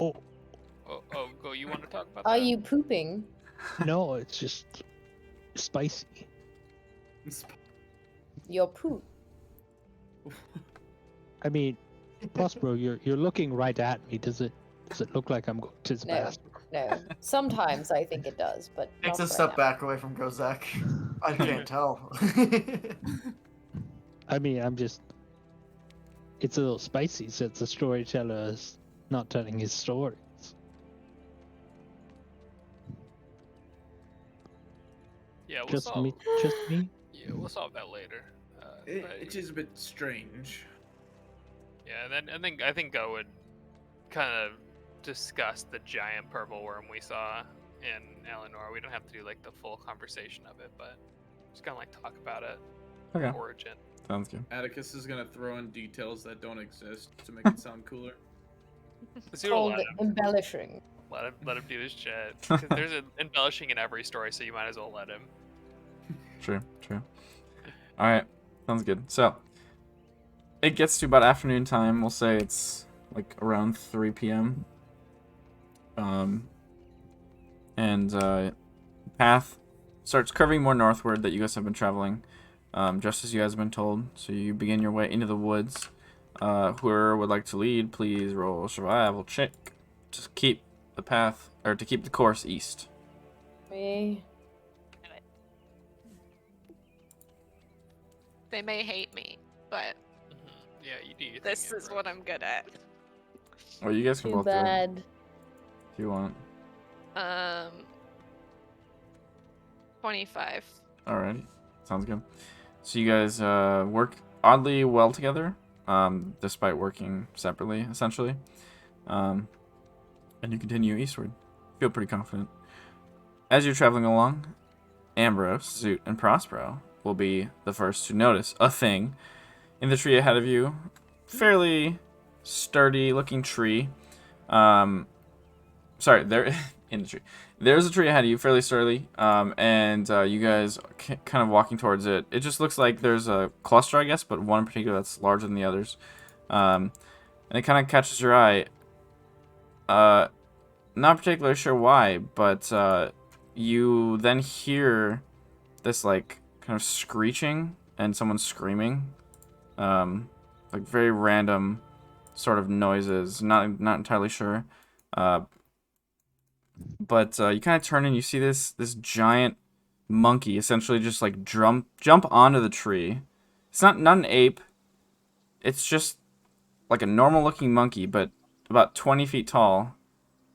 Oh, go. You want to talk about Are that? you pooping? No, it's just spicy. Your poop. I mean, plus, bro, you're looking right at me. Does it look like I'm going to the No. bathroom? No. Sometimes I think it does, but Takes not a right step now. back away from Gozak. I can't tell. I mean, it's a little spicy since the storyteller is not telling his stories. Yeah, we'll Just solve. me. Yeah, we'll solve that later. But- It is a bit strange. Yeah, and then I think I would kind of discuss the giant purple worm we saw in Eleanor. We don't have to do like the full conversation of it, but just kind of like talk about it. Okay. Origin. Sounds good. Atticus is gonna throw in details that don't exist to make it sound cooler. Let's do it. Called Let him, embellishing. let him do his shit. 'Cause there's an embellishing in every story, so you might as well let him. True. Alright. Sounds good. So it gets to about afternoon time. We'll say it's like around 3 p.m. And path starts curving more northward that you guys have been traveling, just as you guys have been told. So you begin your way into the woods. Whoever would like to lead, please roll a survival check to keep the path, or to keep the course east. Me. They may hate me, but Yeah, you do. Your thing, this is what I'm good at. Or you guys can Too both do it bad. if you want. 25. Alrighty. Sounds good. So you guys work oddly well together. despite working separately, essentially. And you continue eastward. Feel pretty confident. As you're traveling along, Ambrose, Zoot, and Prospero will be the first to notice a thing in the tree ahead of you. Fairly sturdy-looking tree. Sorry, there in the tree. There's a tree ahead of you, fairly sturdy, and you guys kind of walking towards it. It just looks like there's a cluster, I guess, but one in particular that's larger than the others. And it kind of catches your eye. Not particularly sure why, but you then hear this like kind of screeching and someone screaming, like very random sort of noises. Not entirely sure, but you kind of turn and you see this giant monkey essentially just like jump onto the tree. It's not an ape. It's just like a normal looking monkey, but about 20 feet tall.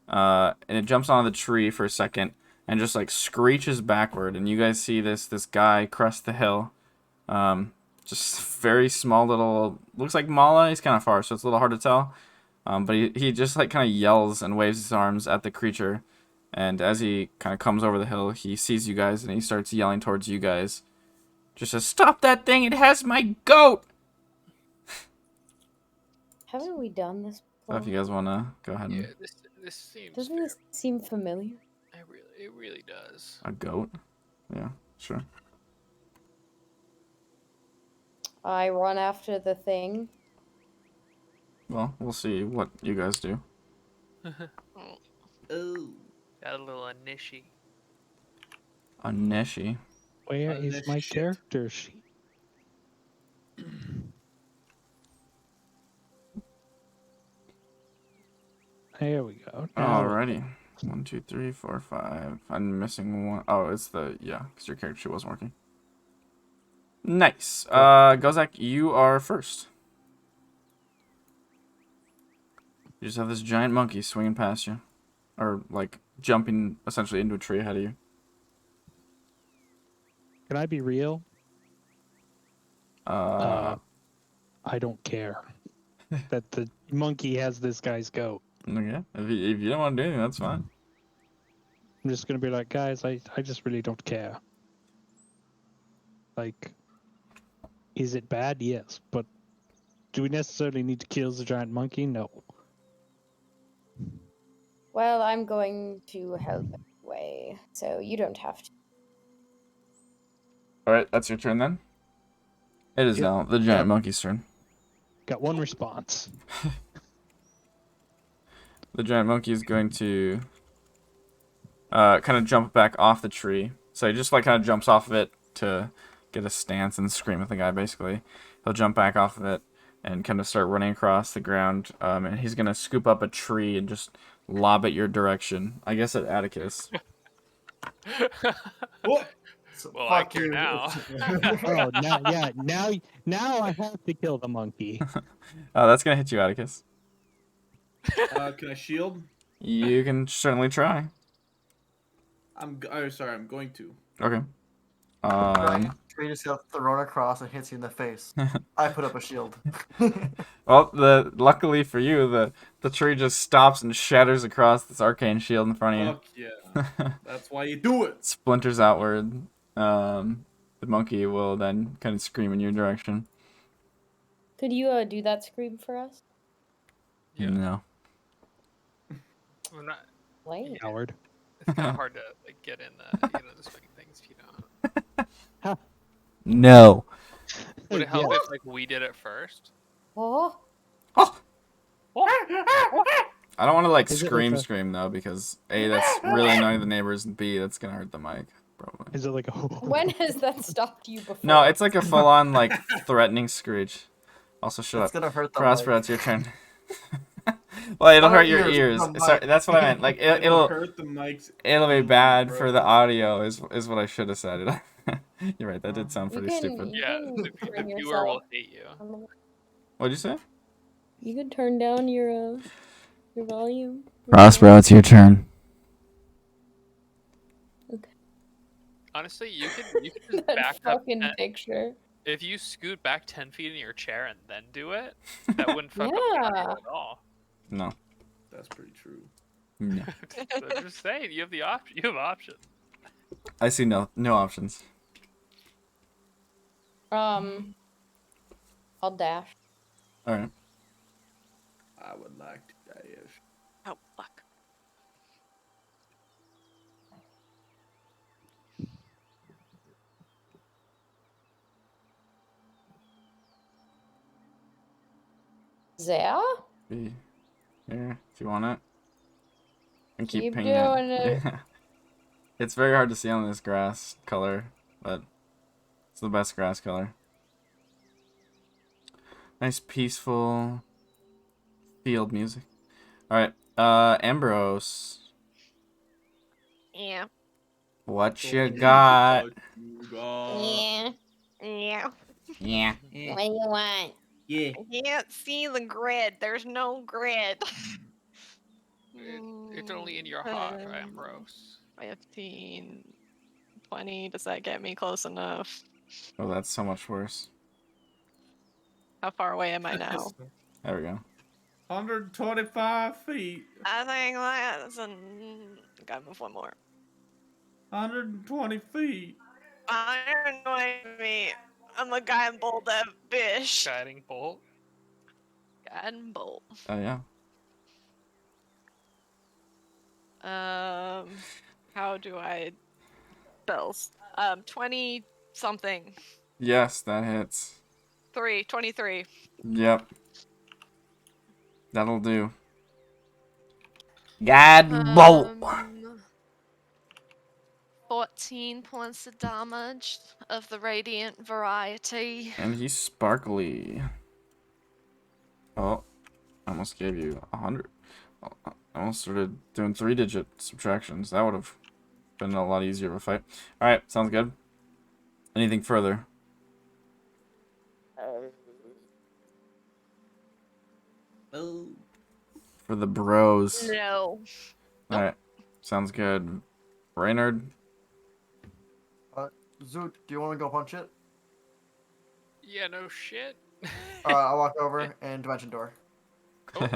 And it jumps onto the tree for a second and just like screeches backward. And you guys see this guy crest the hill. Just very small little, looks like Mala. He's kind of far, so it's a little hard to tell. But he just like kind of yells and waves his arms at the creature. And as he kind of comes over the hill, he sees you guys and he starts yelling towards you guys. Just says, "Stop that thing! It has my goat!" Haven't we done this So before? if you guys want to go ahead Yeah, and... this seems. Doesn't this seem familiar? It really does. A goat? Yeah, sure. I run after the thing. Well, we'll see what you guys do. Oh. Got a little Anishi. A Neshi. Where is this my shit. character sheet? There we go. Now Alrighty. 1, 2, 3, 4, 5. I'm missing one. Oh, it's the... Yeah, because your character sheet wasn't working. Nice. Gozak, you are first. You just have this giant monkey swinging past you. Or, like, jumping essentially into a tree ahead of you. Can I be real? Uh, I don't care that the monkey has this guy's goat. okay. If you don't want to do anything, that's fine. I'm just gonna be like, guys, I just really don't care. Like, is it bad? Yes, but do we necessarily need to kill the giant monkey? No. Well, I'm going to help anyway, so you don't have to. Alright, that's your turn then. It is Yep. now the giant Yep. monkey's turn. Got one response. The giant monkey is going to kind of jump back off the tree. So he just like kind of jumps off of it to get a stance and scream at the guy, basically. He'll jump back off of it and kind of start running across the ground. And he's going to scoop up a tree and just lob it your direction. I guess at Atticus. What? So, Well, I fuck care you. now. Oh, now I have to kill the monkey. That's going to hit you, Atticus. Can I shield? You can certainly try. Sorry, I'm going to. Okay. Giant tree just got thrown across and hits you in the face. I put up a shield. Well, luckily for you, the tree just stops and shatters across this arcane shield in front of you. Fuck yeah. That's why you do it. Splinters outward. The monkey will then kind of scream in your direction. Could you do that scream for us? Yeah. No. I'm not. Lame. Coward. It's kind of hard to like get in the swing of things if you don't. No. Would it help Yeah. if like we did it first? Oh, I don't want to like Is it scream like a- scream though, because A, that's really annoying to the neighbors, and B, that's gonna hurt the mic, probably. Is it like a... when has that stopped you before? No, it's like a full on like threatening screech. Also, shut It's up. gonna hurt the Prosper, mic. it's your turn. Well, it'll Our hurt your ears, ears. not Sorry, mine. that's what I meant. Like it'll hurt the mics. be bad for the audio. Is what I should have said. You're right. That did sound You pretty can- stupid. You Yeah, can the bring viewer will yourself- hate you. What'd you say? You can turn down your volume. Prosper, it's your turn. Honestly, you could just That back up. fucking picture. If you scoot back 10 feet in your chair and then do it, that wouldn't fuck up the Yeah. roll at all. No. That's pretty true. No. I'm just saying, you have the option. You have options. I see no options. I'll dash. All right. I would like to dash. Oh, fuck. There? Be here if you want it. And keep Keep pinging doing it. it. Yeah. It's very hard to see on this grass color, but it's the best grass color. Nice peaceful field music. Alright, Ambrose. Yeah. What you got? Yeah. Yeah. Yeah. What do you want? Yeah. I can't see the grid. There's no grid. It's only in your heart, Ambrose. 15, 20. Does that get me close enough? Oh, that's so much worse. How far away am I now? There we go. 125 feet. I think that's gotta move one more. 120 feet. 120 feet. I'm a guy in bold that fish. Guiding bolt. Guy in bold. Oh, yeah. How do I spells? 20 something. Yes, that hits. 23. Yep. That'll do. God bolt. 14 points of damage of the radiant variety. And he's sparkly. Oh, I almost gave you 100. I almost started doing 3-digit subtractions. That would have been a lot easier of a fight. Alright, sounds good. Anything further? Oh. For the bros. No. Alright, sounds good. Reynard? Zoot, do you want to go punch it? Yeah, no shit. I'll walk over and dimension door. Oh,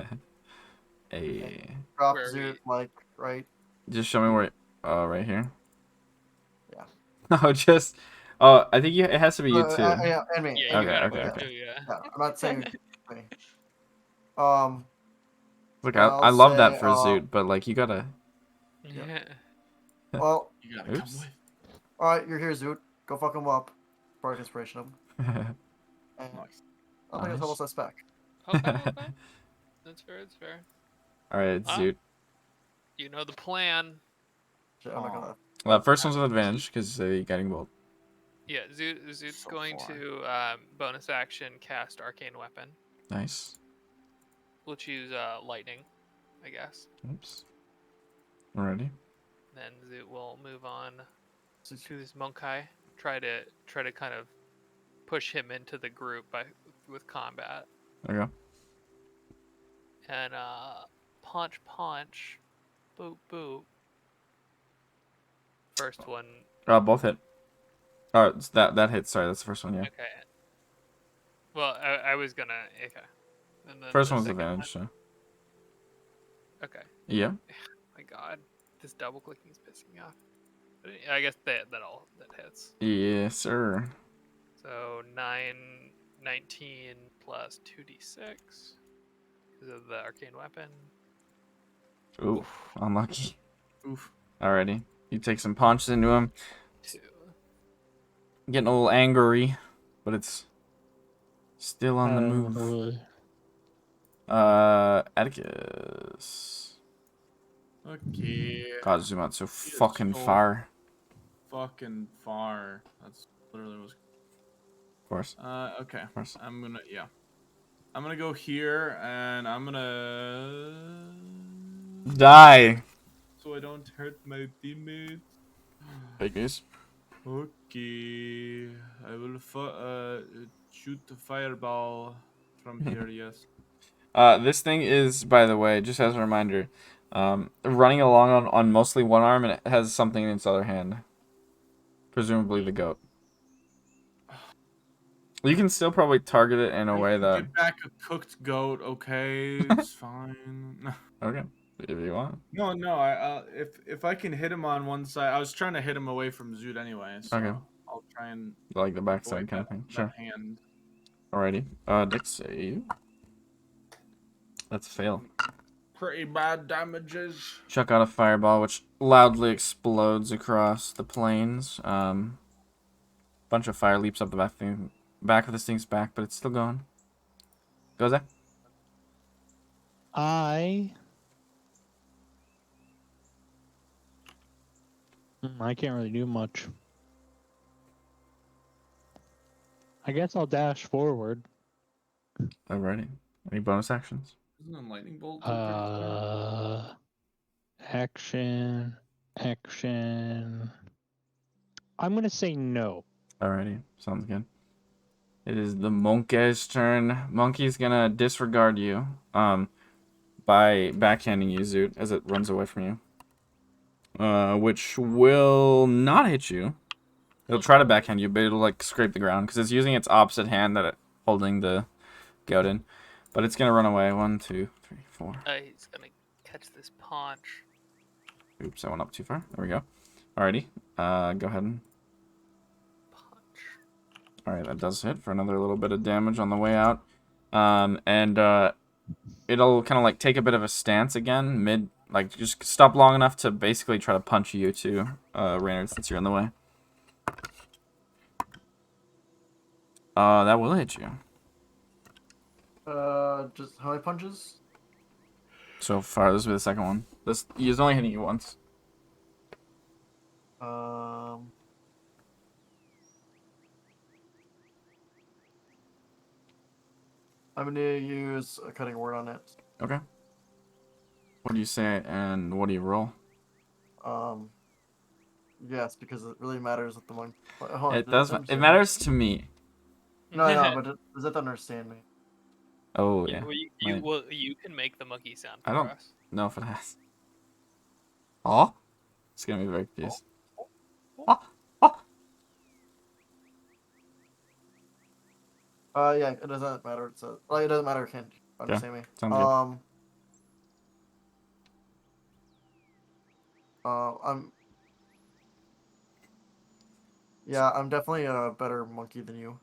Hey. Drop Where are Zoot, we? like, right? Just show me where. Right here? Yeah. Oh, just. Oh, I think it has to be you too. Yeah, and me. yeah, and you me. gotta okay, go okay. too, yeah. Yeah, I'm not saying me. Look, I'll I love that say, for Zoot, but like you gotta. Yeah. well, You gotta come Oops. with. alright, you're here, Zoot. Go fuck him up. Bardic inspiration him. And Nice. I think that's Nice. almost a spec. Okay, okay. That's fair, that's fair. Alright, Ah. Zoot. You know the plan. Shit, I'm not gonna. First one's with advantage because guiding bolt. Yeah, Zoot's So going far. to bonus action cast Arcane Weapon. Nice. We'll choose Lightning, I guess. Oops. Alrighty. Then Zoot will move on to this Monkai. Try to kind of push him into the group with combat. There you go. And punch, boop, boop. First one. Both hit. Oh, it's that hits. Sorry, that's the first one. Yeah. Okay. Well, I was gonna. Okay. And then First the one's second advantage. So. one- Okay. Yeah. My God, this double clicking is pissing me off. But I guess that hits. Yes, sir. So 19 plus 2d6 because of the arcane weapon. Ooh, unlucky. Oof. Alrighty. You take some punches into him. 2. Getting a little angry, but it's still on the move. Atticus. Okay. God, zoom out so He is fucking so far. Fucking far. That's literally what's. Of course. Okay. Of course. I'm gonna go here, and I'm gonna. Die. So I don't hurt my teammates. Fake news. Okay. I will shoot the fireball from here. Yes. This thing is, by the way, just as a reminder, running along on mostly one arm, and it has something in its other hand. Presumably the goat. You can still probably target it in a I way can that. get back a cooked goat. Okay, it's fine. Okay, if you want. No. If I can hit him on one side, I was trying to hit him away from Zoot anyway, so Okay. I'll try and Like the backside avoid kind of thing. that Sure. hand. Alrighty. Dex save. That's a fail. Pretty bad damages. Chuck out a fireball, which loudly explodes across the plains. Bunch of fire leaps up the back of this thing's back, but it's still going. Goes there. I can't really do much. I guess I'll dash forward. Alrighty. Any bonus actions? Isn't a lightning bolt pretty far? Action. I'm gonna say no. Alrighty. Sounds good. It is the monkey's turn. Monkey's gonna disregard you. By backhanding you, Zoot, as it runs away from you. Which will not hit you. It'll try to backhand you, but it'll like scrape the ground because it's using its opposite hand that holding the goat in. But it's gonna run away. 1, 2, 3, 4. He's gonna catch this paunch. Oops, I went up too far. There we go. Alrighty. Go ahead and. Punch. Alright, that does hit for another little bit of damage on the way out. It'll kind of like take a bit of a stance again, like just stop long enough to basically try to punch you too, Raynard, since you're in the way. That will hit you. Just how many punches? So far, this will be the second one. He's only hitting you once. I'm gonna use a cutting word on it. Okay. What do you say, and what do you roll? Yes, because it really matters with the monk. It does. It matters to me. No, but does it understand me? Oh yeah. You can make the monkey sound for I don't us. know if it has. Oh, it's gonna be very confused. Oh. Yeah, it doesn't matter. It says, it doesn't matter. Can't understand me. Sounds good. I'm definitely a better monkey than you.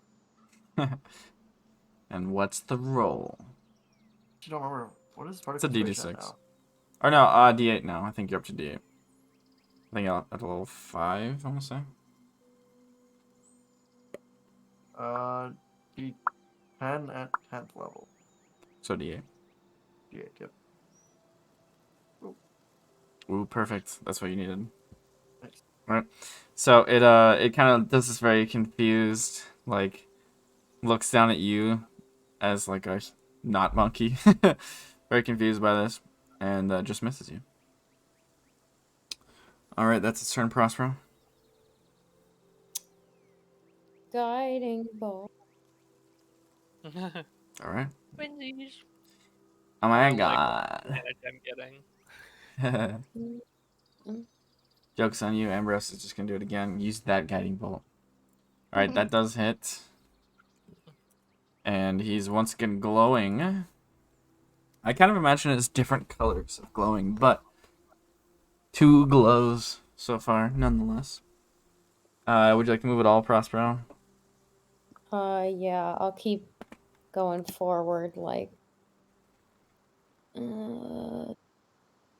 And what's the roll? You don't remember what is part It's of a concentration D6. now? Or no, D8 now. I think you're up to D8. I think at level 5, I want to say. D10 at 10th level. So D8. D8, yep. Ooh, perfect. That's what you needed. Nice. Right. So it kind of does this very confused, like, looks down at you as like a not monkey. Very confused by this, and just misses you. Alright, that's its turn, Prospero. Guiding bolt. Alright. Windies. Oh my I like god. what I'm getting. Joke's on you, Ambrose is just gonna do it again. Use that guiding bolt. Alright, that does hit. And he's once again glowing. I kind of imagine it as different colors of glowing, but 2 glows so far, nonetheless. Would you like to move at all, Prospero? Yeah, I'll keep going forward, like 30.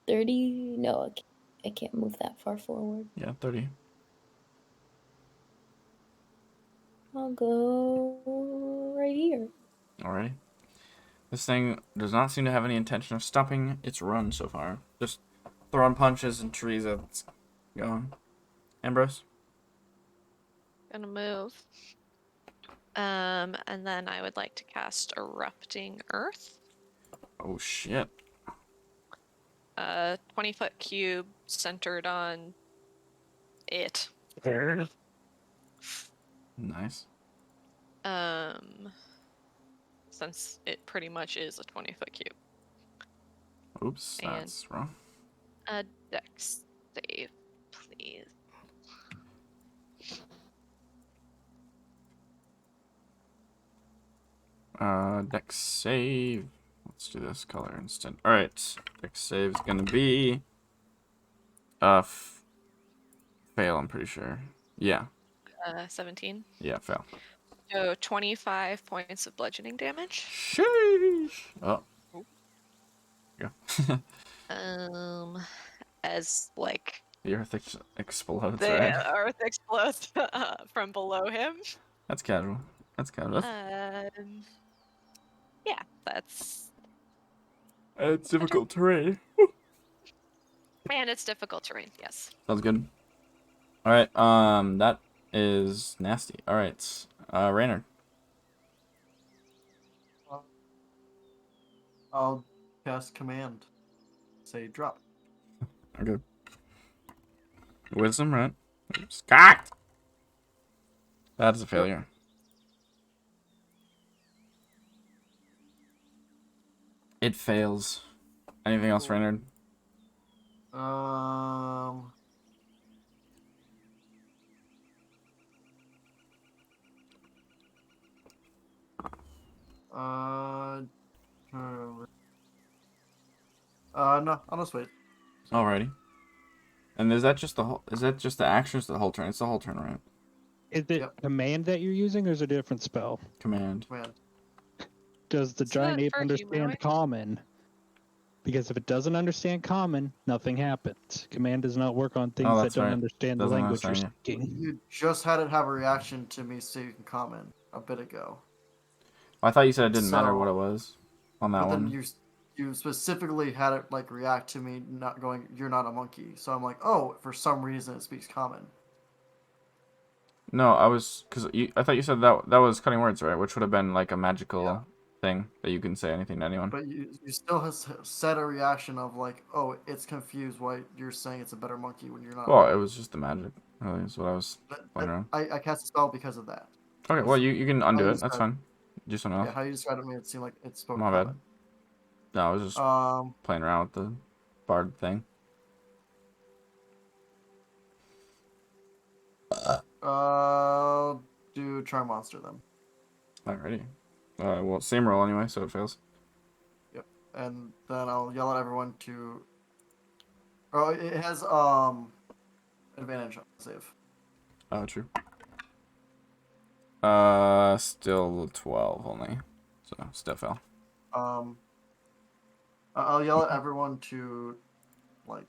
No, I can't move that far forward. Yeah, 30. I'll go right here. Alrighty. This thing does not seem to have any intention of stopping its run so far. Just throwing punches and trees as it's going. Ambrose? Gonna move. And then I would like to cast Erupting Earth. Oh shit. 20-foot cube centered on it. Nice. Since it pretty much is a 20-foot cube. Oops, And- that's wrong. A dex save, please. Dex save. Let's do this color instead. All right, dex save is gonna be fail. I'm pretty sure. Yeah. 17. Yeah, fail. So 25 points of bludgeoning damage. Sheesh. Oh. Yeah. As like The earth explodes, the right? earth explodes from below him. That's casual. That's casual. Yeah, that's. It's difficult terrain. And it's difficult terrain. Yes. Sounds good. All right. That is nasty. All right. Raynard. I'll cast command. Say drop. Okay. Wisdom, right? Scott. That is a failure. It fails. Anything else, Raynard? No, I'll just wait. Alrighty. And is that just the whole? Is that just the action? Or is it the whole turn? It's the whole turn, right? Is it Yep. command that you're using, or is it a different spell? Command. Command. Does the It's giant not ape for understand humanoid. common? Because if it doesn't understand common, nothing happens. Command does not work on things that that's don't right. understand the Doesn't language you're understand speaking. You just had it have a reaction to me saying common a bit ago. I thought you said it didn't matter So- what it was on that But then one. you specifically had it like react to me not going, you're not a monkey. So I'm like, oh, for some reason it speaks common. No, I thought you said that was cutting words, right? Which would have been like a magical thing that you can say anything to anyone. But you still has said a reaction of like, oh, it's confused why you're saying it's a better monkey when you're not. Well, it was just the magic. Really, is what I was playing around. I cast a spell because of that. Okay, well you can undo you it. That's described- fine. Do something Yeah, else. how you described it made it seem like it spoke My bad. common. No, I was just playing around with the bard thing. Do try monster then. Alrighty. Well, same roll anyway, so it fails. Yep. And then I'll yell at everyone to. Oh, it has advantage on save. Oh, true. Still 12 only, so still fail. I'll yell at everyone to, like,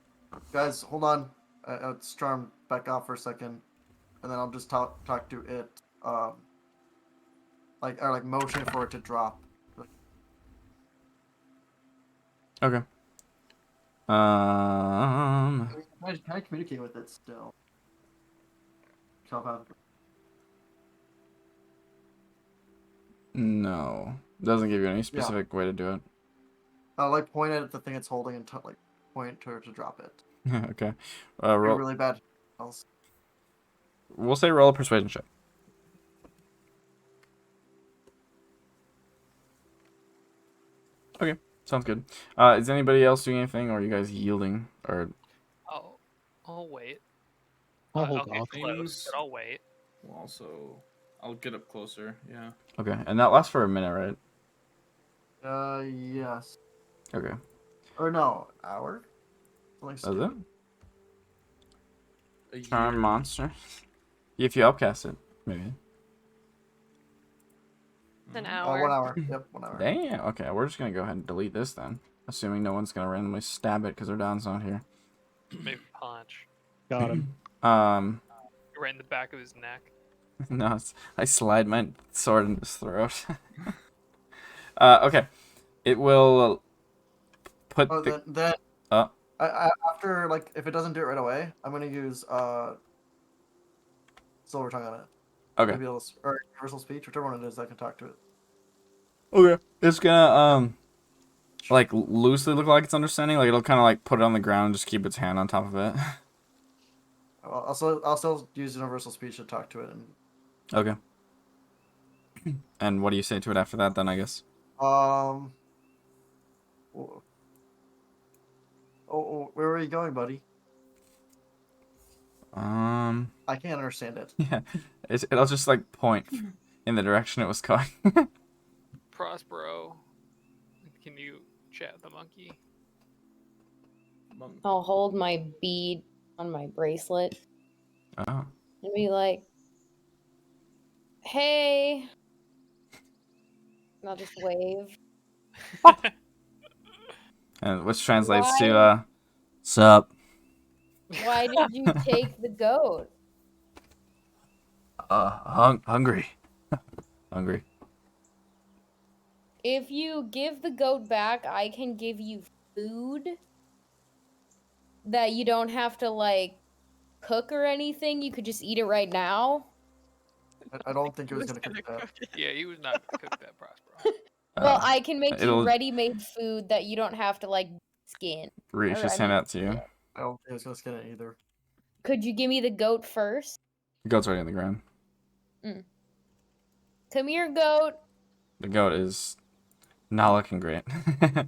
guys, hold on. Let's Charm back off for a second, and then I'll just talk to it, like motion for it to drop. Okay. Can I communicate with it still? Telepathically. No, doesn't give you any specific way to do it. Like point at the thing it's holding and like point to her to drop it. Okay. Be Roll. really bad. Else. We'll say roll a persuasion check. Okay, sounds good. Is anybody else doing anything, or are you guys yielding, or? I'll wait. I'll I'll hold get off. close, but I'll wait. Well, also, I'll get up closer. Yeah. Okay, and that lasts for a minute, right? Yes. Okay. Or no, hour. Like Does it? A Charm year. monster. If you upcast it, maybe. It's an Mhm. hour. 1 hour. Yep, 1 hour. Damn. Okay, we're just gonna go ahead and delete this then, assuming no one's gonna randomly stab it because their down's not here. Maybe punch. Got him. Right in the back of his neck. No, I slide my sword in his throat. Okay, it will put Oh, the. then Oh, after, like, if it doesn't do it right away, I'm gonna use silver tongue on it. okay. Maybe or universal speech, whichever one it is, I can talk to it. Okay. It's gonna like loosely look like it's understanding. Like it'll kind of like put it on the ground and just keep its hand on top of it. I'll still use universal speech to talk to it. And Okay. And what do you say to it after that? Then I guess. oh, where are you going, buddy? I can't understand it. Yeah. It'll just like point in the direction it was going. Prospero. Can you chat with the monkey? I'll hold my bead on my bracelet Oh. and be like, "Hey," and I'll just wave. And which translates Why? to Sup? Why did you take the goat? hungry. Hungry. If you give the goat back, I can give you food that you don't have to like cook or anything. You could just eat it right now. I don't think he was gonna cook that. Yeah, he was not gonna cook that, Prospero. Well, I can make you it'll ready-made food that you don't have to like skin. reach Or, his I hand mean, out to you. yeah. I don't think he was gonna skin it either. Could you give me the goat first? The goat's already on the ground. Come here, goat. The goat is not looking great. Is it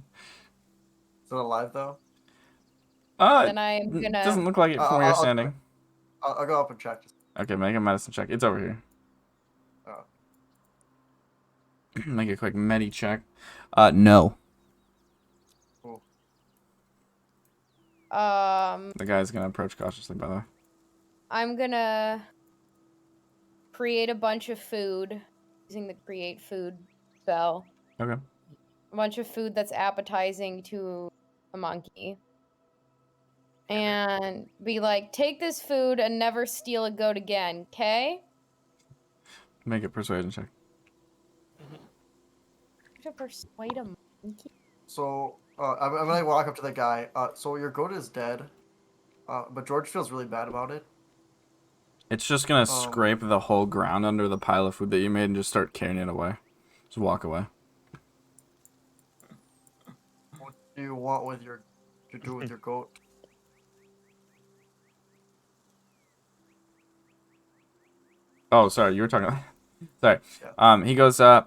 alive though? Then I'm gonna. Doesn't look like it from where you're standing. I'll go up and check. Okay, make a medicine check. It's over here. Oh. Make a quick medi check. No. Cool. The guy's gonna approach cautiously, by the way. I'm gonna create a bunch of food using the create food spell. Okay. A bunch of food that's appetizing to a monkey. And be like, take this food and never steal a goat again, okay? Make a persuasion check. To persuade a monkey? So I'm gonna walk up to the guy. So your goat is dead. But George feels really bad about it. It's just gonna scrape the whole ground under the pile of food that you made and just start carrying it away. Just walk away. What do you want with your to do with your goat? Oh, sorry, you were talking. Sorry. Yeah. He goes, oh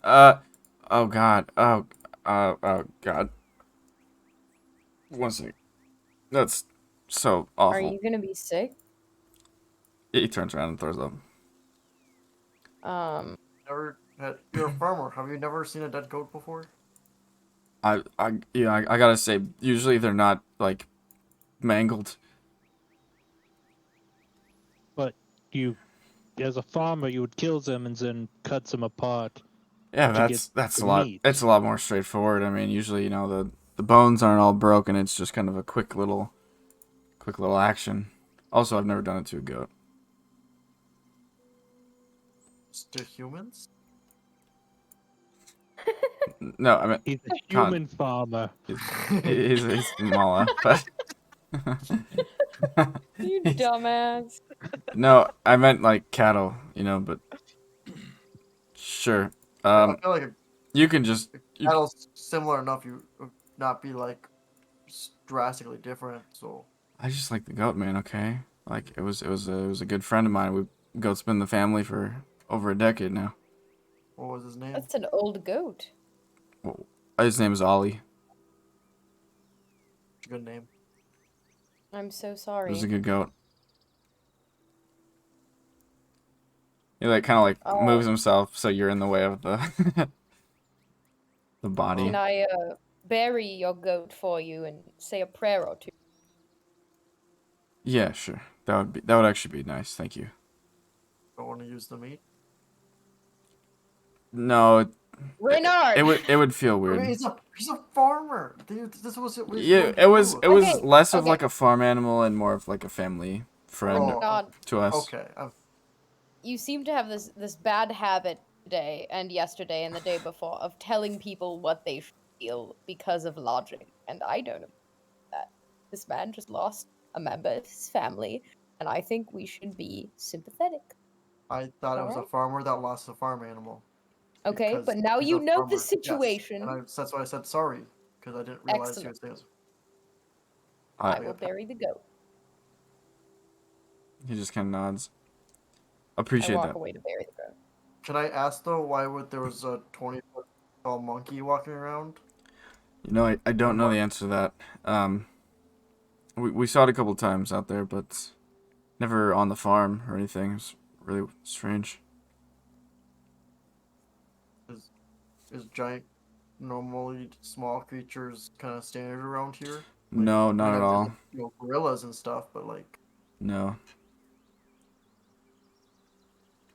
God, oh God. One second. That's so awful. Are you gonna be sick? He turns around and throws up. You're a farmer. Have you never seen a dead goat before? I gotta say, usually they're not like mangled. But you, as a farmer, you would kill them and then cut them apart. Yeah, to get that's the a lot. meat. It's a lot more straightforward. I mean, usually the bones aren't all broken. It's just kind of a quick little action. Also, I've never done it to a goat. To humans? No, I mean He's a human farmer. he's Mala, but You dumbass. no, I meant like cattle, but sure. I feel like You can just cattle's similar enough. You would not be like drastically different. So I just like the goat, man. Okay, like it was a good friend of mine. Goat's been in the family for over a decade now. what was his name? That's an old goat. Well, his name is Ollie. Good name. I'm so He sorry. was a good goat. He kind of moves himself so you're in the way of the the body. Can I bury your goat for you and say a prayer or two? Yeah, sure. That would actually be nice. Thank you. Don't want to use the meat. No, Renard! it would feel I weird. mean, he's a farmer. This was it. Yeah, it was Okay, less of okay. like a farm animal and more of like a family friend Renard, to us. Okay. you seem to have this bad habit today and yesterday and the day before of telling people what they feel because of logic, and I don't know that. This man just lost a member of his family, and I think we should be sympathetic. I thought it was a Alright. farmer that lost a farm animal. Okay, Because but now he's you a know farmer. the Yes, situation. and that's why I said sorry, because I didn't realize he was Excellent. there. I will bury the goat. He just kind of nods. I Appreciate walk that. away to bury the goat. Can I ask though why there was a 20-foot tall monkey walking around? I don't know the answer to that. We saw it a couple times out there, but never on the farm or anything. It was really strange. is giant, normally small creatures kind of standard around here? No, I not at know all. there's gorillas and stuff, but like No.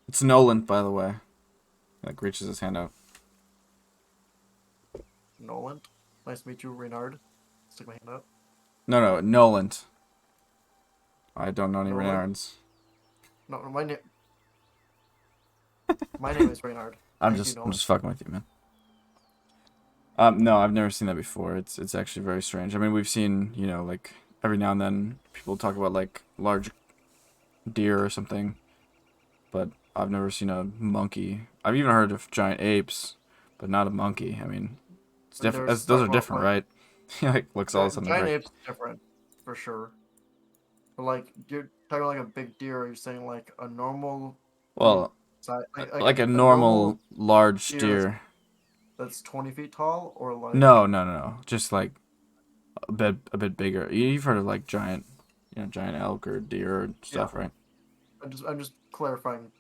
It's Nolan, by the way. Like reaches his hand out. Nolan. Nice to meet you, Reynard. Stick my hand out. No, Nolan. I don't know any Nolan? Renards. No, my name is Reynard. I'm Thank you, just Nolan. fucking with you, man. No, I've never seen that before. It's actually very strange. I mean, we've seen, you know, like every now and then people talk about like large deer or something, but I've never seen a monkey. I've even heard of giant apes, but not a monkey. I mean, it's And different. there's Those talk are about, different, like, right? He like looks all of a sudden giant like, apes different, for sure. But like you're talking like a big deer, are you saying like a normal well, size, like a a normal normal large deer deer. that's 20 feet tall, or like No. Just like a bit bigger. You've heard of like giant, you know, giant elk or deer or stuff, yeah. right? I'm just clarifying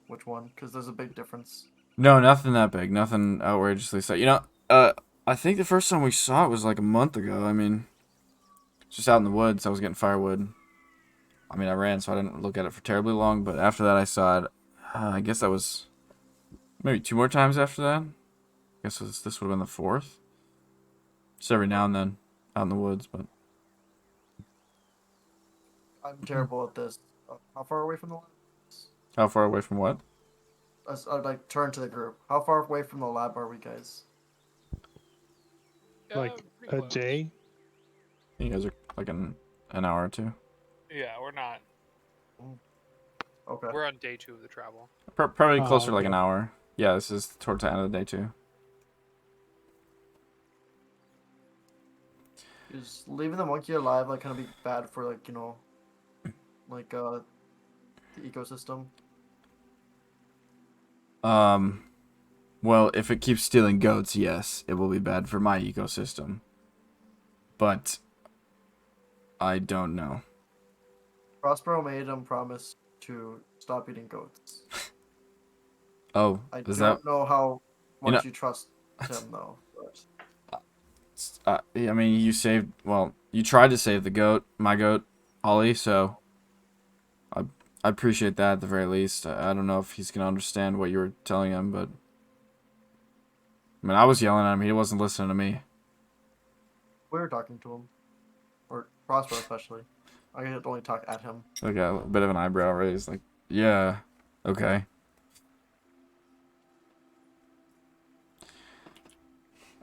which one because there's a big difference. No, nothing that big. Nothing outrageously size. You know, I think the first time we saw it was like a month ago. I mean, just out in the woods. I was getting firewood. I mean, I ran, so I didn't look at it for terribly long. But after that, I saw it. I guess that was maybe 2 more times after that. I guess this would have been the fourth. Just every now and then, out in the woods. But I'm terrible at this. How far away from the lab? how far away from what? I'd like turn to the group. How far away from the lab are we, guys? Like Pretty a close. day? You guys are like an hour or two. Yeah, we're not. Okay. We're on day 2 of the travel. Probably Oh, closer to like an okay. hour. Yeah, this is towards the end of the day too. Is leaving the monkey alive like kind of be bad for like like the ecosystem? Well, if it keeps stealing goats, yes, it will be bad for my ecosystem. But I don't know. Prospero made him promise to stop eating goats. Oh, I is don't that? know how You know- much you trust him though. But I mean, you saved. Well, you tried to save the goat, my goat, Ollie. So I appreciate that at the very least. I don't know if he's gonna understand what you were telling him, but I mean, I was yelling at him. He wasn't listening to me. we were talking to him, or Prospero especially. I could only talk at him. Like a bit of an eyebrow raise. Like, yeah, okay.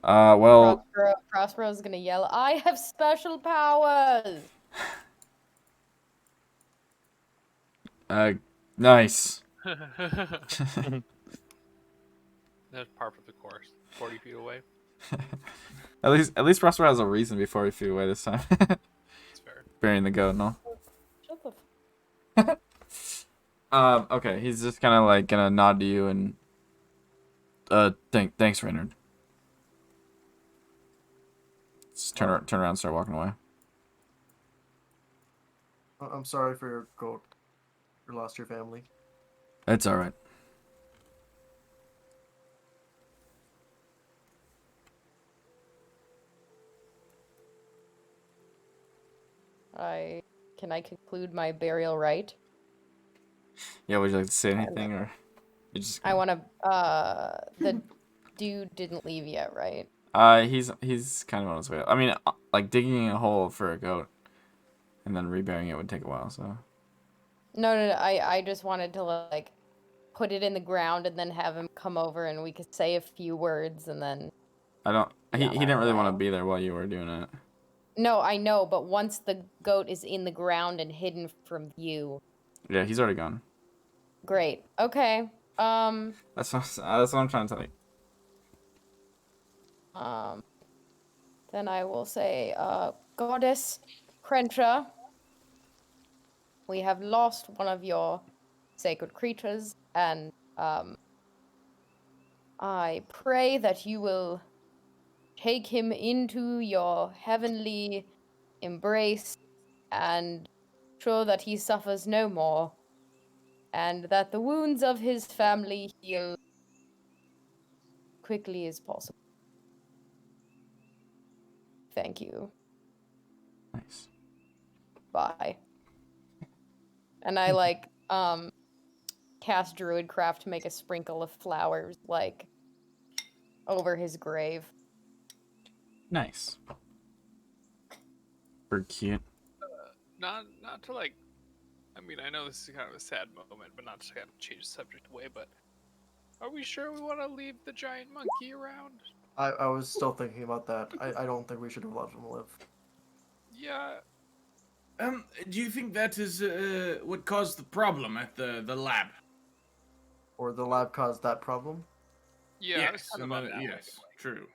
Well, Prospero's gonna yell, I have special powers! nice. That's par for the course. 40 feet away. At least Prospero has a reason before he flew away this time. That's fair. Burying the goat and all. Shut the Okay, he's just kind of like gonna nod to you and thanks, Reynard. Just turn around and start walking away. I'm sorry for your goat. You lost your family. It's all right. Can I conclude my burial rite? Yeah, would you like to say anything, or you just? I wanna the dude didn't leave yet, right? He's kind of on his way. I mean, like digging a hole for a goat, and then reburying it would take a while. So. No, I just wanted to like put it in the ground and then have him come over and we could say a few words and then I don't. He on didn't our really want to way. be there while you were doing it. No, I know, but once the goat is in the ground and hidden from view. Yeah, he's already gone. Great. Okay. That's what I'm trying to tell you. Then I will say, Goddess Crenshaw, we have lost one of your sacred creatures, and I pray that you will take him into your heavenly embrace and ensure that he suffers no more, and that the wounds of his family heal quickly as possible. Thank you. Nice. Bye. And I like cast Druidcraft to make a sprinkle of flowers like over his grave. Nice. Pretty cute. Not to like. I mean, I know this is kind of a sad moment, but not to kind of change the subject away. But are we sure we want to leave the giant monkey around? I was still thinking about that. I don't think we should have let him live. Yeah. Do you think that is what caused the problem at the lab? Or the lab caused that problem? Yeah. I was Yes, kind of on that yes, wagon. true.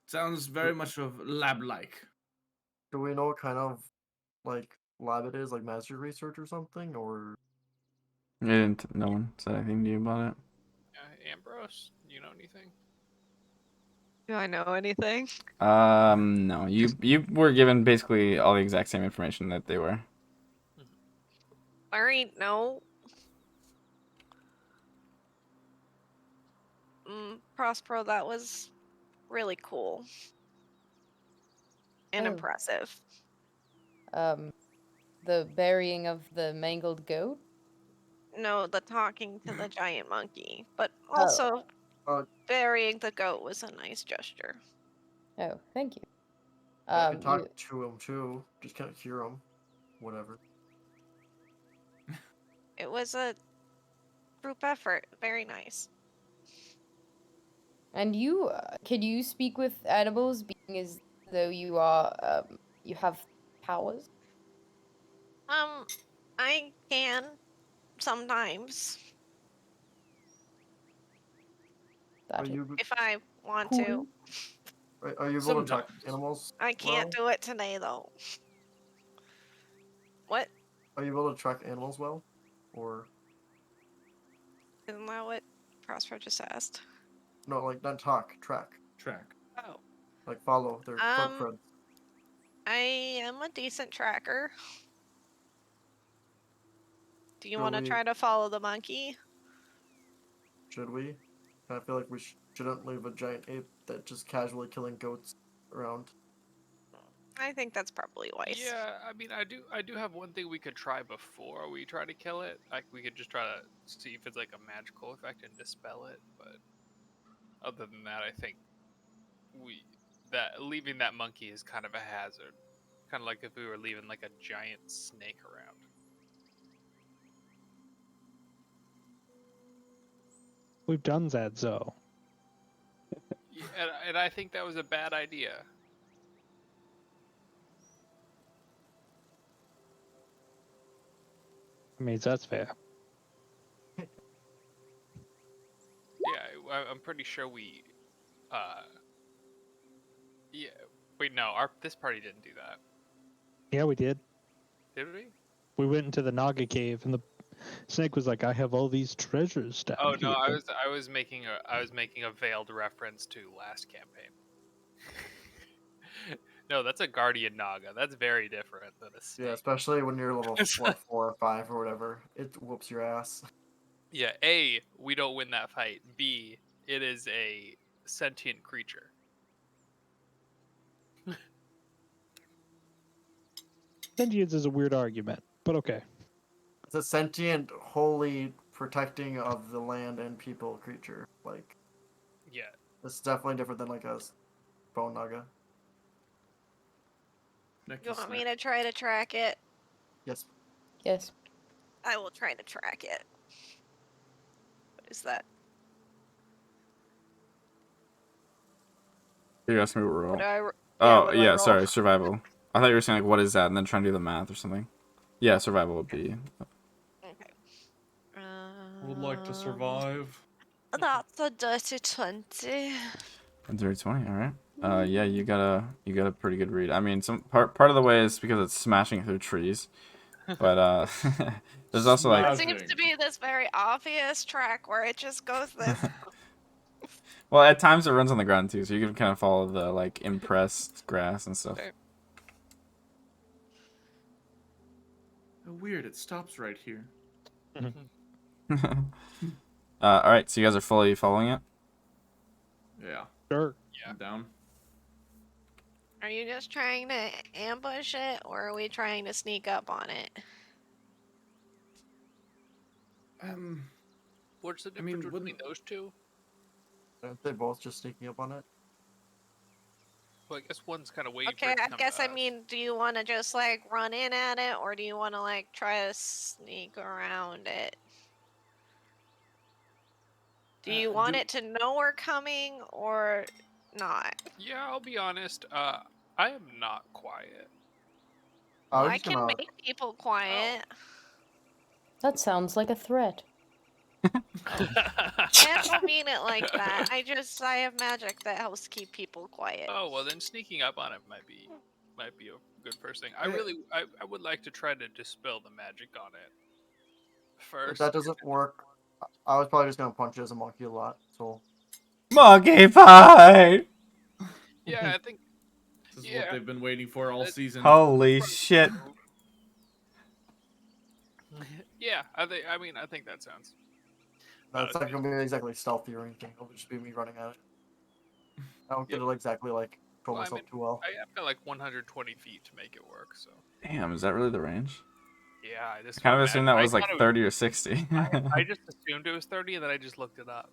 Sounds very much of lab-like. Do we know what kind of like lab it is, like magic research or something, or No one said anything to you about it. Ambrose, you know anything? Do I know anything? No. You were given basically all the exact same information that they were. Larry, no. Prospero, that was really cool. And Oh. impressive. The burying of the mangled goat? No, the talking to the giant monkey. But Oh. also, Uh, burying the goat was a nice gesture. Oh, thank you. I could talk to him too, just can't hear him. Whatever. It was a group effort. Very nice. And you, can you speak with animals, being as though you are, you have powers? I can sometimes Are That is you if I want cool. to. are you able to talk Sometimes. animals? I can't well? do it today though. What? Are you able to track animals well, or Isn't that what Prospero just asked? no? Like not talk, track. Track. Oh. Like follow their footprints. I am a decent tracker. Do you Should want to we- try to follow the monkey? Should we? I feel like we shouldn't leave a giant ape that just casually killing goats around. I think that's probably wise. Yeah, I mean, I do have one thing we could try before we try to kill it. Like, we could just try to see if it's like a magical effect and dispel it. But other than that, I think leaving that monkey is kind of a hazard. Kind of like if we were leaving like a giant snake around. We've done that, though. Yeah, and I think that was a bad idea. I mean, that's fair. Yeah, I'm pretty sure we. Yeah. Wait, no. This party didn't do that. Yeah, we did. Did we? We went into the Naga cave, and the snake was like, "I have all these treasures down Oh here." no, I was making a veiled reference to last campaign. No, that's a guardian naga. That's very different than a snake. Yeah, especially when you're level 4 or 5 or whatever, it whoops your ass. Yeah, A, we don't win that fight. B, it is a sentient creature. Sentience is a weird argument, but okay. It's a sentient, holy protecting of the land and people creature. Like, Yeah. it's definitely different than like a bone naga. You want me to try to track it? Yes. Yes. I will try to track it. What is that? You asked me what we're What do all. I ro- Oh what do I yeah, roll? sorry, survival. I thought you were saying like what is that, and then trying to do the math or something. Yeah, survival would be. Okay. Would like to survive. That's a dirty 20. A dirty 20, all right. Yeah, you got a pretty good read. I mean, some part of the way is because it's smashing through trees, but there's also It like. seems to be this very obvious track where it just goes this. Well, at times it runs on the ground too, so you can kind of follow the like impressed grass and stuff. Fair. Oh, weird, it stops right here. All right, so you guys are fully following it. Yeah. Sure. I'm down. Are you just trying to ambush it, or are we trying to sneak up on it? What's the I mean, difference between wouldn't- those two? Aren't they both just sneaking up on it? Well, I guess one's kind of waiting for Okay, it to I come guess to I us. mean, do you want to just like run in at it, or do you want to like try to sneak around it? Do you want it to know we're coming or not? Yeah, I'll be honest. I am not quiet. I Well, was I just can gonna. make people quiet. That sounds like a threat. I don't mean it like that. I have magic that helps keep people quiet. Oh well, then sneaking up on it might be a good first thing. I Yeah. really I would like to try to dispel the magic on it If first. that doesn't work, I was probably just gonna punch it as a monkey a lot. So Monkey pie! Yeah, I think This is Yeah. what they've been waiting for all That- season. Holy shit. Yeah, I think that sounds. that's not gonna be exactly stealthy or anything. It'll just be me running at it. I don't get Yep. it exactly like control Well, I myself mean, too well. I've got like 120 feet to make it work. So Damn, is that really the range? yeah, I just I kind of assumed that was I like thought it 30 or 60. I just assumed it was 30, and then I just looked it up.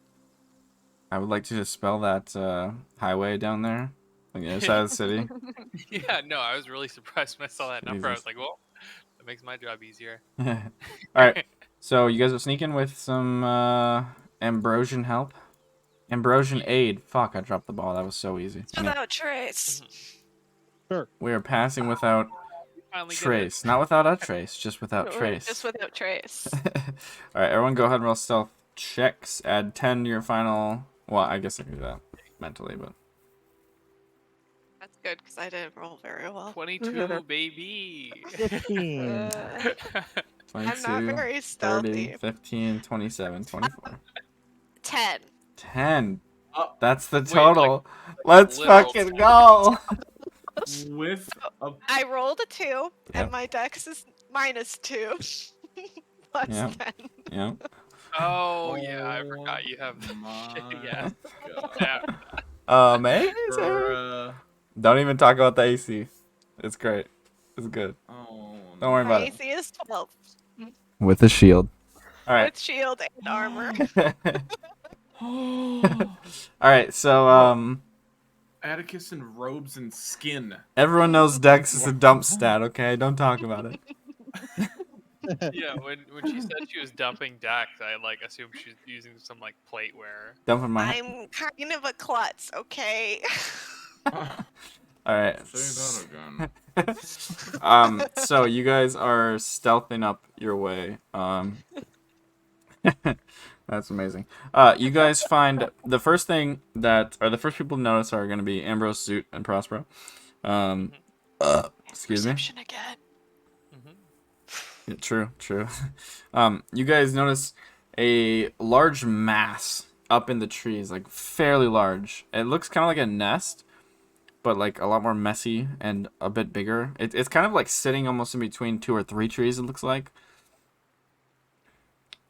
I would like to dispel that highway down there on the other side of the city. Yeah, no, I was really surprised when I saw that number. I Jesus. was like, well, that makes my job easier. Alright, so you guys are sneaking with some Ambrosian help? Ambrosian aid. Fuck, I dropped the ball. That was so easy. Anyway, Without trace. we are passing without Finally get it. trace. Not without a trace, just without Or trace. Just without trace. Alright, everyone go ahead and roll stealth checks. Add 10 to your final... Well, I guess I can do that mentally, but... That's good because I didn't roll very well. 22, baby. 15. I'm 22, not very 30, stealthy. 15, 27, 24. 10. 10. Oh, That's the wait, total. Let's literal fucking 10. go! with a I rolled a 2, Yep. and my dex is -2. Plus Yep. 10. Yeah. Oh yeah, I forgot you have. my Yeah. God. Yeah. Amazing. Bruh. Don't even talk about the AC. It's great. It's good. Oh, Don't worry My about it. AC is 12. With a shield. All right. With shield and armor. no. All right. So Atticus in robes and skin. everyone knows Dex is a dump stat. Okay, don't talk about it. Yeah, when she said she was dumping Dex, I like assumed she's using some like plateware. Dumping my. I'm kind of a klutz, okay? All right. Say that again. So you guys are stealthing up your way. That's amazing. You guys find the first thing that, or the first people to notice are going to be Ambrose, Zoot, and Prospero. Excuse me. Perception again. Yeah, true. You guys notice a large mass up in the trees, like fairly large. It looks kind of like a nest, but like a lot more messy and a bit bigger. It's kind of like sitting almost in between 2 or 3 trees, it looks like.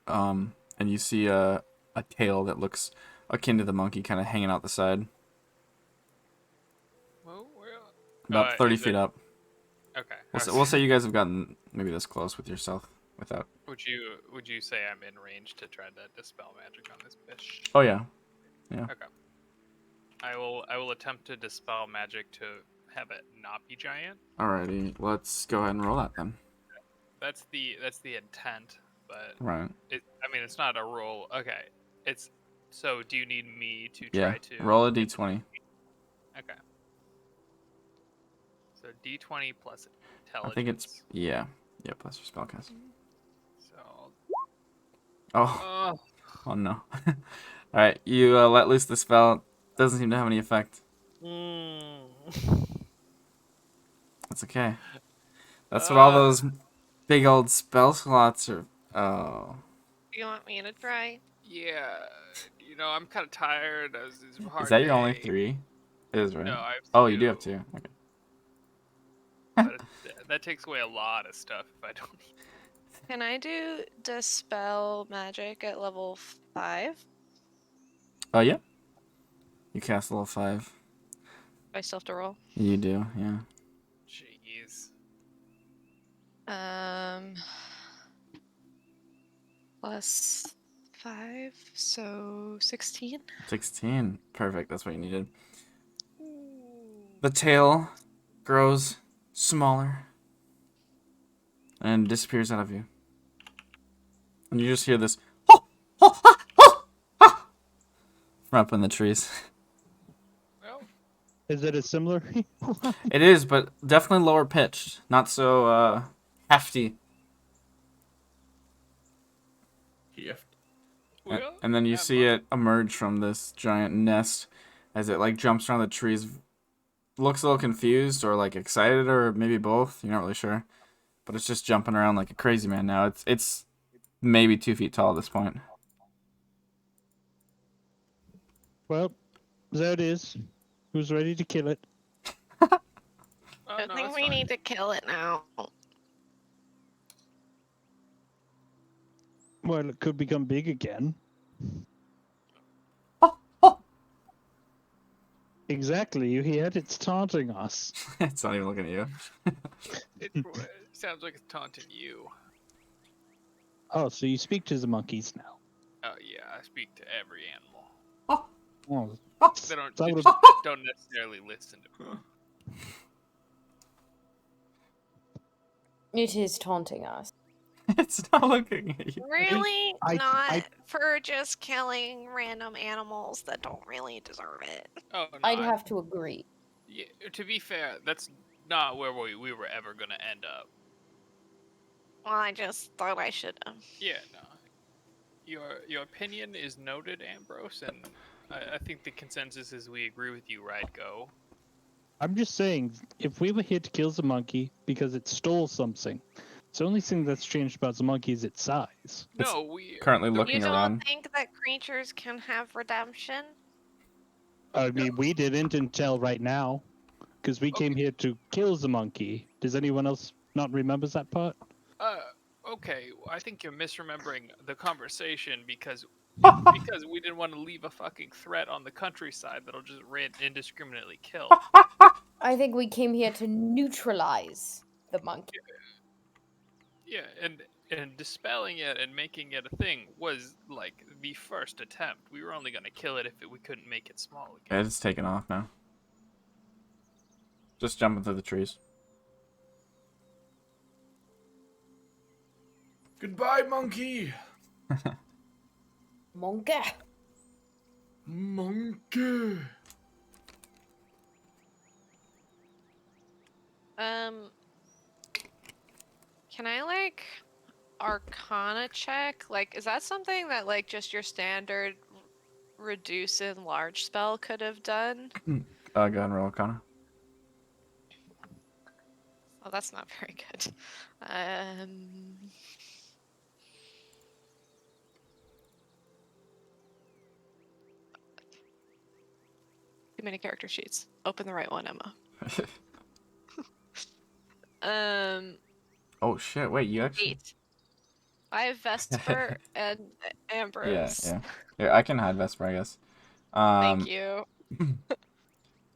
And you see a tail that looks akin to the monkey kind of hanging out the side. Well, About 30 is feet it- up. Okay. We'll say you guys have gotten maybe this close with yourself without. Would you say I'm in range to try to dispel magic on this bitch? Oh yeah. Okay. I will attempt to dispel magic to have it not be giant. Alrighty, let's go ahead and roll that then. That's the intent, but Right. it's not a roll. Okay. So do you need me to Yeah. try to Roll a d20. Okay. So D20 plus intelligence. I think it's yeah. Plus your spellcast. So Oh. Oh no. Alright, you let loose the spell. Doesn't seem to have any effect. That's okay. That's what all those big old spell slots are. Oh. You want me to try? yeah, I'm kind of tired. It's a hard Is that your only day. 3? It is, right? No, I have Oh, you do 2, have 2. Okay. But that takes away a lot of stuff if I don't need. Can I do dispel magic at level 5? Oh yeah. You You cast level 5. I still have to roll. You do, yeah. Jeez. Plus 5, so 16. 16. Perfect. That's what you needed. The tail grows smaller and disappears out of you. And you just hear this from up in the trees. Well, Is it a similar? It is, but definitely lower pitched. Not so hefty. Gift. well, And then you that see mon- it emerge from this giant nest as it like jumps around the trees. Looks a little confused or like excited or maybe both. You're not really sure. But it's just jumping around like a crazy man now. It's maybe 2 feet tall at this point. Well, there it is. Who's ready to kill it? Oh, I no, think that's we fine. need to kill it now. Well, it could become big again. Exactly. You heard it's taunting us. It's not even looking at you. It sounds like it's taunting you. Oh, so you speak to the monkeys now. Oh yeah, I speak to every animal. Oh, They don't that they would- just don't necessarily listen to me. It is taunting us. It's not looking at you. Really? I- Not I- for just killing random animals that don't really deserve it. Oh no, I'd have to agree. Yeah, to be fair, that's not where we were ever gonna end up. Well, I just thought I should have. Yeah, no. Your opinion is noted, Ambrose, and I think the consensus is we agree with you, right? Go. I'm just saying, if we were here to kill the monkey because it stole something, the only thing that's changed about the monkey is its size. No, we Currently the- looking You don't around. think that creatures can have redemption? I mean, we didn't until right now, because we came here to kill the monkey. Does anyone else not remember that part? Okay, I think you're misremembering the conversation because we didn't want to leave a fucking threat on the countryside that'll just indiscriminately kill. I think we came here to neutralize the monkey. Yeah, and dispelling it and making it a thing was like the first attempt. We were only gonna kill it if we couldn't make it small again. Yeah, it's taking off now. Just jumping through the trees. Goodbye, monkey. Monkey. Monkey. Can I like Arcana check? Like, is that something that like just your standard reduce in large spell could have done? Go ahead and roll Arcana. Oh, that's not very good. Too many character sheets. Open the right one, Emma. Oh shit! Wait, you actually? 8. I have Vesper and Yeah, Ambrose. yeah. Here, I can hide Vesper, I guess. Thank you.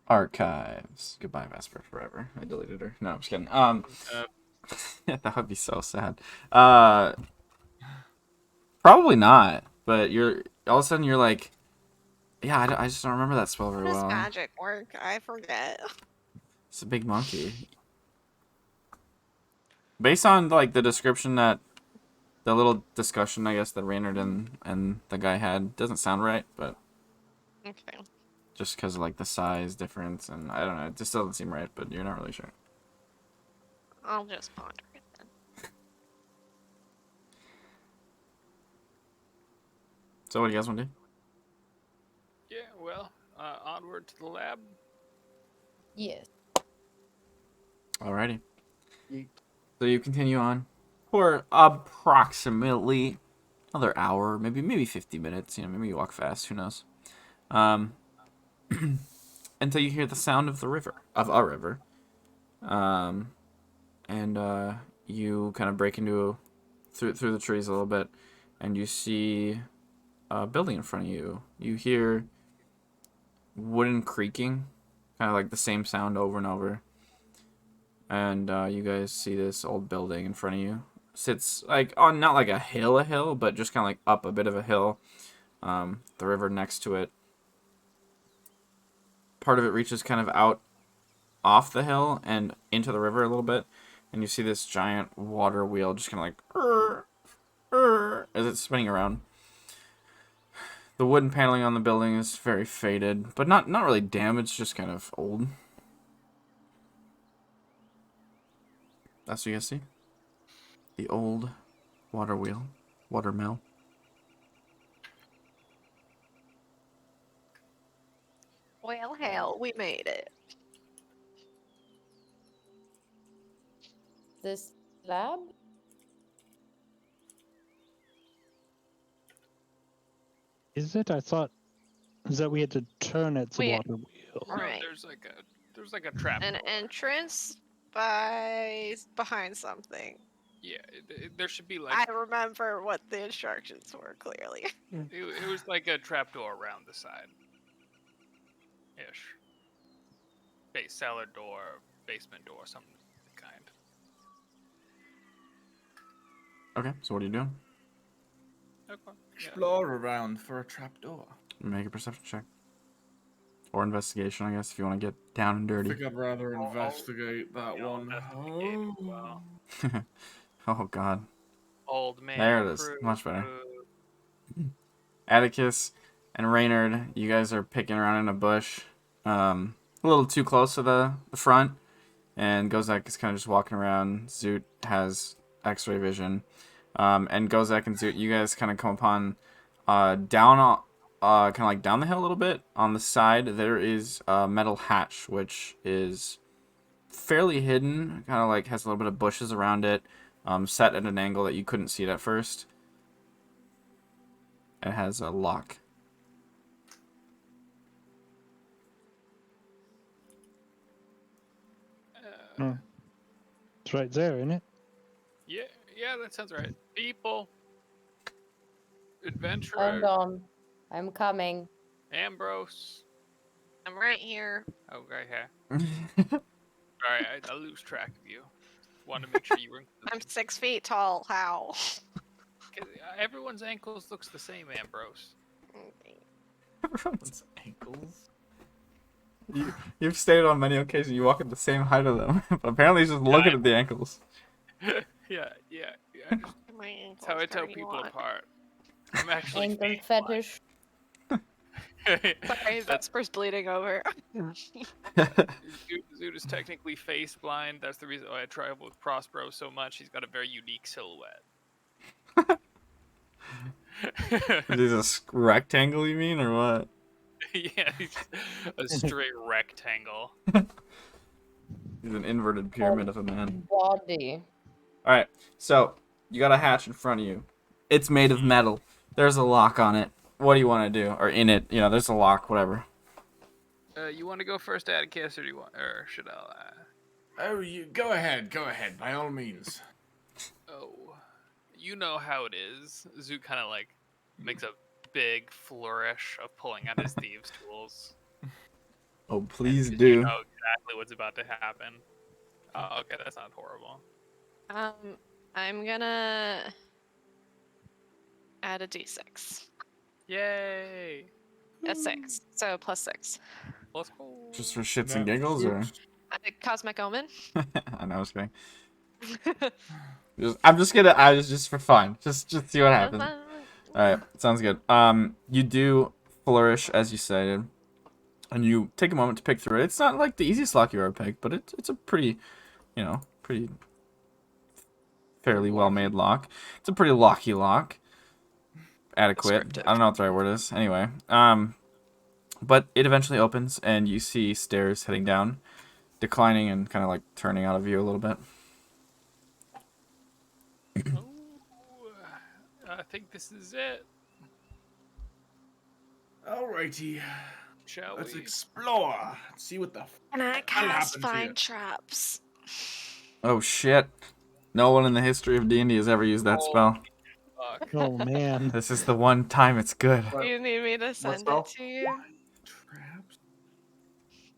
Archives. Goodbye, Vesper, forever. I deleted her. No, I'm just kidding. Yeah, that would be so sad. Probably not. But you're all of a sudden you're like, yeah, I just don't remember that spell very How does well. magic work? I forget. It's a big monkey. Based on like the description that the little discussion I guess that Raynard and the guy had doesn't sound right, but Okay. just because of like the size difference and I don't know, it just doesn't seem right, but you're not really sure. I'll just ponder it then. So what do you guys want to do? Yeah, well, onward to the lab. Yes. Alrighty. Yeet. So you continue on for approximately another hour, maybe 50 minutes. You know, maybe you walk fast. Who knows? Until you hear the sound of a river, and you kind of break into through the trees a little bit, and you see a building in front of you. You hear wooden creaking, kind of like the same sound over and over. And you guys see this old building in front of you. Sits like on not like a hill, but just kind of like up a bit of a hill. The river next to it. Part of it reaches kind of out off the hill and into the river a little bit. And you see this giant water wheel just kind of like as it's spinning around. The wooden paneling on the building is very faded, but not really damaged, just kind of old. That's what you guys see. The old water wheel, water mill. Well, hell, we made it. This lab? Is it? I thought is that we had to turn its We- water wheel. No, Right. there's like a trap. An door. entrance behind something. Yeah, there should be like I remember what the instructions were clearly. it was like a trapdoor around the side. Ish. Cellar door, basement door, something of the kind. Okay, so what are you doing? Okay. Yeah. Explore around for a trapdoor. Make a perception check. Or investigation, I guess, if you want to get down and I dirty. think I'd rather I'll- investigate that I'll one. investigate as well. Oh, God. Old man. There it is. crew, Much better. crew. Atticus and Reynard, you guys are picking around in a bush. A little too close to the front. And Gozak is kind of just walking around. Zoot has x-ray vision. And Gozak and Zoot, you guys kind of come upon down, kind of like down the hill a little bit. On the side, there is a metal hatch, which is fairly hidden. Kind of like has a little bit of bushes around it. Set at an angle that you couldn't see it at first. It has a lock. It's right there, isn't it? Yeah, that sounds right. People, Hold adventurer, on. I'm coming. Ambrose. I'm right here. Okay, yeah. Sorry, I lose track of you. Want to make sure you were. I'm 6 feet tall. How? 'Cause everyone's ankles looks the same, Ambrose. Everyone's ankles. You've stated on many occasions you walk at the same height of them, but apparently he's just looking at the ankles. Yeah. Just, My ankles that's how I tell hurting a people lot. apart. I'm actually Ankle fake fetish. Sorry, Vesper's bleeding over. Zoot is technically face blind. That's the reason why I travel with Prospero so much. He's got a very unique silhouette. Is this a rectangle, you mean, or what? Yeah, he's a straight rectangle. He's an inverted pyramid of a man. Body. Alright, so, you got a hatch in front of you. It's made of metal. There's a lock on it. What do you want to do? Or in it, there's a lock, whatever. You want to go first, Atticus, or should I? Oh, you go ahead, by all means. Oh, you know how it is. Zoot kind of like makes a big flourish of pulling out his thieves' tools. Oh, please You do. know exactly what's about to happen. Oh, okay, that's not horrible. I'm gonna add a d6. Yay! A 6, so plus 6. Let's go. Just for shits and giggles, or? Cosmic Omen. I know, I was kidding. I'm just gonna, just for fun. Just see what happens. Alright, sounds good. You do flourish, as you stated, and you take a moment to pick through it. It's not like the easiest lock you ever picked, but it's a pretty, pretty fairly well-made lock. It's a pretty locky lock. Adequate. Descriptive. I don't know what the right word is. Anyway, but it eventually opens, and you see stairs heading down, declining and kind of like turning out of view a little bit. Ooh, I think this is it. Alrighty, Shall let's we? explore. See what the And I hell cast happens here. Find Traps. Oh shit! No one in the history of D&D has ever used that Oh. spell. Fuck. Oh man. This is the one time it's good. What? You need me to send spell? it to you? traps.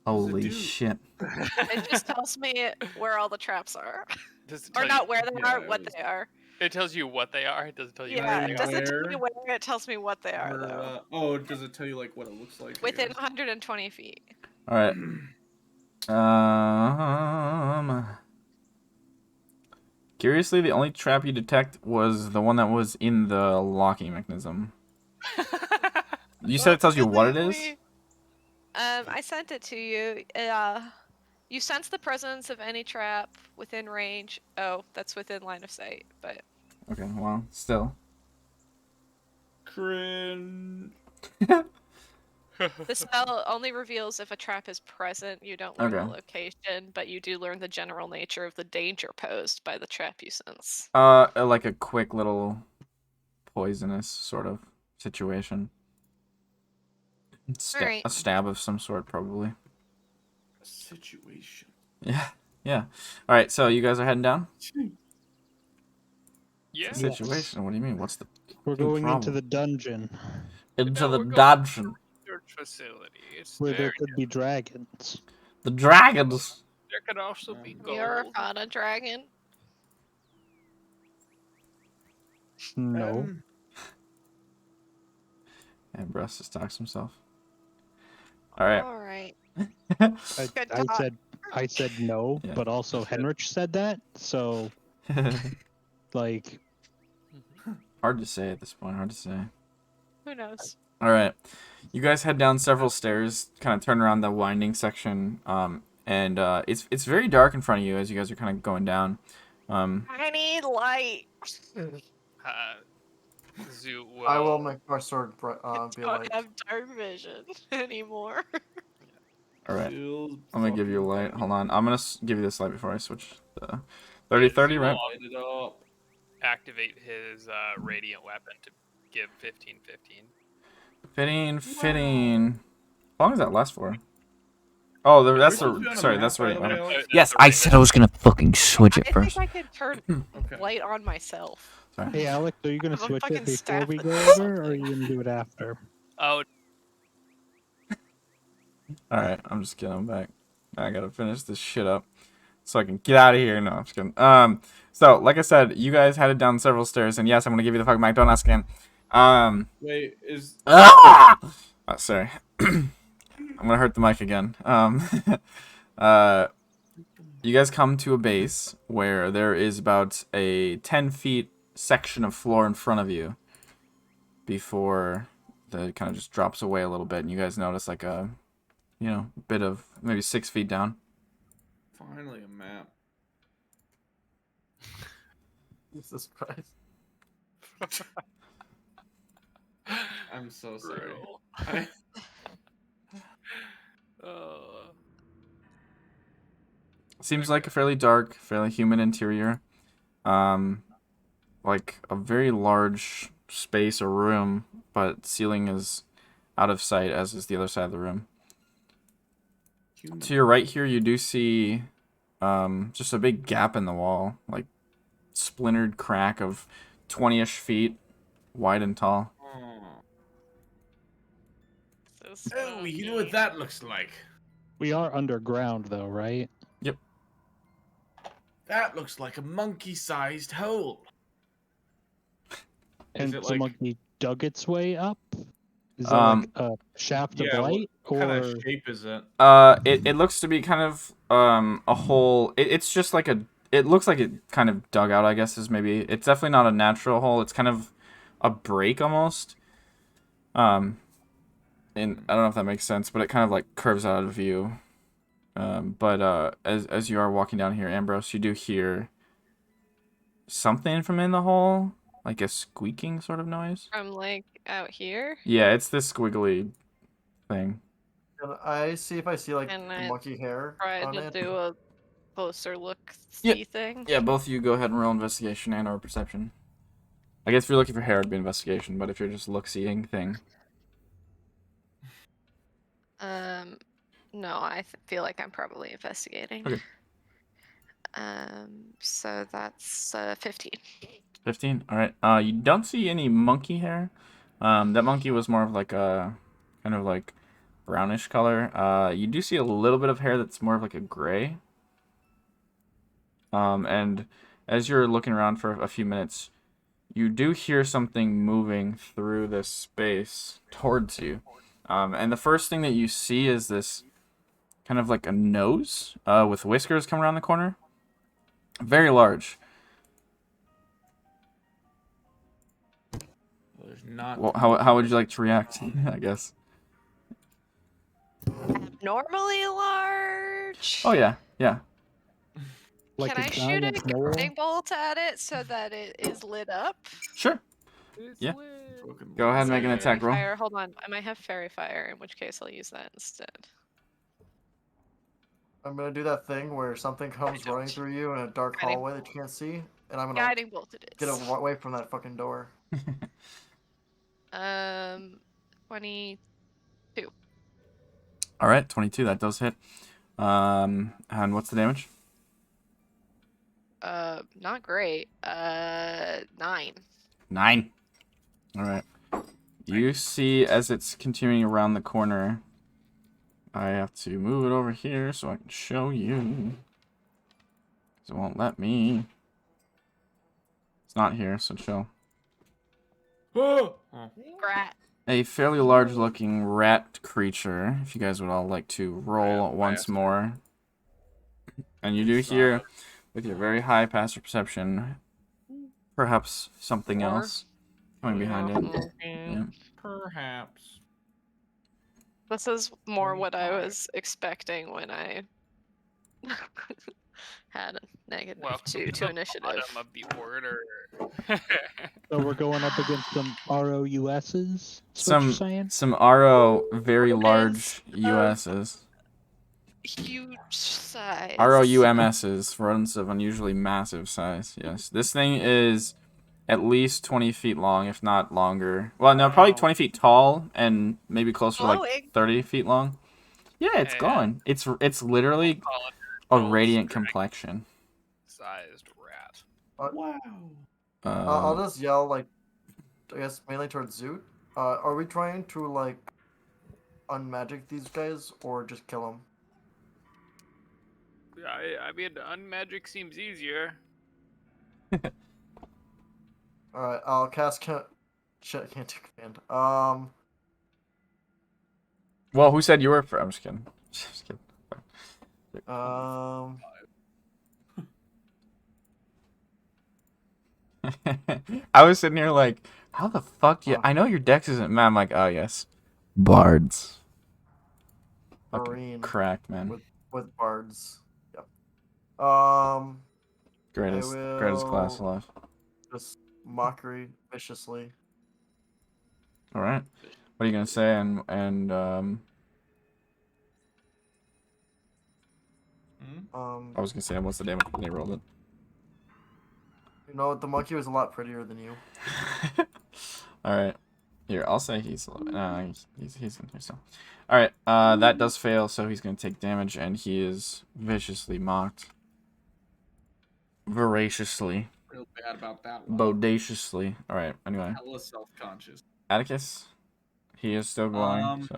Holy do? shit. It just tells me where all the traps are. Does it Or tell not you, where they are, Yeah, what they are. it tells you what they are. It doesn't tell you Yeah, where they it are. doesn't tell me Where? where, it tells me what they are, Or, though. oh, does it tell you like what it looks like? I Within guess? 120 feet. All right. Curiously, the only trap you detect was the one that was in the locking mechanism. You said it tells you what it is? I sent it to you. You sense the presence of any trap within range. Oh, that's within line of sight, but Okay, well, still. Cringe. the spell only reveals if a trap is present. You don't learn the Okay. location, but you do learn the general nature of the danger posed by the trap you sense. Like a quick little poisonous sort of situation. Alright. A stab of some sort, probably. Situation. Yeah, yeah. All right, so you guys are heading down. Yeah. Situation. What do you mean? What's the We're fucking going into problem? the dungeon Into the we're going dungeon? research facility. It's where there very could be dragons. The dragons. There could also be You're gold. on a dragon. No. And Bruss just talks to himself. All right. Alright. I, Good I talk. said no, Yeah. but also Henrich said that. So like, Hard to say at this point. Hard to say. Who knows? All right. You guys head down several stairs, kind of turn around the winding section, and it's very dark in front of you as you guys are kind of going down. I need light. Zoo I will make my sword be Don't like. have dark vision anymore. All right. Still I'm gonna give you a fucking light. dumb. Hold on. I'm gonna give you this light before I switch the 30-30, right? Light it up. activate his radiant weapon to give 15-15. Fitting. How long does that last for? Oh, that's Which one's the. on the Sorry, map, that's by right. the way, Alex? Yes, I said I was gonna fucking switch it I first. think I can turn Okay. light on myself. Sorry. hey Alex, are you gonna Have a switch fucking it before staff we or go over, or are something. you gonna do it after? Oh, All right. I'm just kidding. I'm back. I gotta finish this shit up so I can get out of here. No, I'm just kidding. So like I said, you guys headed down several stairs, and yes, I'm gonna give you the fucking mic. Don't ask again. Wait, is Ah! Oh, sorry. I'm gonna hurt the mic again. You guys come to a base where there is about a 10 feet section of floor in front of you before the kind of just drops away a little bit, and you guys notice like a, bit of maybe 6 feet down. finally a map? Jesus Christ. I'm so sorry. brutal. I, Seems like a fairly dark, fairly human interior. Like a very large space or room, but ceiling is out of sight, as is the other side of the room. human. To your right here, you do see just a big gap in the wall, like splintered crack of 20-ish feet wide and tall. Oh. So Oh, you know spooky. what that looks like? We are underground though, right? Yep. That looks like a monkey-sized hole. And it the like- monkey dug its way up. Is that like a shaft of Yeah, light, What kind or of shape is it? It looks to be kind of a hole. It's just like it looks like it kind of dug out, I guess, is maybe. It's definitely not a natural hole. It's kind of a break almost. And I don't know if that makes sense, but it kind of like curves out of view. But as you are walking down here, Ambrose, you do hear something from in the hole, like a squeaking sort of noise. From like out here, Yeah, it's this squiggly thing. Can I see if I see like And the I monkey hair try on to it? do a closer look Yeah. see thing. Yeah, both of you go ahead and roll investigation and or perception. I guess if you're looking for hair, it'd be investigation, but if you're just look-seeing thing. No, I feel like I'm probably investigating. Okay. So that's 15. 15? Alright. You don't see any monkey hair. That monkey was more of like a kind of like brownish color. You do see a little bit of hair that's more of like a gray. And as you're looking around for a few minutes, you do hear something moving through this space towards you. And the first thing that you see is this kind of like a nose with whiskers coming around the corner. Very large. There's not. Well, how would you like to react, I guess? Abnormally large. Oh, yeah. Yeah. Like Can a I shoot a giant mole? guiding bolt at it so that it is lit up? Sure. It's Yeah. lit. Fucking Go ahead and Is make an that attack fairy roll. fire? Hold on, I might have fairy fire, in which case I'll use that instead. I'm gonna do that thing where something comes running through you in a dark Guiding hallway that you can't see, and I'm gonna Guiding bolt it get is. away from that fucking door. 20. All right, 22. That does hit. And what's the damage? Not great. 9. 9. All right. You see as it's continuing around the corner. I have to move it over here so I can show you. 'Cause it won't let me. It's not here, so chill. Oh! Brat. A fairly large-looking rat creature. If you guys would all like to roll once bastard. more. And you do hear, with your very high passive perception, perhaps something Or- else coming behind it. Yeah. Perhaps. This is more what I was expecting when I had a negative Welcome 2 to to the initiative. bottom of the order. So we're going up against some ROUSs? That's what you're saying? Some RO very What large is, USs. Huge size. ROUMSs, rodents of unusually massive size. Yes. This thing is at least 20 feet long, if not longer. Well, no, probably Wow. 20 feet tall and maybe closer to like Glowing. 30 feet long. Yeah, it's Yeah. glowing. It's literally Call it a Girls radiant Dragon complexion. sized rat. Wow. I'll just yell, like, I guess mainly towards Zoot. Are we trying to, like, unmagic these guys, or just kill them? I mean, unmagic seems easier. Alright, I'll cast shit, can't do command. Well, who said you were for? I'm just kidding. Just kidding. I was sitting here like, how the fuck do you... I know your dex isn't mad. I'm like, oh, yes. Bards. Fucking Marine crack, man. with bards. Yep. Greatest class will- alive. Just mockery viciously. All right. What are you gonna say? I was gonna say, what's the damage when they rolled it? You know, the monkey was a lot prettier than you. All right. Here, I'll say he's a little bit. He's in here still. All right. That does fail, so he's gonna take damage, and he is viciously mocked. Voraciously. Real bad about that one. Bodaciously. All right. Anyway, Hella self-conscious. Atticus. He is still going.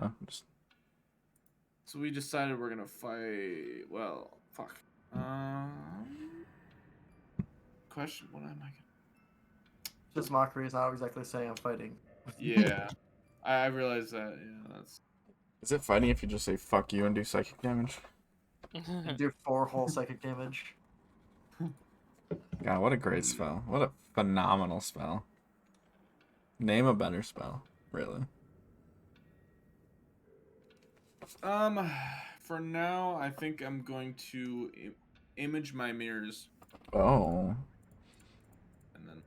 So we decided we're gonna fight. Well, fuck. Question: what am I gonna? Just mockery is not exactly saying I'm fighting. Yeah, I realize that. Yeah, that's. Is it fighting if you just say fuck you and do psychic damage? You do 4 whole psychic damage. God, what a great spell. What a phenomenal spell. Name a better spell, really. For now, I think I'm going to image my mirrors, Oh. and then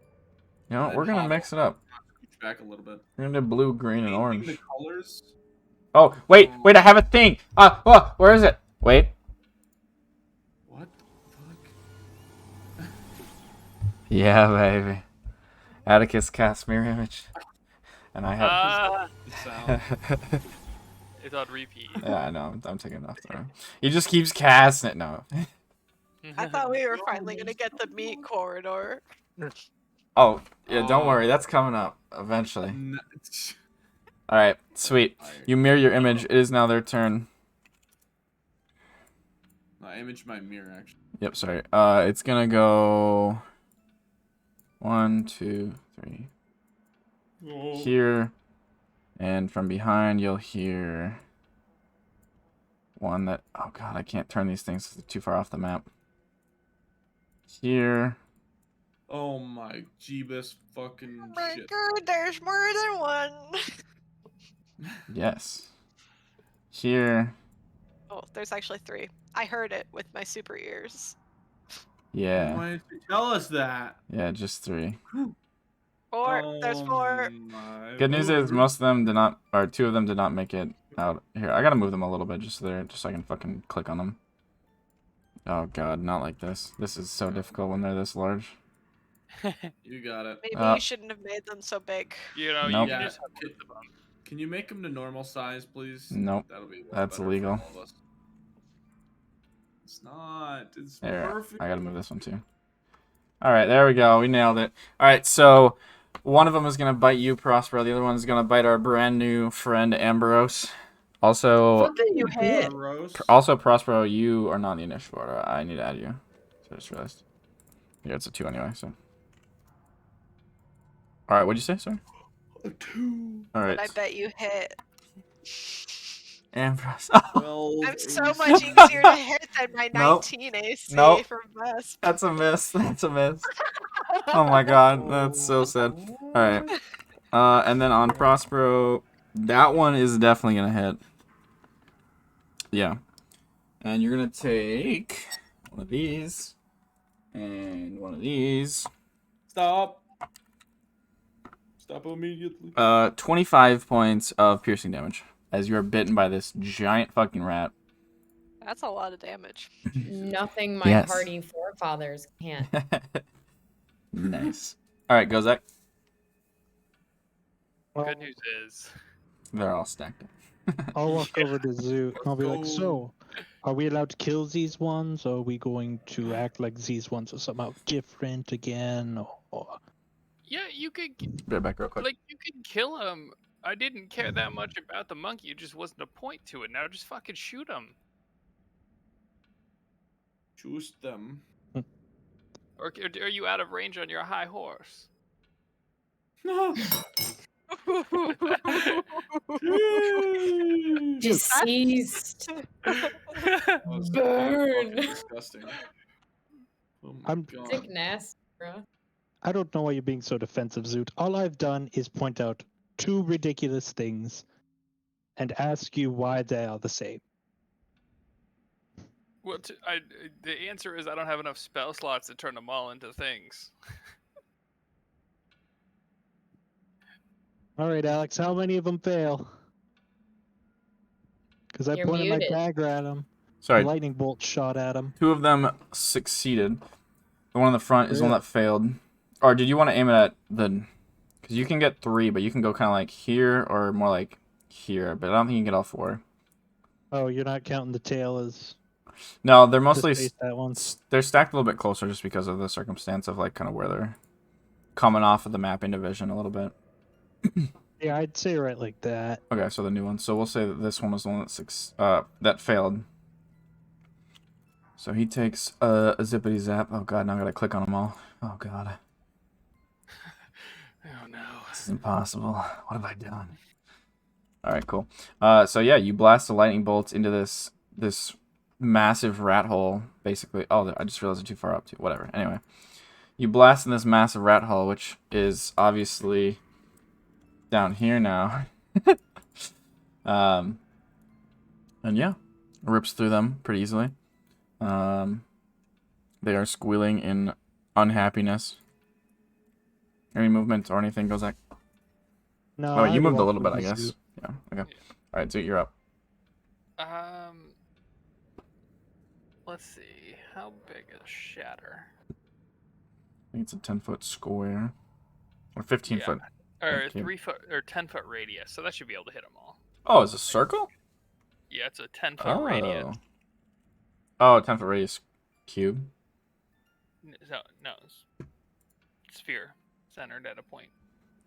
You know, we're gonna mix it up. scooch back a little bit. We're gonna do blue, green, and Changing orange. the colors. Oh, wait, I have a thing! Oh, where is it? Wait. What the fuck? Yeah, baby. Atticus cast mirror image. And I have... The sound. It's on repeat. Yeah, I know, I'm taking it off there. He just keeps casting it. No. I thought we were finally gonna get the meat corridor. Oh, yeah, don't worry, that's coming up eventually. All right, sweet. You mirror your image. It is now their turn. I image my mirror actually. Yep, sorry. It's gonna go 1, 2, 3 here, and from behind you'll hear one that. Oh god, I can't turn these things 'cause they're too far off the map. Here. Oh my Jeebus fucking Oh my shit. god, there's more than one. Yes. Here. Oh, there's actually 3. I heard it with my super ears. Yeah. Why did you tell us that? Yeah, just 3. 4. There's 4. My Good news is lord. most of them did not, or 2 of them did not make it out. Here, I gotta move them a little bit just so I can fucking click on them. Oh god, not like this. This is so difficult when they're this large. You got it. Maybe Uh, you shouldn't have made them so big. You know, Nope. you can Yeah, just have both of them. Can you make them to normal size, please? Nope. That'll be a lot That's better illegal. For all of us. It's not. It's There, perfect. I gotta move this one too. Alright, there we go. We nailed it. Alright, so one of them is gonna bite you, Prospero. The other one is gonna bite our brand new friend, Ambrose. Also, You hit. also Prospero, you are not in the initiative order. I need to add you. So I just realized. Yeah, it's a 2 anyway, so. Alright, what'd you say? Sorry? A 2. Alright. I bet you hit. Ambrose. Well, I'm so much easier to hit than my Nope. 19 AC Nope. from Vesp. That's a miss. That's a miss. Oh my god, that's so sad. Alright. And then on Prospero, that one is definitely gonna hit. Yeah. And you're gonna take one of these and one of these. Stop. Stop immediately. 25 points of piercing damage as you are bitten by this giant fucking rat. That's a lot of damage. Nothing my Yes. hardy forefathers can't. Nice. Alright, Gozek. Good news is, They're all stacked up. I'll walk over to Zoo. I'll be like, go. so, are we allowed to kill these ones, or are we going to act like these ones are somehow different again? Or... yeah, you could Be right back real quick. like you could kill him. I didn't care that much about the monkey. It just wasn't a point to it. Now just fucking shoot him. Choose them. Or are you out of range on your high horse? Deceased. That was Burn. fucking disgusting. Oh my I'm- god. Sick nasty, bro. I don't know why you're being so defensive, Zoot. All I've done is point out 2 ridiculous things and ask you why they are the same. Well, the answer is I don't have enough spell slots to turn them all into things. All right, Alex, how many of them fail? Because I You're pointed my muted. dagger at him. Sorry, A lightning bolt shot at him. 2 of them succeeded. The one in the front is the one Really? that failed. Or did you want to aim it at the... Because you can get 3, but you can go kind of like here or more like here. But I don't think you can get all 4. Oh, you're not counting the tail as No, they're the mostly... space that one. They're stacked a little bit closer just because of the circumstance of like kind of where they're coming off of the mapping division a little bit. Yeah, I'd say right like that. Okay, so the new one. So we'll say that this one was the one that failed. So he takes a zippity zap. Oh god, now I gotta click on them all. Oh god, Oh no. this is impossible. What have I done? All right, cool. So yeah, you blast the lightning bolts into this massive rat hole, basically. Oh, I just realized I'm too far up too. Whatever. Anyway, you blast in this massive rat hole, which is obviously down here now. And yeah, rips through them pretty easily. They are squealing in unhappiness. Any movement or anything goes like. No, Oh, I you moved a walked little bit, with I the guess. Zoot. Yeah. Okay. All right, Zoot, you're up. Let's see. How big is Shatter? I think it's a 10-foot square, or 15-foot. Or Okay. 3 foot or 10-foot radius, so that should be able to hit them all. Oh, it's a circle. Yeah, it's a 10-foot radius. Oh, 10-foot radius cube. No, sphere centered at a point.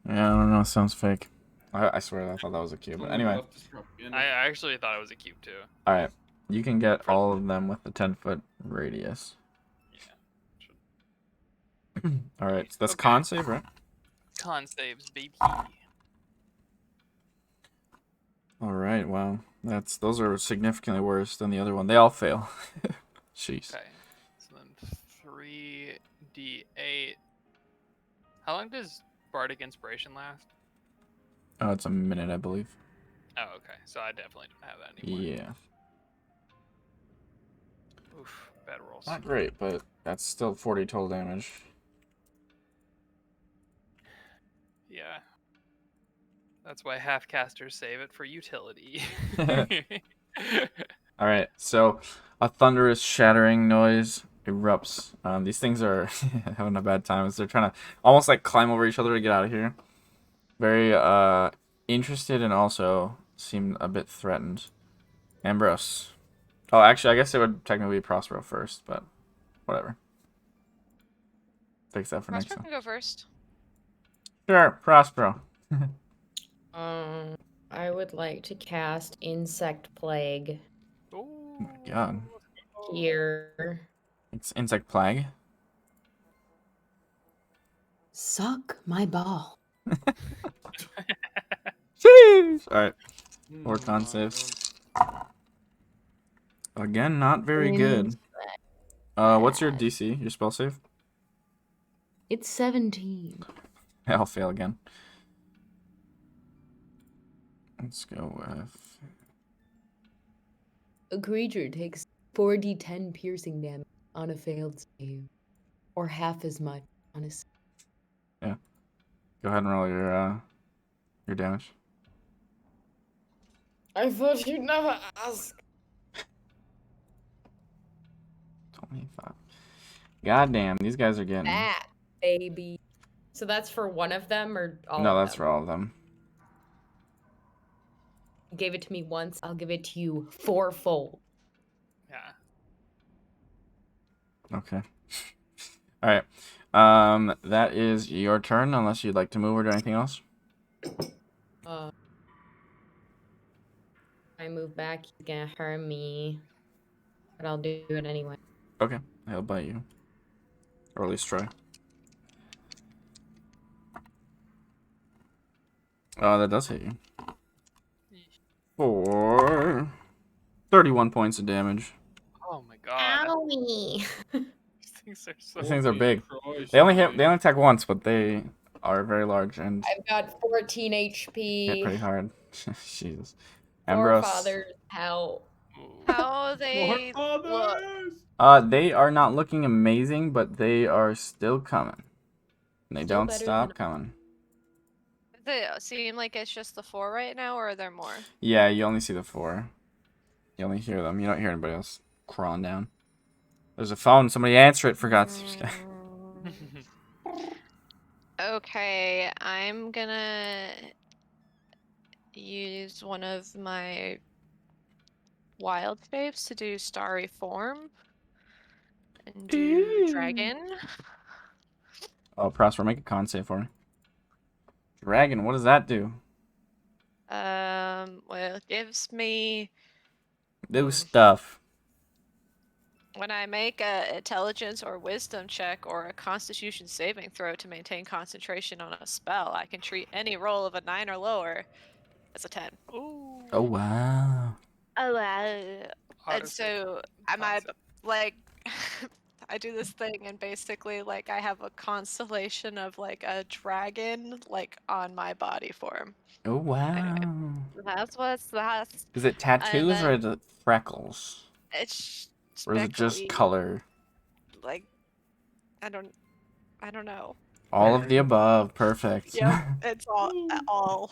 Yeah, I don't know. Sounds fake. I swear I thought that was a cube. But Only anyway, left is propaganda. I actually thought it was a cube too. all right. You can get all of them with the 10-foot radius. Yeah. All right. So that's Okay. con save, right? Con saves, baby. All right. Wow. Those are significantly worse than the other one. They all fail. Jeez. Okay. So then 3d8. How long does Bardic Inspiration last? Oh, it's a minute, I believe. Oh, okay. So I definitely don't have that anymore. Yeah. Oof. Bad rolls. Not great, but that's still 40 total damage. Yeah. That's why half casters save it for utility. All right. So a thunderous shattering noise erupts. These things are having a bad time as they're trying to almost like climb over each other to get out of here. Very interested and also seem a bit threatened. Ambrose. Oh, actually, I guess it would technically be Prospero first, but whatever. Fix that for next Prosper time. can go first. Sure, Prospero. I would like to cast Insect Plague Oh my God. here. It's insect plague. Suck my ball. Jeez. All right. Or Oh con my saves. God. Again, not very good. What's your DC? Your spell save? It's 17. I'll fail again. Let's go with... A creature takes 4d10 piercing damage on a failed save, or half as much on a save. Go ahead and roll your damage. I thought you'd never ask. 25. God damn, these guys are getting... That, baby. So that's for one of them or all No, of that's them? for all of them. You gave it to me once, I'll give it to you fourfold. Yeah. Okay. All right. That is your turn, unless you'd like to move or do anything else. I move back, he's gonna harm me. But I'll do it anyway. Okay. He'll bite you. Or at least try. Oh, that does hit you. For 31 points of damage. Oh my god. Owie! These things are so These things are big. Christ, They only man. attack once, but they are very large and I've got 14 hit HP. pretty hard. Jesus. Four Ambrose. fathers, help. Ooh. How they More look. fathers! They are not looking amazing, but they are still coming. And they Still don't better stop than- coming. They seem like it's just the 4 right now, or are there more? Yeah, you only see the 4. You only hear them. You don't hear anybody else crawling down. There's a phone. Somebody answer it, for God's sake. Okay, I'm gonna use one of my wild shapes to do starry form and do dragon. Oh, Prosper, make a con save for me. Dragon, what does that do? Well, it gives me Do stuff. when I make a intelligence or wisdom check or a constitution saving throw to maintain concentration on a spell, I can treat any roll of a 9 or lower as a 10. Ooh. Oh, wow. Oh, Auto and so am I concept. like I do this thing and basically like I have a constellation of like a dragon like on my body form. Oh, wow. That's Is it tattoos or then- is it freckles? it's Or is it just speckly, color? like I don't know. All of the above. Perfect. Yep, it's all.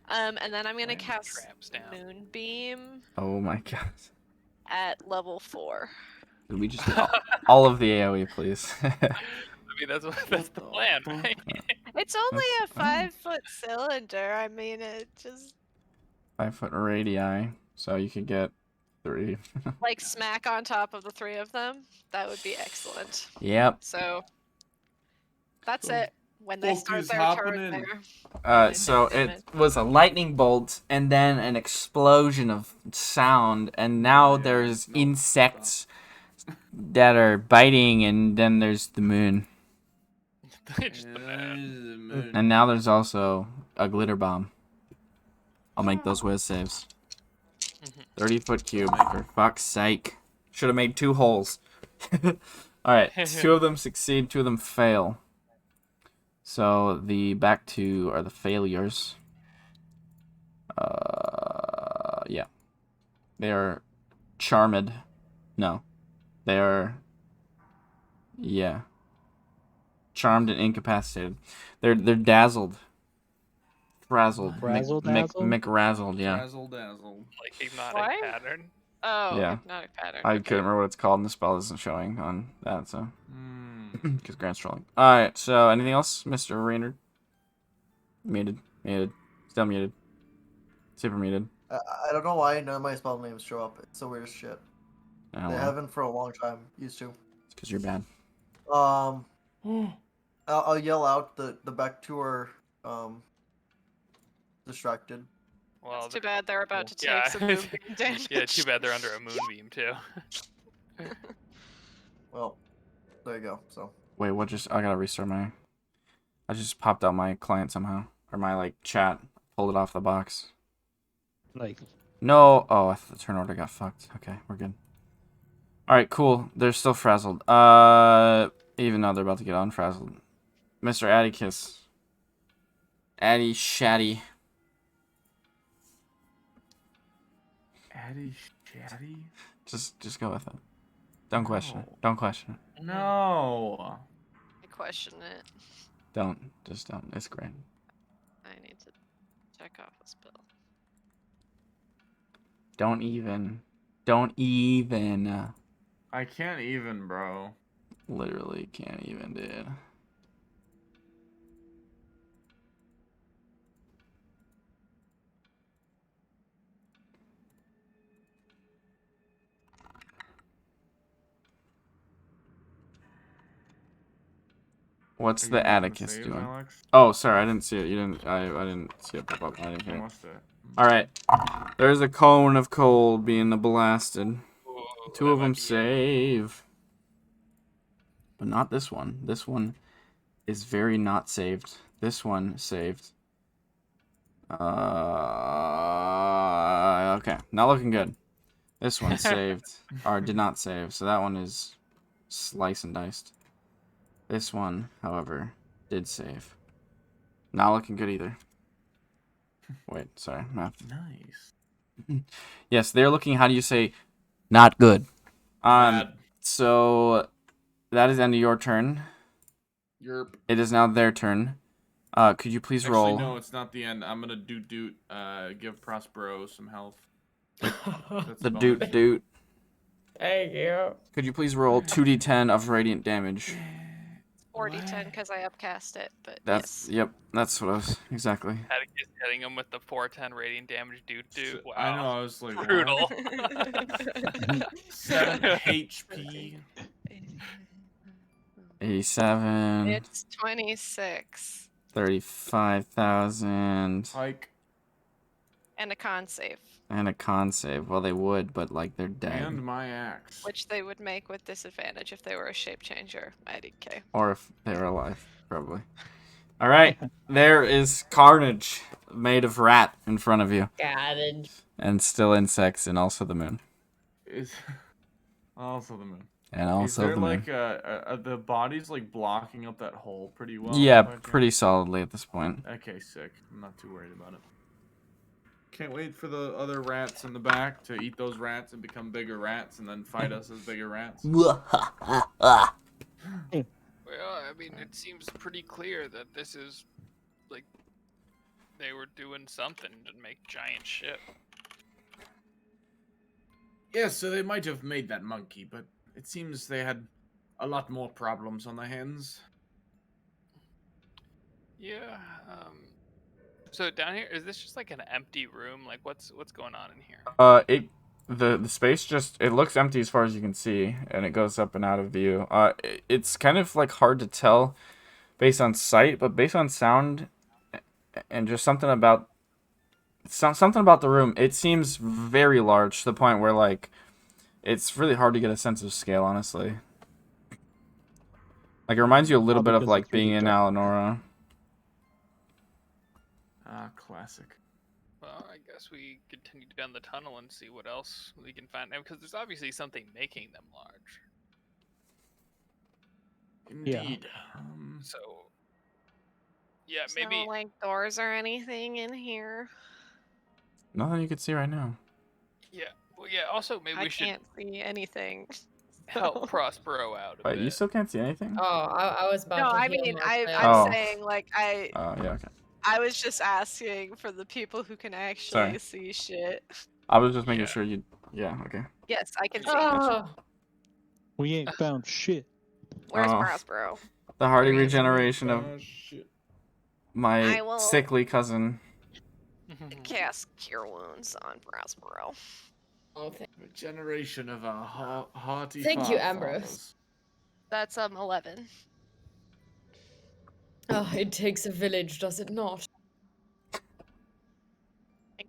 And then I'm gonna Laying cast traps down. Moonbeam Oh, my God. at level 4. Could we just get all of the AoE, please? I mean, that's the plan, right? It's only a That's- 5-foot cylinder. I mean, it just 5-foot radii. So you could get 3. like smack on top of the 3 of them. That would be excellent. Yep. So that's Cool. it. When they Fuck start is their turn happening? there. So Damn it was a lightning bolt and then an explosion of sound, and now Yeah, there's no, insects that are biting, and then there's the moon. Just the moon. And now there's also a glitter bomb. I'll make those whiz saves. 30-foot cube, for fuck's sake. Should have made 2 holes. Alright, 2 of them succeed, 2 of them fail. So the back 2 are the failures. Yeah. They are charmed. No. They are... Yeah. Charmed and incapacitated. They're dazzled. Frazzled. Frazzled dazzled? McRazzled, yeah. Razzle dazzle. Like hypnotic What? pattern. Oh, Yeah. hypnotic pattern. I okay. couldn't remember what it's called, and the spell isn't showing on that, so... Hmm. Because Grant's trolling. Alright, so anything else, Mr. Raynard? Muted. Still muted. Super muted. I don't know why none of my spell names show up. It's the weirdest shit. I don't They know. haven't for a long time. Used to. It's because you're bad. I'll yell out. The back 2 are distracted. Well, It's too bad they're about to take yeah. some moonbeam damage. Yeah, too bad they're under a moonbeam too. Well, there you go. So Wait, what just... I gotta restart my... I just popped out my client somehow. Or my, like, chat. Pulled it off the box. Like, No! Oh, I thought the turn order got fucked. Okay, we're good. Alright, cool. They're still frazzled. Even though they're about to get unfrazzled. Mr. Atticus. Addy Shatty. Addy Shatty? Just go with it. Don't question it. No. Don't question it. No. I question it. Don't. Just don't. It's great. I need to check off a spell. Don't even. Don't even. I can't even, bro. Literally can't even, dude. What's Are you the making Atticus saves, doing? Alex? Oh, sorry, I didn't see it. You didn't. I didn't see it pop up. I didn't hear it. Must it. All right. There's a cone of cold being blasted. Ooh, 2 that of might them be it. save. But not this one. This one is very not saved. This one saved. Okay. Not looking good. This one saved. Or did not save. So that one is slice and diced. This one, however, did save. Not looking good either. Wait, sorry. Math. Nice. Yes, they're looking, how do you say, not good. Bad. So that is the end of your turn. Yerp. It is now their turn. Could you please roll? Actually, no, it's not the end. I'm gonna give Prospero some health. That's The a bonus. doot doot. Thank you. Could you please roll 2d10 of radiant damage? 4d10 because I upcast it, but That's yes. yep. That's what I was exactly. Atticus hitting him with the 410 rating damage, dude. Wow. I know. I was like, Brutal. what? 7 HP. 87, It's 26. 35,000, Hike And a con save, and a con save. Well, they would, but like they're dead. and my axe. which they would make with disadvantage if they were a shape changer. IDK. Or if they're alive, probably. All right, there is carnage made of rat in front of you, Got it. and still insects, and also the moon, Is also the moon. and Is also there the moon. like the body's like blocking up that hole pretty well? Yeah, by chance? pretty solidly at this point. Okay, sick. I'm not too worried about it. Can't wait for the other rats in the back to eat those rats and become bigger rats and then fight us as bigger rats. Well, I mean, it seems pretty clear that this is, like, they were doing something to make giant shit. Yeah, so they might have made that monkey, but it seems they had a lot more problems on their hands. Yeah, so down here, is this just like an empty room? Like, what's going on in here? The space just, it looks empty as far as you can see, and it goes up and out of view. It's kind of like hard to tell based on sight, but based on sound and just something about the room, it seems very large to the point where like it's really hard to get a sense of scale, honestly. Like it reminds you a little Probably bit of 'cause like it's really being in dark. Alanora. Ah, classic. Well, I guess we continue down the tunnel and see what else we can find. Because there's obviously something making them large. Indeed. So, yeah, There's maybe. no like doors or anything in here. Nothing you could see right now. Yeah. Well, yeah. Also, maybe I we should can't see anything. help so- Prospero out a Wait, bit. you still can't see anything? Oh, I was about No, to I heal mean, Marcel. I'm Oh. saying like Oh, yeah, okay. I was just asking for the people who can actually Sorry. see shit. I was just making Yeah. sure you. Yeah, okay. Yes, I can see. Oh, We ain't found shit. Where's Oh. Prospero? The hardy There he is. regeneration of Shit. my I will- sickly cousin. Cast Cure Wounds on Prospero. oh, Regeneration of a hearty. Thank you, fart Ambrose. follows. That's 11. oh, it takes a village, does it not?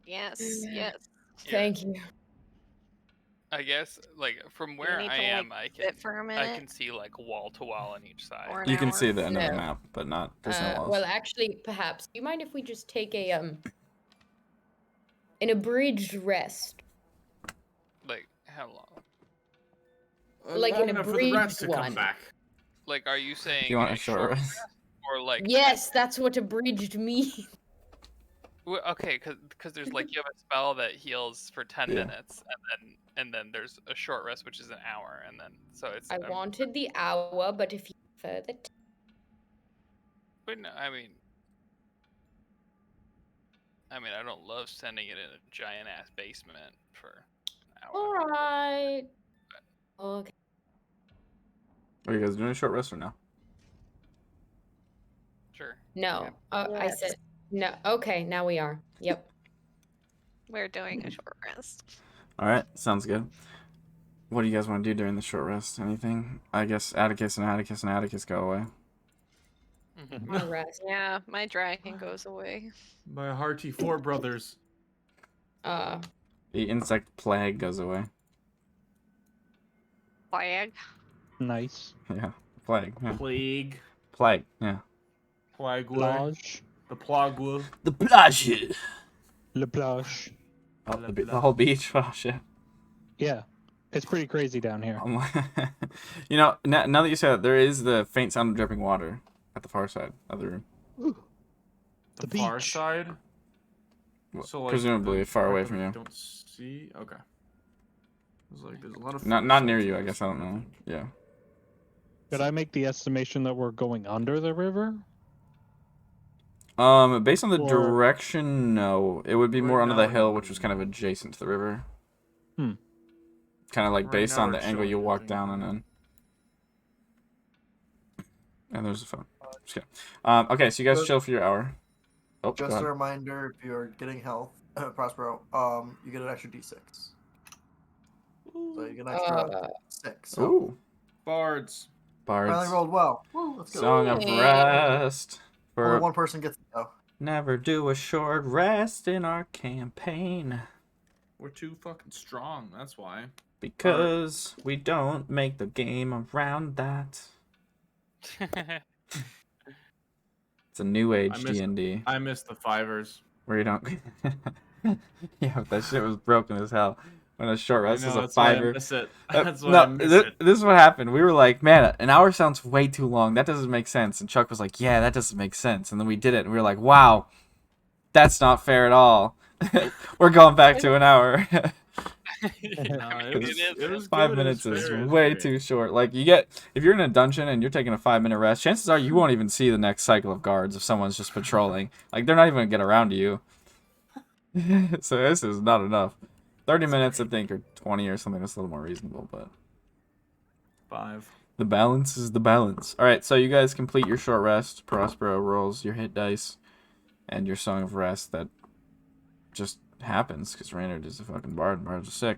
Yes, yes. Yeah. Thank you. I guess, like, from You where need I to, am, like, I sit for a I minute. can see like wall to wall on each side. Or- You can hour. see the end of the No. map, but not. There's no walls. Well, actually, perhaps. Do you mind if we just take a an abridged rest? Like, how long? Like Long an enough for the rats to abridged come one. back. Like, are you saying you want a short rest? or like? Yes, that's what abridged means. Okay, because there's like you have a spell that heals for 10 Yeah. minutes, and then there's a short rest which is an hour, and then so it's. I wanted the hour, but if you prefer the But no, I mean, I don't love sending it in a giant ass basement for an hour. all right. Okay. Are you guys doing a short rest or no? Sure. No, I Yes. said no. Okay, now we are. Yep. We're doing a short rest. All right, sounds good. What do you guys want to do during the short rest? Anything? I guess Atticus and Atticus go away. Mm-hmm. My rest. Yeah, my dragon goes away. My hearty four brothers. Uh, The insect plague goes away. Flag. Nice. Yeah, plague. Yeah. Plague. Plague. Yeah. Plague. Plage. The plague. The plage. Le plage. Oh, the whole beach. Oh shit. Yeah. It's pretty crazy down here. You know, now that you say that, there is the faint sound of dripping water at the far side of the room. The The far beach. side. Well, So, like, presumably the far part away that from we you. Don't see. Okay. There's like there's a lot of. Not near you, I guess. I don't know. Yeah. Could I make the estimation that we're going under the river? Based on the Or- direction, no. It would be Right more under now the it- hill, which was kind of adjacent to the river. Hmm. Kind of like Right based now on the it's angle showing you walk nothing. down and then. And there's the phone. Just kidding. Okay, so you guys But- chill for your hour. Oh, go Just a ahead. reminder, if you're getting health, Prospero, you get an extra d6. So you get an extra 6. So Ooh, Bards. bards. finally rolled well. Woo, let's go. Song of Yay. rest. Only For one person gets it though. never do a short rest in our campaign. We're too fucking strong. That's why. Because we don't make the game around that. It's a new age I miss- D&D I miss the fivers. where you don't. Yeah, but that shit was broken as hell. When a short rest I is know, a that's why I fiver. miss it. Uh, That's why no, I miss it. this is what happened. We were like, man, an hour sounds way too long. That doesn't make sense. And Chuck was like, yeah, that doesn't make sense. And then we did it, and we were like, wow, that's not fair at all. We're going back to an hour. It was 5 good, minutes it was is fair, it was way great. too short. Like if you're in a dungeon and you're taking a 5-minute rest, chances are you won't even see the next cycle of guards if someone's just patrolling. Like they're not even gonna get around to you. So this is not enough. 30 minutes, I think, or 20 or something that's a little more reasonable, but 5. the balance is the balance. All right, so you guys complete your short rest. Prospero rolls your hit dice and your song of rest that just happens because Raynard is a fucking bard and bards are sick.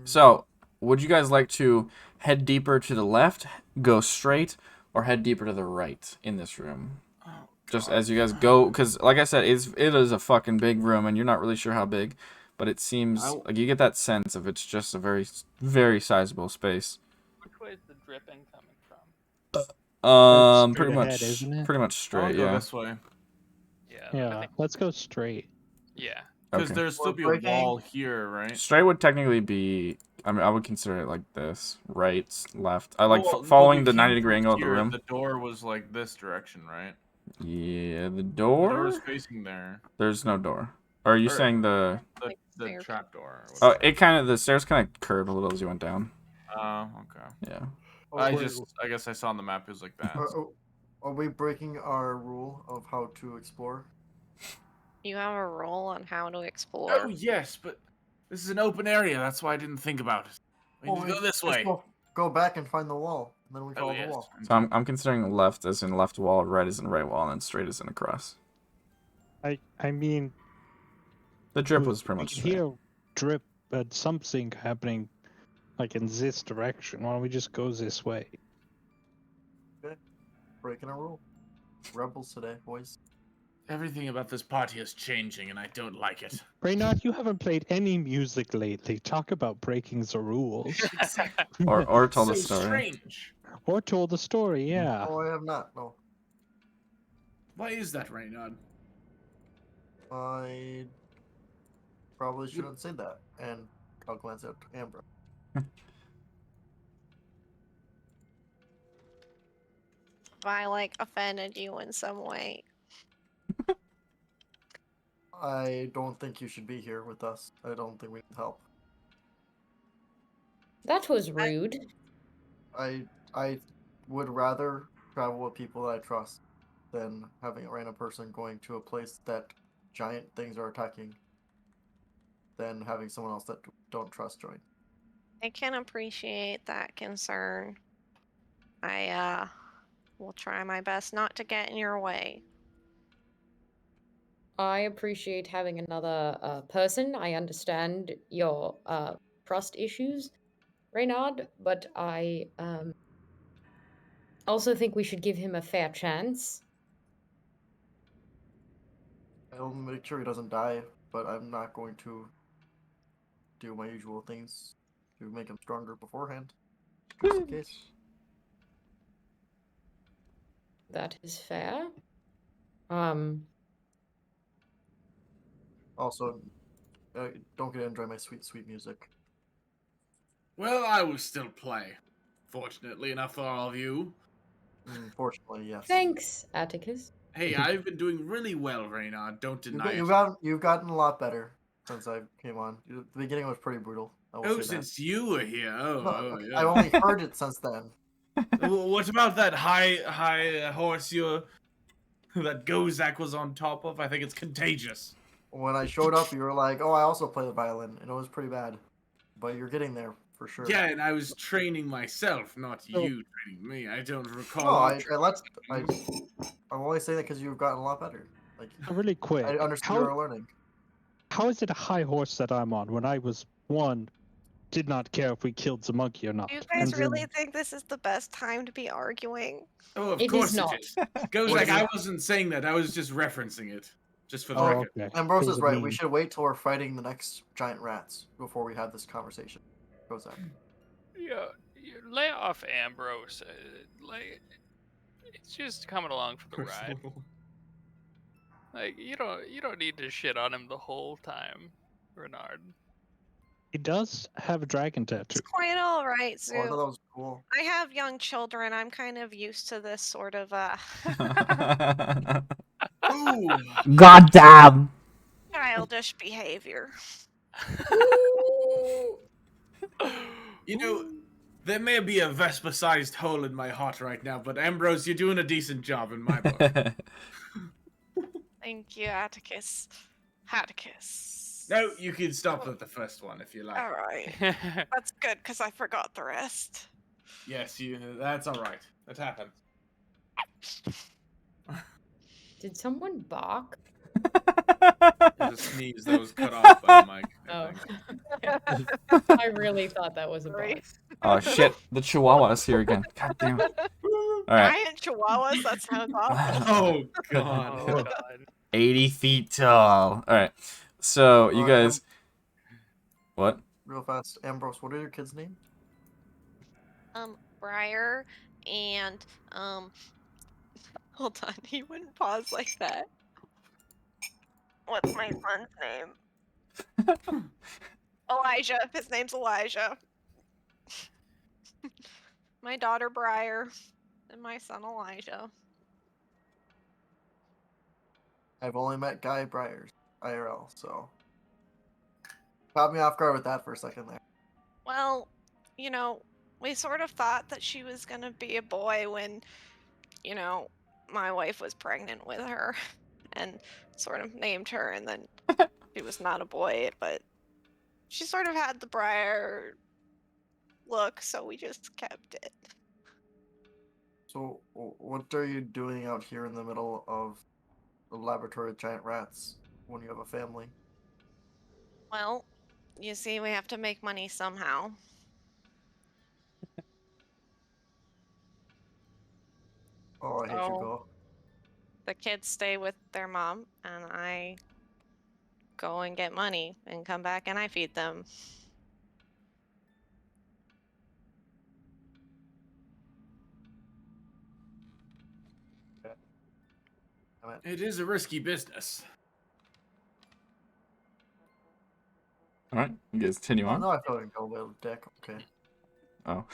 So, would you guys like to head deeper to the left, go straight, or head deeper to the right in this room. Oh, Just God. as you guys go, because like I said, it is a fucking big room, and you're not really sure how big, but it seems like you get that sense of it's just a very, very sizable space. Which way is the dripping coming from? Straight Pretty ahead, much, isn't it? pretty much I'll straight, go yeah. this way. Yeah. I Yeah, think, let's go straight. yeah. Because Okay. there's still We're be a breaking- wall here, right? Straight would technically be, I mean, I would consider it like this, right, left. I like Well, no, following we the came 90-degree from angle of the here, room. The door was like this direction, right? Yeah, the The door. door is facing there. There's no door. Or are you Or- saying the? The, Like the stairs. trap door. Oh, the stairs kind of curved a little as you went down. Oh, okay. Yeah. I guess I saw on the map it was like that. Are we breaking our rule of how to explore? You have a rule on how to Oh explore. yes, but this is an open area. That's why I didn't think about it. We need to go this way. Go back and find the wall. And then we Oh follow yes. the wall. So I'm considering left as in left wall, right as in right wall, and then straight as in across. I mean, The drip was pretty we much can straight. hear drip, but something happening, like in this direction. Why don't we just go this way? Breaking a rule. Rebels today, boys. Everything about this party is changing, and I don't like it. Reynard, you haven't played any music lately. Talk about breaking the rules. Or told a so story. strange. Or told a story, yeah. Oh, I have not. No, Why is that, Reynard? I probably shouldn't say that. And I'll glance at Ambra. If I like offended you in some way. I don't think you should be here with us. I don't think we need help. That was rude. I would rather travel with people that I trust than having a random person going to a place that giant things are attacking than having someone else that don't trust join. I can appreciate that concern. I will try my best not to get in your way. I appreciate having another person. I understand your trust issues, Reynard, but I also think we should give him a fair chance. I'll make sure he doesn't die, but I'm not going to do my usual things to make him stronger beforehand. Just in case. That is fair. Also, don't get to enjoy my sweet, sweet music. Well, I will still play. Fortunately enough for all of you. Fortunately, yes. Thanks, Atticus. Hey, I've been doing really well, Reynard. Don't deny it. You've gotten a lot better since I came on. The beginning was pretty brutal. I will Oh, say that. since you were here. No, Yeah. I've only heard it since then. What about that high horse that Gozak was on top of? I think it's contagious. When I showed up, you were like, "Oh, I also play the violin," and it was pretty bad. But you're getting there for sure. Yeah, and I was training myself, not you training me. I don't recall. No, our I'm only saying that because you've gotten a lot better. Like, Really quick. I understand you're learning. How is it a high horse that I'm on when I was one, did not care if we killed the monkey or not? You and guys really then- think this is the best time to be arguing? Oh, of It course is not. it is. Gozak, I wasn't saying that. I was just referencing it. Just for the Oh, record. okay. Ambrose Those is are right. mean. We should wait till we're fighting the next giant rats before we have this conversation. Goes that? Yeah, you lay off Ambrose. It's just coming along for the ride. Like you don't need to shit on him the whole time, Renard. He does have a dragon It's tattoo. quite all right, Oh, I thought Zoo. that was cool. I have young children. I'm kind of used to this sort of Ooh. Goddamn. childish behavior. You know, there may be a Vespa-sized hole in my heart right now, but Ambrose, you're doing a decent job in my book. Thank you, Atticus. Atticus. No, you can stop at the first one if you like. All right. That's good, because I forgot the rest. Yes, that's all right. That happens. Did someone bark? There's a sneeze that was cut off by the mic. I Oh. think. I really thought that was a bark. Sorry. Oh shit, the Chihuahua is here again. God damn it. All right. Giant chihuahuas? That sounds awful. Oh Oh god. god. 80 feet tall. All right. So you guys, what? Real fast, Ambrose. What are your kids' names? Briar and hold on, he wouldn't pause like that. What's my son's name? Elijah. His name's Elijah. My daughter Briar and my son Elijah. I've only met Guy Briars IRL, so caught me off guard with that for a second there. Well, you know, we sort of thought that she was gonna be a boy when, you know, my wife was pregnant with her and sort of named her, and then she was not a boy, but she sort of had the Briar look, so we just kept it. So, what are you doing out here in the middle of a laboratory with giant rats when you have a family? Well, you see, we have to make money somehow. Oh, I hate you, So go. the kids stay with their mom, and I go and get money and come back and I feed them. It is a risky business. All right. You guys continue Oh on. no, I feel like go little dick. Okay. Oh.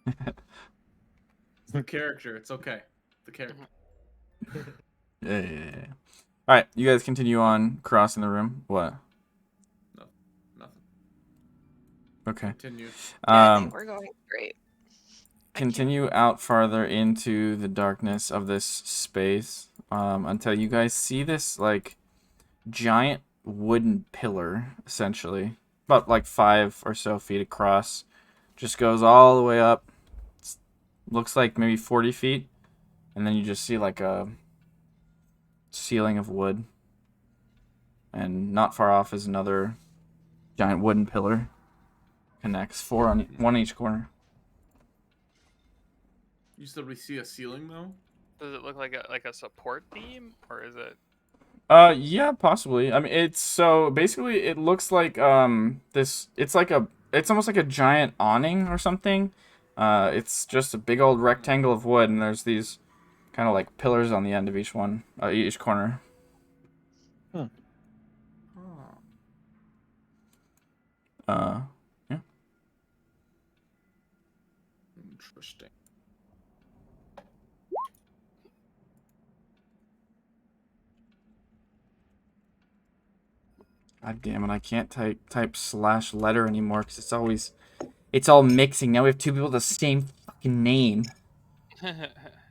It's the character. It's okay. The character. Yeah. All right. You guys continue on crossing the room. What? Nothing. Okay. Continue. Yeah, I think we're going great. Continue out farther into the darkness of this space until you guys see this like giant wooden pillar, essentially about like 5 or so feet across, just goes all the way up. Looks like maybe 40 feet, and then you just see like a ceiling of wood, and not far off is another giant wooden pillar. Connects 4 on one each corner. You said we see a ceiling though? Does it look like a support beam, or is it? Yeah, possibly. I mean, it's so basically it looks like this. It's almost like a giant awning or something. It's just a big old rectangle of wood, and there's these kind of like pillars on the end of each one, each corner. Oh. Yeah. Interesting. God damn it! I can't type slash letter anymore because it's all mixing. Now we have 2 people with the same fucking name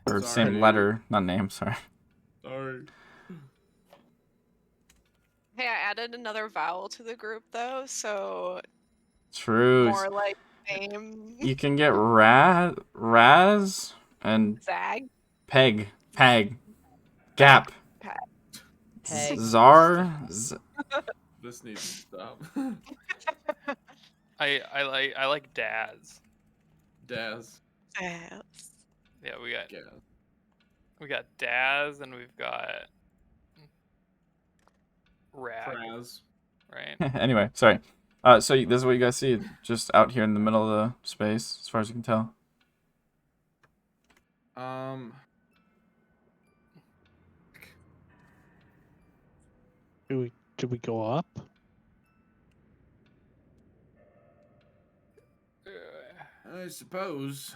or same Sorry. letter, not name. Sorry. Sorry. Hey, I added another vowel to the group though, so True. more like name. You can get Raz and Zag. Peg, Gap, Peg. Zar, This needs to stop. I like Daz. Daz. Yes. Yeah, Yeah. we got Daz, and we've got Rag, Praz. right? Anyway, sorry. So this is what you guys see, just out here in the middle of the space, as far as you can tell. Do we go up? I suppose.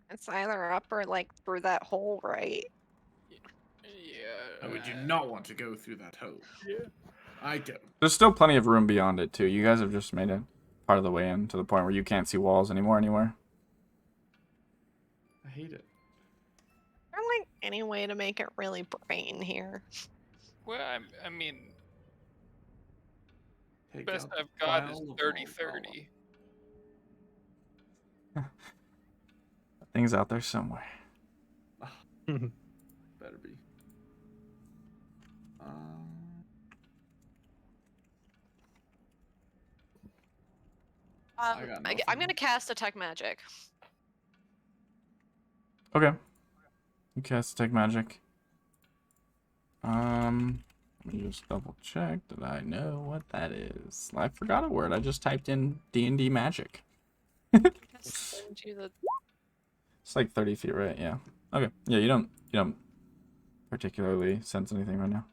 It's either up or like through that hole, right? Yeah. I would you not want to go through that hole? Yeah. I don't. There's still plenty of room beyond it too. You guys have just made it part of the way in to the point where you can't see walls anymore anywhere. I hate it. Is there like any way to make it really brain here? Well, I mean, Take best out I've the got is file of 30-30. Things out there somewhere. Better be. I got I'm nothing. gonna cast Detect Magic. Okay. You cast Detect Magic. Let me just double check that I know what that is. I forgot a word. I just typed in D&D magic. Just send you the. It's like 30 feet, right? Yeah. Okay. Yeah, you don't particularly sense anything right now.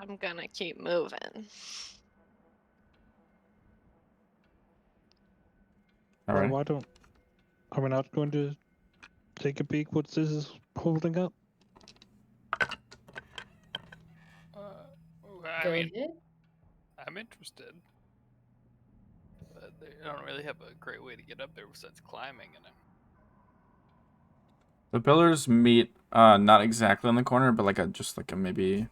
I'm gonna keep moving. All Well, right. why don't... Are we not going to take a peek what this is holding up? I Go mean, ahead. I'm interested, but they don't really have a great way to get up there besides climbing. And The pillars meet not exactly on the corner, but like a maybe,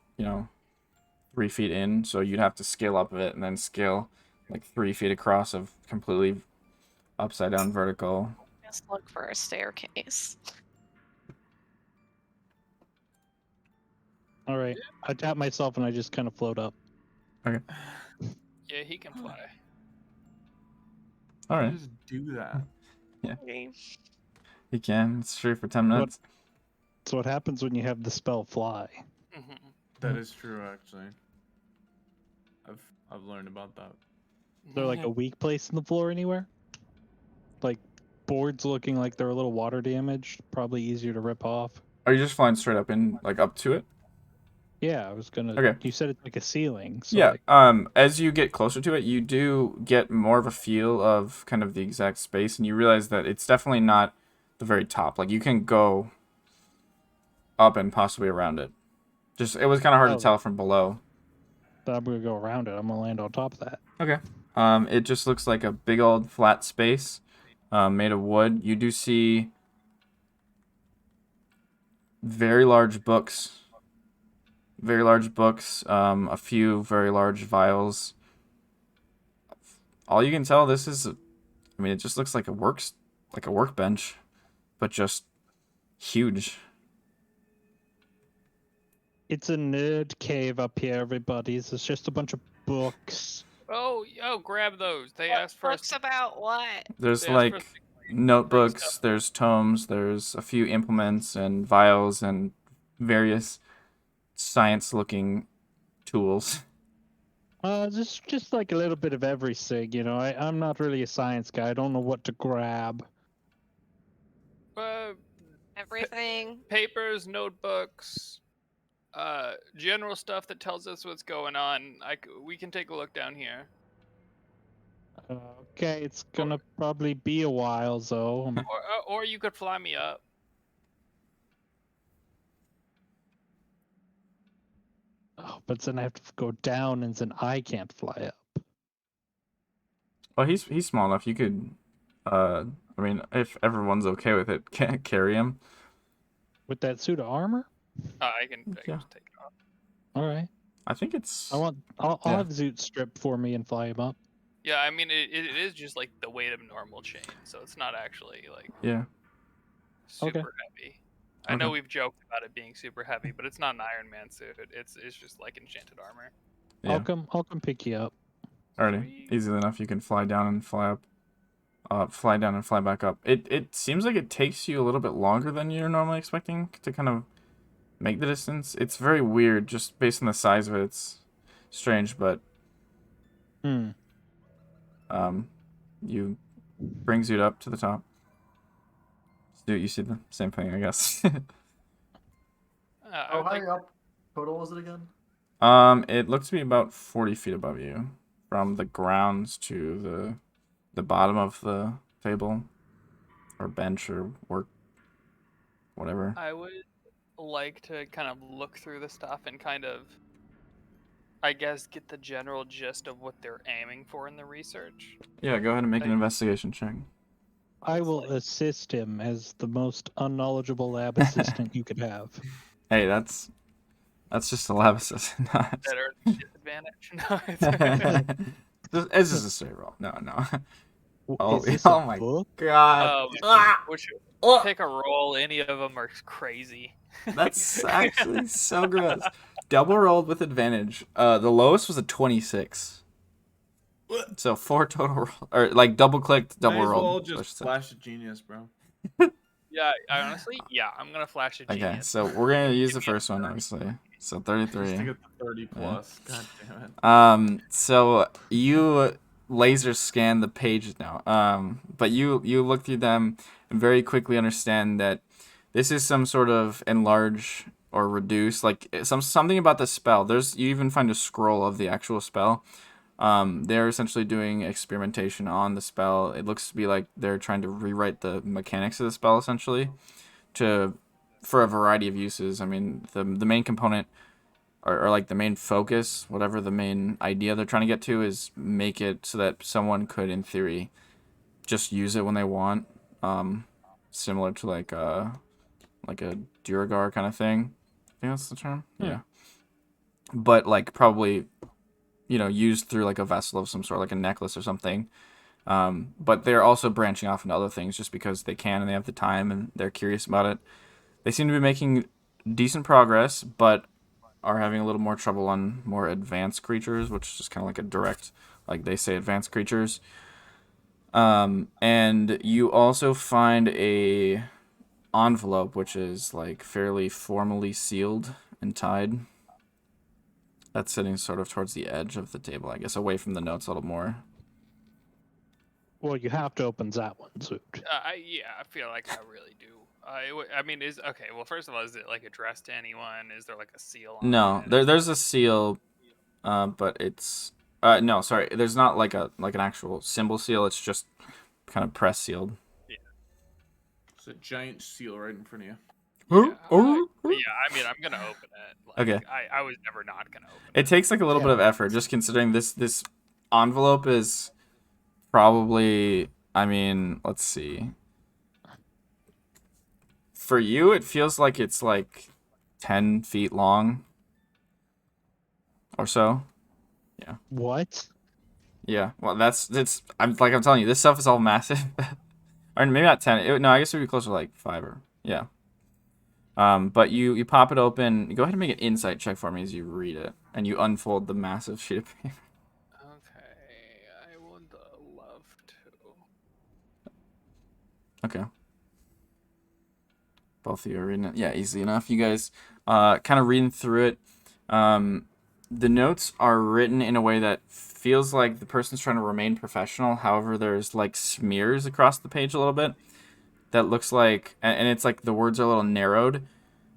3 feet in. So you'd have to scale up a bit and then scale like 3 feet across of completely upside down vertical. Just look for a staircase. All right. I tap myself and I just kind of float up. yeah, he can fly. All right. Just do that. Okay. You can. It's free for 10 minutes. So what happens when you have the spell fly? Mm-hmm. That is true, actually. I've learned about that. Is there like a weak place in the floor anywhere? Like boards looking like they're a little water damaged, probably easier to rip off. Are you just flying straight up in, like, up to it? Yeah, I was gonna. Okay. You said it's like a ceiling. So Yeah. like, As you get closer to it, you do get more of a feel of kind of the exact space, and you realize that it's definitely not the very top. Like, you can go up and possibly around it. Just, it was kind of hard to tell from below. I'm gonna go around it. I'm gonna land on top of that. Okay. It just looks like a big old flat space, made of wood. You do see very large books. A few very large vials. All you can tell, this is, it just looks like a workbench, but just huge. It's a nerd cave up here, everybody. It's just a bunch of books. Oh, grab those. They asked for us. Books about what? There's They asked for us like to notebooks, stuff. there's tomes, there's a few implements and vials and various science-looking tools. Just like a little bit of everything, you know. I'm not really a science guy. I don't know what to grab. Everything. Papers, notebooks, general stuff that tells us what's going on. We can take a look down here. Okay, it's gonna probably be a while, though. Or you could fly me up. Oh, but then I have to go down, and then I can't fly up. Well, he's small enough. You could, if everyone's okay with it, can't carry him. With that suit of armor? I can Yeah. just take it off. All right. I think it's. I'll Yeah. have Zoot strip for me and fly him up. Yeah, I mean it is just like the weight of normal chain, so it's not actually like Yeah. super heavy. I know Okay. we've joked about it being super heavy, but it's not an Iron Man suit. It's just like enchanted armor. Yeah. I'll come pick you up. Alrighty. Sweet. Easily enough. You can fly down and fly up. Fly down and fly back up. It seems like it takes you a little bit longer than you're normally expecting to kind of make the distance. It's very weird, just based on the size of it. It's strange, but you brings you up to the top. So you see the same thing, I guess. How high up total was it again? It looks to be about 40 feet above you, from the grounds to the bottom of the table, or bench, or work, whatever. I would like to kind of look through the stuff and kind of, I guess, get the general gist of what they're aiming for in the research. Yeah, go ahead and make an investigation check. I will assist him as the most unknowledgeable lab assistant you could have. Hey, that's just a lab assistant. That are disadvantage. No, It's just a straight roll. No. Is this a my book? god. Pick a roll. Any of them are crazy. That's actually so gross. double rolled with advantage. The lowest was a 26. So 4 total roll, or like double clicked, double Might as well rolled. so I just should say. flash a genius, bro. Yeah, I honestly, yeah, I'm gonna flash a Okay, genius. so we're gonna use the Give me a first one, 30. obviously. So Just 33. to get the 30 plus. God damn it. So you laser scan the pages now. But you look through them and very quickly understand that this is some sort of enlarge or reduce, like something about the spell. You even find a scroll of the actual spell. They're essentially doing experimentation on the spell. It looks to be like they're trying to rewrite the mechanics of the spell essentially for a variety of uses. I mean, the main component or like the main focus, whatever the main idea they're trying to get to is make it so that someone could, in theory, just use it when they want. Similar to like a Duragar kind of thing. I think that's the term. Yeah. But like probably, used through like a vessel of some sort, like a necklace or something. But they're also branching off into other things just because they can and they have the time and they're curious about it. They seem to be making decent progress, but are having a little more trouble on more advanced creatures, which is just kind of like a direct, like they say, advanced creatures. And you also find a envelope, which is like fairly formally sealed and tied. That's sitting sort of towards the edge of the table, I guess, away from the notes a little more. Well, you have to open that one, Zoot. Yeah, I feel like I really do. I mean, okay. Well, first of all, is it like addressed to anyone? Is there like a seal on No, it? there's a seal, but it's no, sorry, there's not like an actual symbol seal. It's just kind of press sealed. Yeah. It's a giant seal right in front of you. Yeah, I mean, I'm gonna open it. Like, Okay. I was never not gonna open It takes like a little bit of effort, just considering this envelope is probably, I mean, let's see. For you, it feels like it's like 10 feet long or so. Yeah. What? Yeah. Well, I'm telling you, this stuff is all massive. Or maybe not 10. No, I guess it would be closer to like 5 or, yeah. But you pop it open. Go ahead and make an insight check for me as you read it. And you unfold the massive sheet of paper. Okay, I would love to. Okay. Both of you are reading it. Yeah, easy enough. You guys kind of reading through it. The notes are written in a way that feels like the person's trying to remain professional. However, there's like smears across the page a little bit that looks like, and it's like the words are a little narrowed.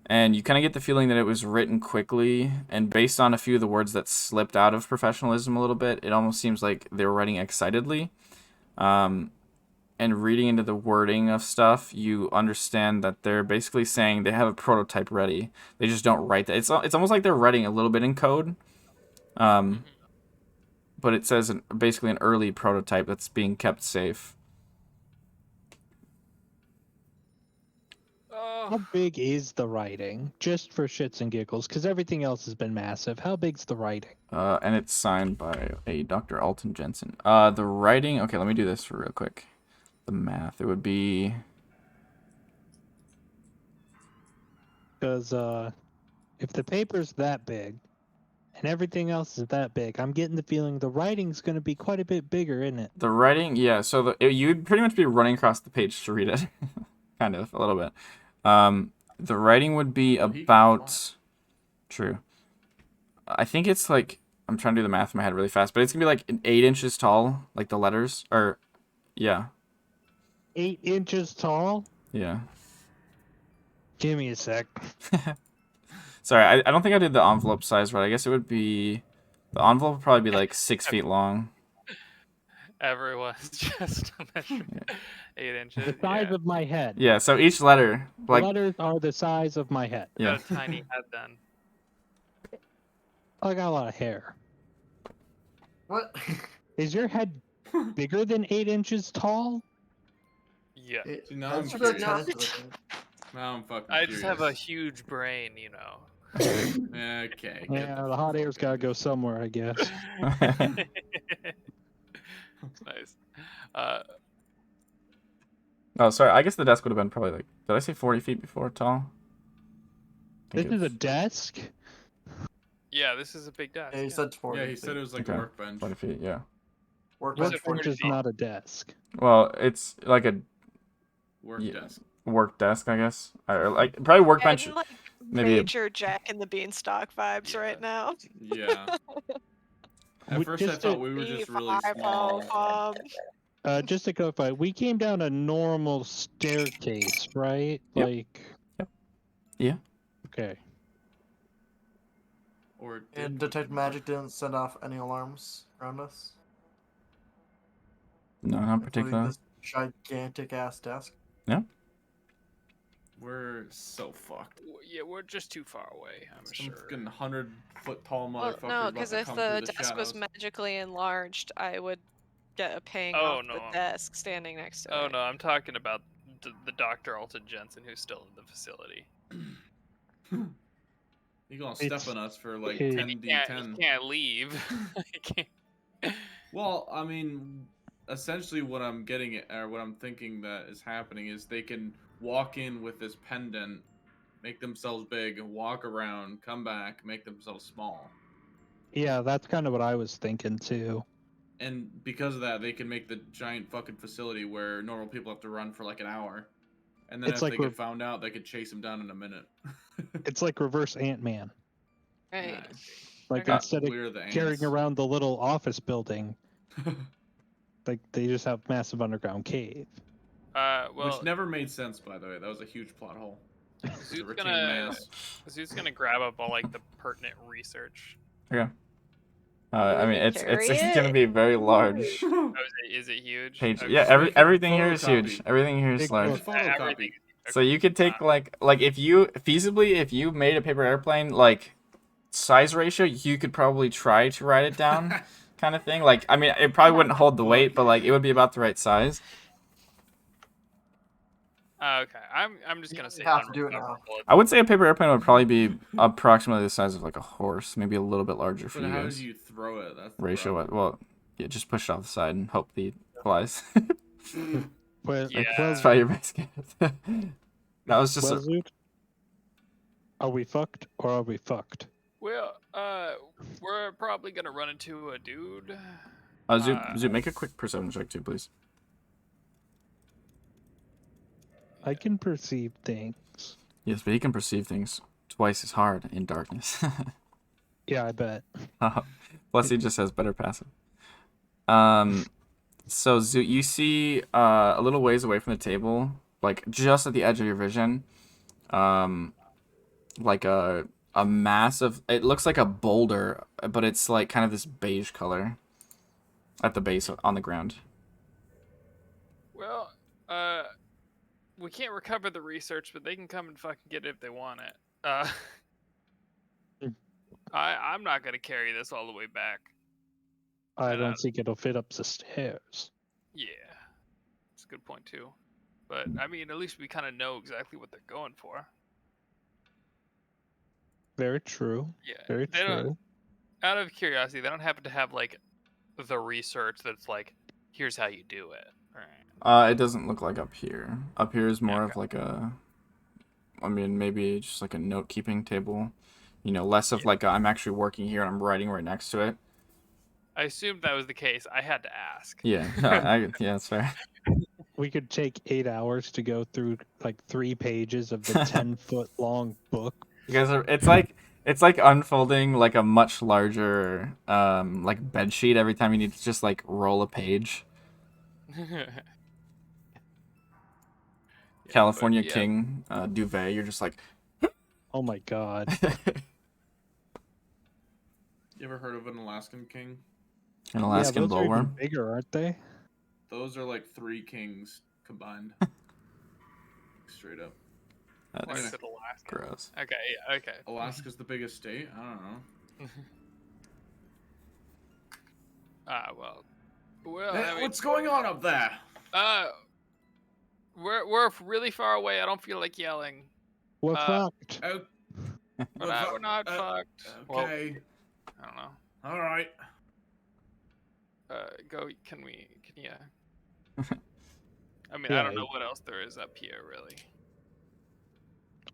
And you kind of get the feeling that it was written quickly, and based on a few of the words that slipped out of professionalism a little bit, it almost seems like they were writing excitedly. And reading into the wording of stuff, you understand that they're basically saying they have a prototype ready. They just don't write that. It's almost like they're writing a little bit in code. But it says basically an early prototype that's being kept safe. How big is the writing? Just for shits and giggles, because everything else has been massive. How big's the writing? And it's signed by a Dr. Alton Jensen. The writing, okay, let me do this for real quick. The math, it would be... Because if the paper's that big, and everything else is that big, I'm getting the feeling the writing's going to be quite a bit bigger, isn't it? The writing, yeah, so you'd pretty much be running across the page to read it. Kind of, a little bit. The writing would be about... True. I think it's like... I'm trying to do the math in my head really fast, but it's going to be like 8 inches tall, like the letters. Or, yeah. 8 inches tall? Yeah. Give me a sec. Sorry, I don't think I did the envelope size right. I guess it would be... The envelope would probably be like 6 feet long. Everyone's just measuring 8 inches. The size of my head. Yeah, so each letter... The like letters are the size of my head. Yeah. Got a tiny head then. I got a lot of hair. What? Is your head bigger than 8 inches tall? Yeah. See, now I'm That's about curious. 10 inches, I think. Now I'm fucking I just have a curious. huge brain, you know. Okay. get Yeah, the hot air's got to go somewhere, I guess. Nice. Oh, sorry. I guess the desk would have been probably like... Did I say 40 feet before tall? I This think is a it's- desk? Yeah, this is a big desk. Yeah, he said 40 Yeah, he said feet. it was like Okay. a workbench. 20 feet, yeah. Workbench said 40 Workbench is feet. not a desk. Well, it's like a Work Yeah. desk. work desk, I guess. Or like probably workbench. Getting, like maybe a- major Jack and the Beanstalk vibes Yeah. right now. Yeah. At first, I Just thought to, we were just really B5 small. just to clarify, we came down a normal staircase, right? Yep. Like. Yep. Yeah. Okay. Or And did Detect Magic didn't send off any alarms around us, No, not including particular. this gigantic ass desk. we're so fucked. Yeah, we're just too far away. I'm Some sure. fucking 100-foot tall Well, motherfucker no, about because to if come the through the desk was shadows. magically enlarged, I would get a ping Oh, off no. the desk standing next to Oh it. no, I'm talking about the Dr. Alton Jensen who's still in the facility. You gonna step It's- on us for like it- 10d10. He can't leave. He can't. Well, I mean, essentially what I'm getting at, or what I'm thinking that is happening is they can walk in with this pendant, make themselves big, walk around, come back, make themselves small. Yeah, that's kind of what I was thinking too. And because of that, they can make the giant fucking facility where normal people have to run for like an hour. And then It's if like they get found out, they could chase them down in a minute. It's like reverse Ant-Man. Right. Yeah. Like Okay. instead of We're the carrying ants. around the little office building, like they just have massive underground cave. Well, Which never made sense, by the way. That was a huge plot hole. To Zoot's retain gonna mass. Zoot's gonna grab up all like the pertinent research. I mean, Maybe it's carry gonna it? be very large Oh, is it huge? page. Okay. Yeah, So make a everything here is photocopy. huge. Everything here is Big large. Make a photocopy. Everything. So you could take like if you feasibly if you made a paper airplane like size ratio, you could probably try to write it down, kind of thing. Like I mean, it probably wouldn't hold the weight, but like it would be about the right size. Okay, I'm just gonna say have to do it now. unrecoverable. I would say a paper airplane would probably be approximately the size of like a horse, maybe a little bit larger for But you how guys. did you throw it? That's the Ratio, problem. well, yeah, just push it off the side and hope the flies. Well, Yeah. That's probably your best guess. That was just well, Zoot, are we fucked or are we fucked? Well, we're probably gonna run into a dude. Zoot, make a quick perception check too, please. I can perceive things. Yes, but he can perceive things twice as hard in darkness. Yeah, I bet. Plus, he just has better passive. So Zoot, you see a little ways away from the table, like just at the edge of your vision, like a mass of. It looks like a boulder, but it's like kind of this beige color at the base on the ground. Well, we can't recover the research, but they can come and fucking get it if they want it. I'm not gonna carry this all the way back. I don't think it'll fit up the stairs. Yeah, that's a good point too. But I mean, at least we kind of know exactly what they're going for. Very true. Yeah, Very they don't- true. Out of curiosity, they don't happen to have like the research that's like, here's how you do it. Right. It doesn't look like up here. Up here is more of Okay. like a. I mean, maybe just like a note-keeping table. You know, less of like I'm actually working here and I'm writing right next to it. I assumed that was the case. I had to ask. Yeah, yeah, that's fair. We could take 8 hours to go through like 3 pages of the 10-foot long book. You guys are. It's like unfolding like a much larger like bed sheet every time you need to just like roll a page. California yeah. King duvet. You're just like. Oh my god. You ever heard of an Alaskan king? An Alaskan yeah, those are even bullworm. bigger, aren't they? Those are like 3 kings combined. Straight up. Why That's is it Alaska? gross. Okay, yeah, okay. Alaska's the biggest state? I don't know. Well, I Hey, mean, what's going on up there? we're really far away. I don't feel like yelling, We're fucked. Oh, but we're not fucked. Well, okay. I don't know. All right. Go. Can you? I mean, Yeah, I don't know what else there is up here, really.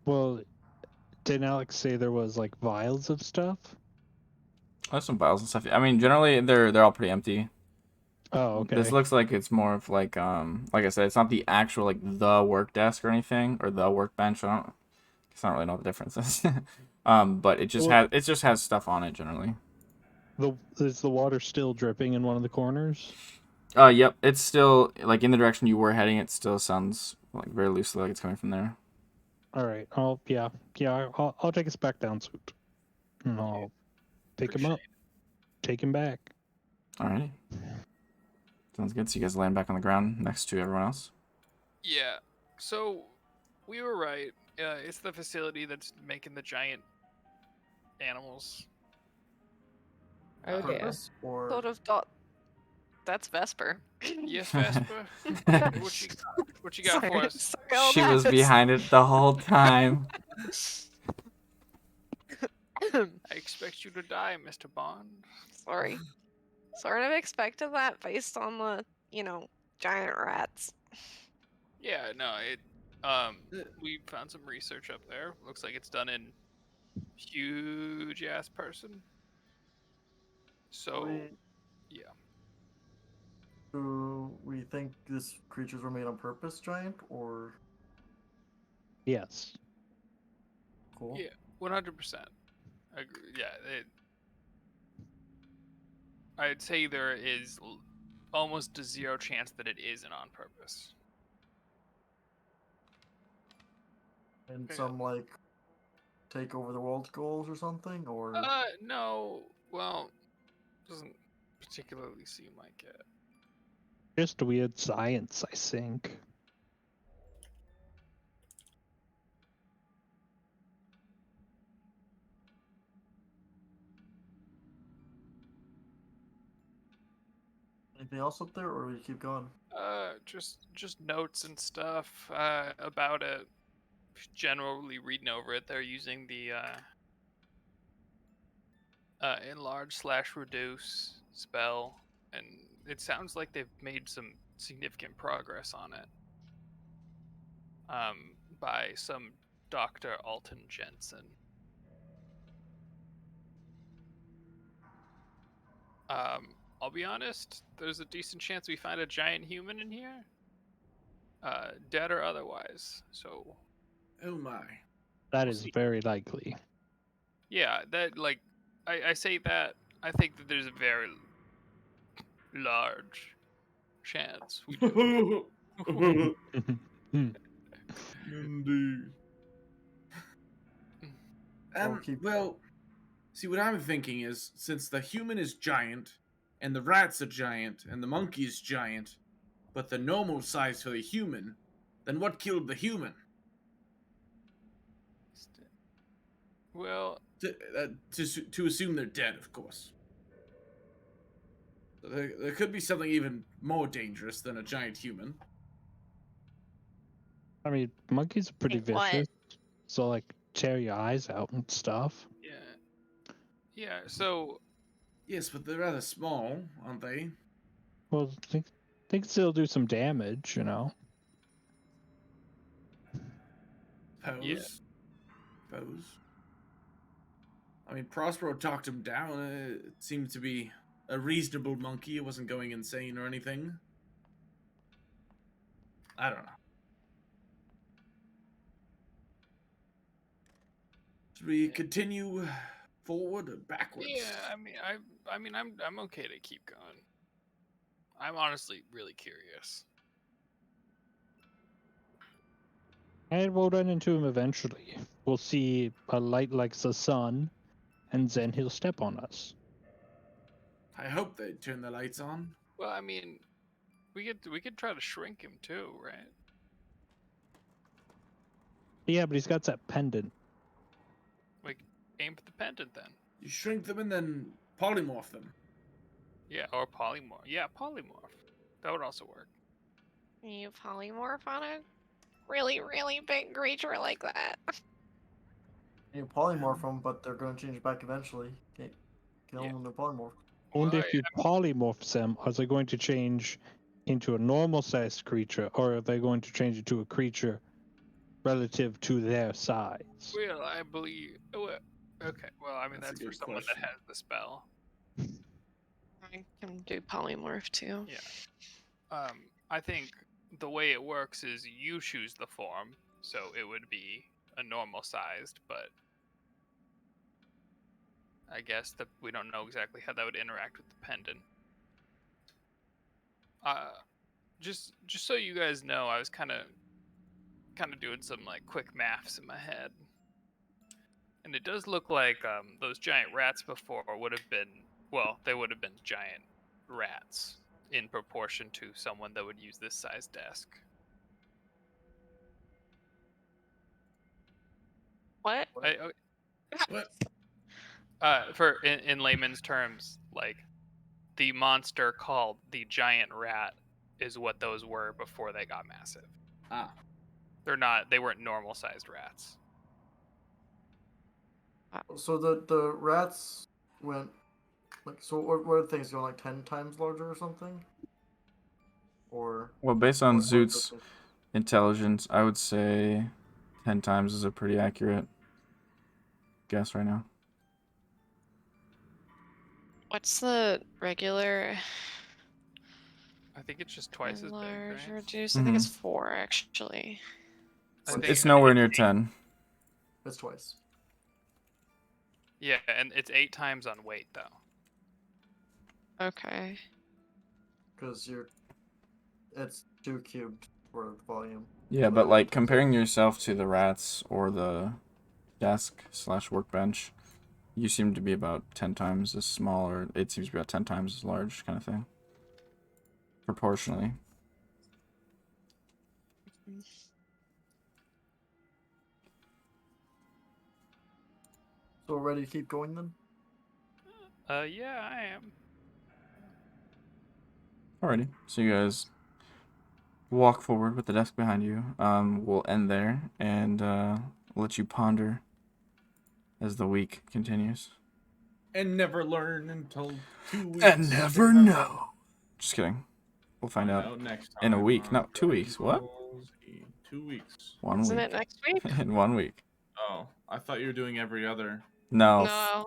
Well, didn't Alex say there was like vials of stuff? There's some vials and stuff. I mean, generally they're all pretty empty. Oh, okay. This looks like it's more of like I said, it's not the actual like the work desk or anything or the workbench. I don't really know what the difference is. But it just has stuff on it generally. Is the water still dripping in one of the corners? Yep, it's still like in the direction you were heading. It still sounds like very loosely like it's coming from there. All right. I'll take us back down, Suit. And I'll pick him up, take him back. Alrighty. Sounds good. So you guys land back on the ground next to everyone else. Yeah. So we were right. It's the facility that's making the giant animals. Oh dear. Purpose or Sort of got. That's Vesper. Yes, Vesper. what you got for us? Sorry, all She that was is- behind it the whole time. I expect you to die, Mr. Bond. Sorry. Sort of expected that based on the, giant rats. Yeah, no, we found some research up there. Looks like it's done in huge ass person. So, yeah. do we think these creatures were made on purpose, giant, or Yes. cool? Yeah, 100%. Yeah, I'd say there is almost a zero chance that it isn't on purpose. And Yeah. some like take over the world goals or something, or No. Well, doesn't particularly seem like it. Just weird science, I think. anything else up there, or we keep going? Just notes and stuff about it. Generally reading over it, they're using the enlarge/reduce spell, and it sounds like they've made some significant progress on it. By some Dr. Alton Jensen. I'll be honest, there's a decent chance we find a giant human in here. Dead or otherwise. So, Oh my. That We'll is see. very likely. yeah, that, like, I say that, I think that there's a very large chance we do. Indeed. keep Well, see, what I'm thinking is, since the human is giant, and the rat's a giant, and the monkey's giant, but the normal size for the human, then what killed the human? Well, To assume they're dead, of course. So there could be something even more dangerous than a giant human. I mean, monkeys are pretty Like what? vicious. So, like, tear your eyes out and stuff. yeah, so, Yes, but they're rather small, aren't they? Well, they can still do some damage, you know? Suppose. Suppose. I mean, Prospero talked him down. It seemed to be a reasonable monkey. It wasn't going insane or anything. I don't know. Should we continue forward or backwards? yeah, I'm okay to keep going. I'm honestly really curious. And we'll run into him eventually. We'll see a light like the sun, and then he'll step on us. I hope they turn the lights on. Well, I mean, we could try to shrink him too, right? Yeah, but he's got that pendant. Like, aim for the pendant then. You shrink them and then polymorph them. Yeah, or polymorph. Yeah, polymorph. That would also work. You polymorph on a really, really big creature like that. You polymorph them, but they're going to change back eventually. Can't kill them when they're polymorphed. And Well, if you polymorph them, are they going to change into a normal-sized creature, or are they going to change into a creature relative to their size? Well, I believe. Well, okay. Well, I mean, That's a that's for good someone question. that has the spell. I can do polymorph too. Yeah. I think the way it works is you choose the form, so it would be a normal sized, but I guess that we don't know exactly how that would interact with the pendant. Just so you guys know, I was kind of doing some like quick maths in my head, and it does look like those giant rats before would have been, well, they would have been giant rats in proportion to someone that would use this size desk. What? What? For in layman's terms, like the monster called the giant rat is what those were before they got massive. Ah. They weren't normal sized rats. So the rats went like, so what are things going like 10 times larger or something? Or Well, based on or Zoot's intelligence, I would say 10 times is a pretty accurate guess right now. What's the regular I think it's just twice as big, large right? reduce? I think it's 4 actually. It's nowhere near 10. It's twice. Yeah, and it's 8 times on weight though. Okay. Because it's 2 cubed for volume. Yeah, but like comparing yourself to the rats or the desk/workbench, you seem to be about 10 times as small, or it seems to be about 10 times as large, kind of thing. Proportionally. So we're ready to keep going then? Yeah, I am. Alrighty, so you guys walk forward with the desk behind you. We'll end there and let you ponder as the week continues. And never learn until 2 weeks. And never know. Just kidding. We'll find out next in a time week. on No, 2 Dragon weeks. What? Ball Z. 2 weeks. 1 Isn't week. it next week? In 1 week. Oh, I thought you were doing every other. No. No.